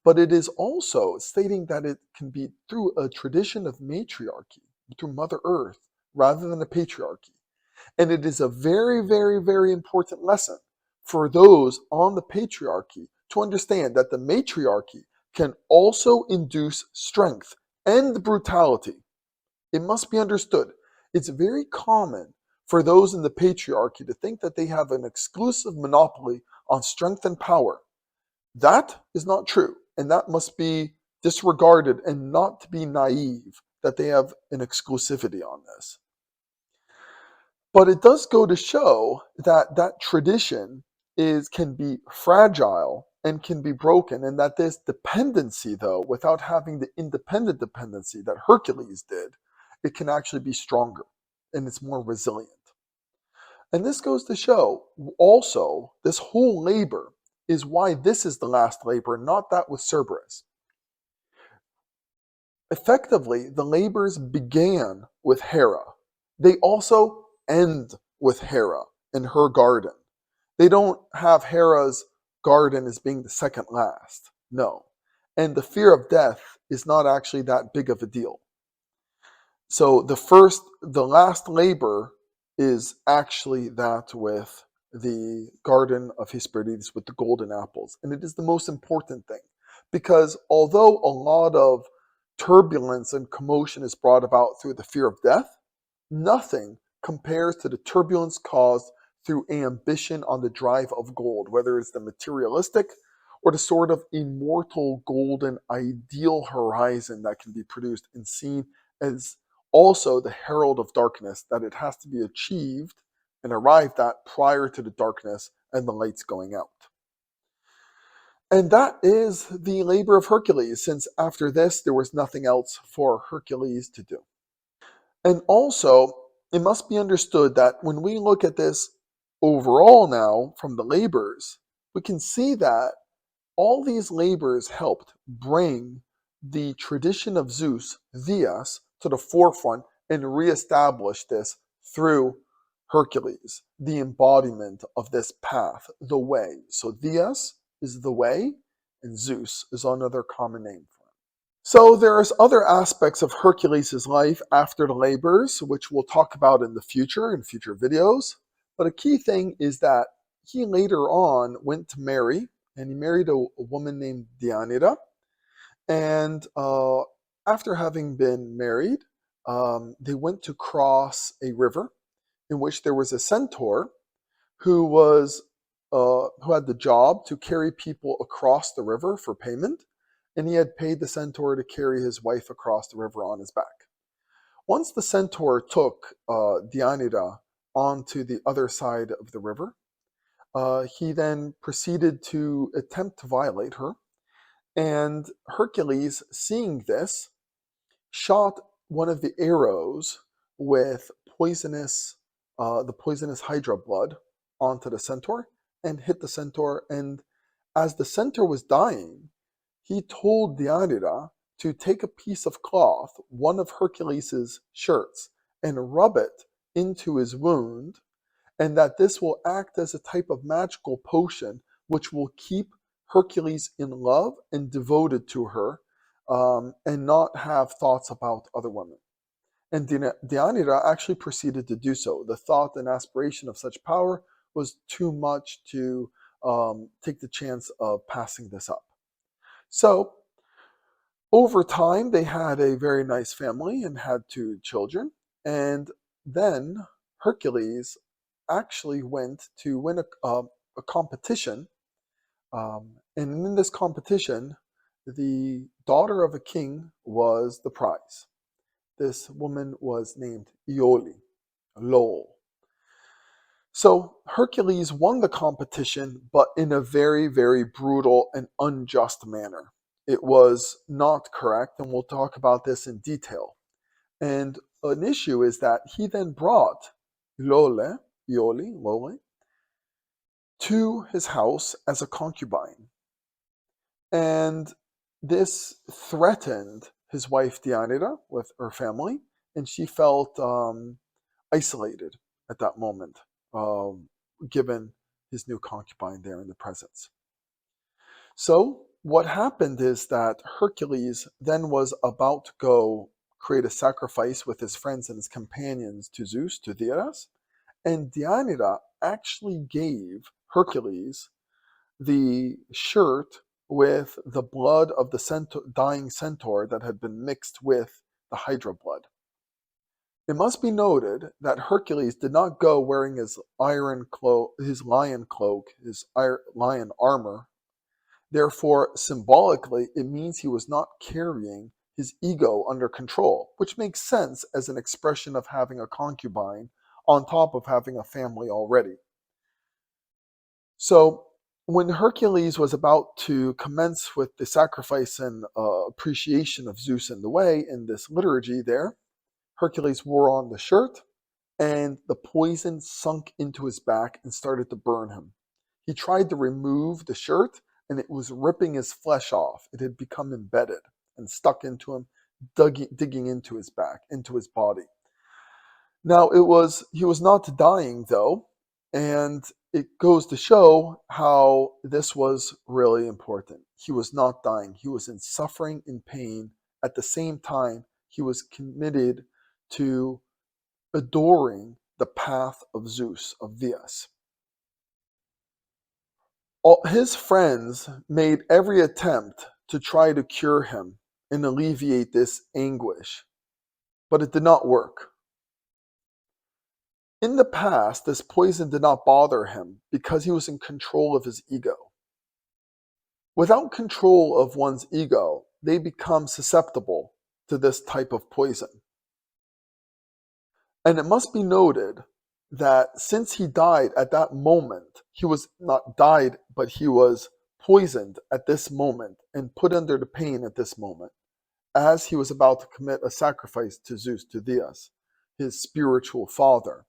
But it is also stating that it can be through a tradition of matriarchy, through Mother Earth, rather than a patriarchy. And it is a very, very, very important lesson for those on the patriarchy to understand that the matriarchy can also induce strength and brutality. It must be understood. It's very common for those in the patriarchy to think that they have an exclusive monopoly on strength and power. That is not true, and that must be disregarded and not to be naive that they have an exclusivity on this. But it does go to show that that tradition can be fragile and can be broken, and that this dependency, though, without having the independent dependency that Hercules did, it can actually be stronger and it's more resilient. And this goes to show also this whole labor is why this is the last labor, not that with Cerberus. Effectively, the labors began with Hera. They also end with Hera in her garden. They don't have Hera's garden as being the second last. No. And the fear of death is not actually that big of a deal. So the last labor is actually that with the garden of Hesperides with the golden apples. And it is the most important thing because although a lot of turbulence and commotion is brought about through the fear of death, nothing compares to the turbulence caused through ambition on the drive of gold, whether it's the materialistic or the sort of immortal golden ideal horizon that can be produced and seen as also the herald of darkness, that it has to be achieved and arrived at prior to the darkness and the lights going out. And that is the labor of Hercules, since after this there was nothing else for Hercules to do. And also, it must be understood that when we look at this overall now from the labors, we can see that all these labors helped bring the tradition of Zeus, Theos, to the forefront and reestablish this through Hercules, the embodiment of this path, the way. So Theos is the way, and Zeus is another common name for him. So there's other aspects of Hercules' life after the labors, which we'll talk about in future videos. But a key thing is that he later on went to marry, and he married a woman named Diomedes. And after having been married, they went to cross a river in which there was a centaur who had the job to carry people across the river for payment, and he had paid the centaur to carry his wife across the river on his back. Once the centaur took Diomedes onto the other side of the river, he then proceeded to attempt to violate her, and Hercules, seeing this, shot one of the arrows with the poisonous Hydra blood onto the centaur and hit the centaur. And as the centaur was dying, he told Diomedes to take a piece of cloth, one of Hercules' shirts, and rub it into his wound, and that this will act as a type of magical potion which will keep Hercules in love and devoted to her, and not have thoughts about other women. And Diomedes actually proceeded to do so. The thought and aspiration of such power was too much to take the chance of passing this up. So, over time, they had a very nice family and had 2 children. And then Hercules actually went to win a competition. And in this competition, the daughter of a king was the prize. This woman was named Iole, Lowell. So Hercules won the competition, but in a very, very brutal and unjust manner. It was not correct, and we'll talk about this in detail. And an issue is that he then brought Iole, to his house as a concubine. And this threatened his wife Deianira with her family, and she felt isolated at that moment, given his new concubine there in the presence. So what happened is that Hercules then was about to go create a sacrifice with his friends and his companions to Zeus, to Theras, and Deianira actually gave Hercules the shirt with the blood of the dying centaur that had been mixed with the Hydra blood. It must be noted that Hercules did not go wearing his iron cloak, his lion cloak, his lion armor. Therefore, symbolically, it means he was not carrying his ego under control, which makes sense as an expression of having a concubine on top of having a family already. So, when Hercules was about to commence with the sacrifice and appreciation of Zeus in the way in this liturgy there, Hercules wore on the shirt, and the poison sunk into his back and started to burn him. He tried to remove the shirt, and it was ripping his flesh off. It had become embedded and stuck into him, digging into his back, into his body. Now, he was not dying, though, and it goes to show how this was really important. He was not dying. He was in suffering and pain. At the same time, he was committed to adoring the path of Zeus, of Theas. His friends made every attempt to try to cure him and alleviate this anguish, but it did not work. In the past, this poison did not bother him because he was in control of his ego. Without control of one's ego, they become susceptible to this type of poison. And it must be noted that since he died at that moment, he was not died, but he was poisoned at this moment and put under the pain at this moment, as he was about to commit a sacrifice to Zeus, to Theas, his spiritual father.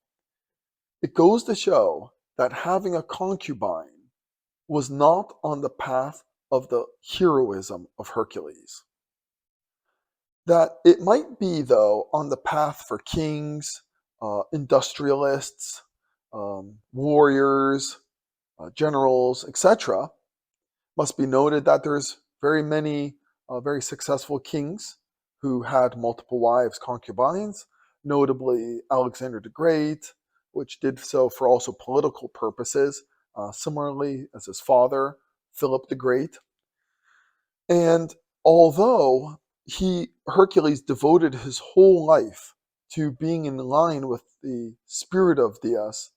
It goes to show that having a concubine was not on the path of the heroism of Hercules. That it might be, though, on the path for kings, industrialists, warriors, generals, etc. Must be noted that there's very many very successful kings who had multiple wives, concubines, notably Alexander the Great, which did so for also political purposes, similarly as his father, Philip the Great. And although Hercules devoted his whole life to being in line with the spirit of Theas,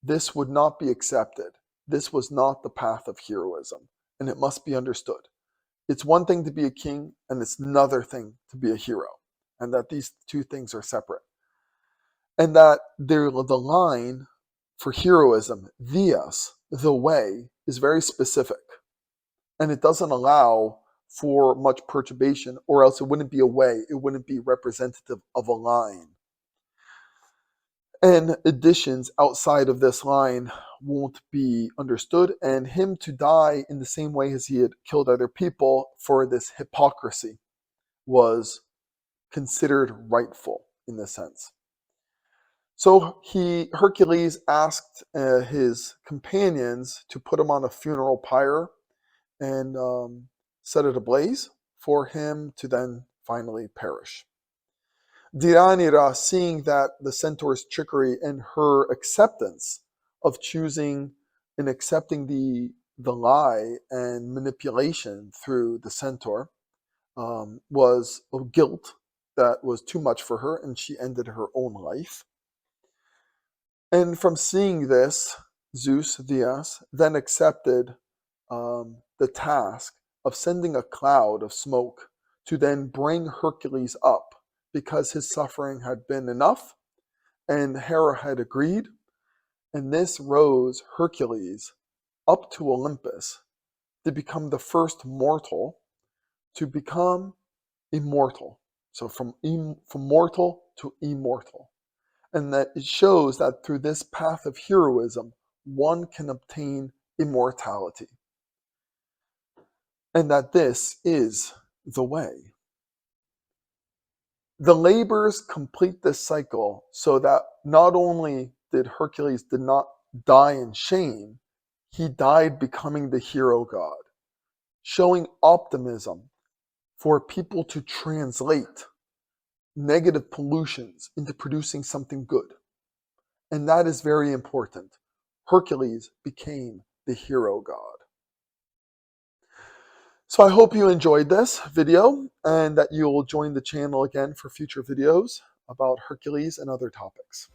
this would not be accepted. This was not the path of heroism, and it must be understood. It's one thing to be a king, and it's another thing to be a hero, and that these two things are separate. And that the line for heroism, Theas, the way, is very specific, and it doesn't allow for much perturbation, or else it wouldn't be a way, it wouldn't be representative of a line. And additions outside of this line won't be understood, and him to die in the same way as he had killed other people for this hypocrisy was considered rightful in this sense. So Hercules asked his companions to put him on a funeral pyre and set it ablaze for him to then finally perish. Deianira, seeing that the centaur's trickery and her acceptance of choosing and accepting the lie and manipulation through the centaur, was a guilt that was too much for her, and she ended her own life. And from seeing this, Zeus, Theas, then accepted the task of sending a cloud of smoke to then bring Hercules up, because his suffering had been enough, and Hera had agreed, and this rose Hercules up to Olympus to become the first mortal to become immortal. So from mortal to immortal. And that it shows that through this path of heroism, one can obtain immortality, and that this is the way. The labors complete this cycle so that not only did Hercules did not die in shame, he died becoming the hero god, showing optimism for people to translate negative pollutions into producing something good. And that is very important. Hercules became the hero god. So I hope you enjoyed this video and that you will join the channel again for future videos about Hercules and other topics.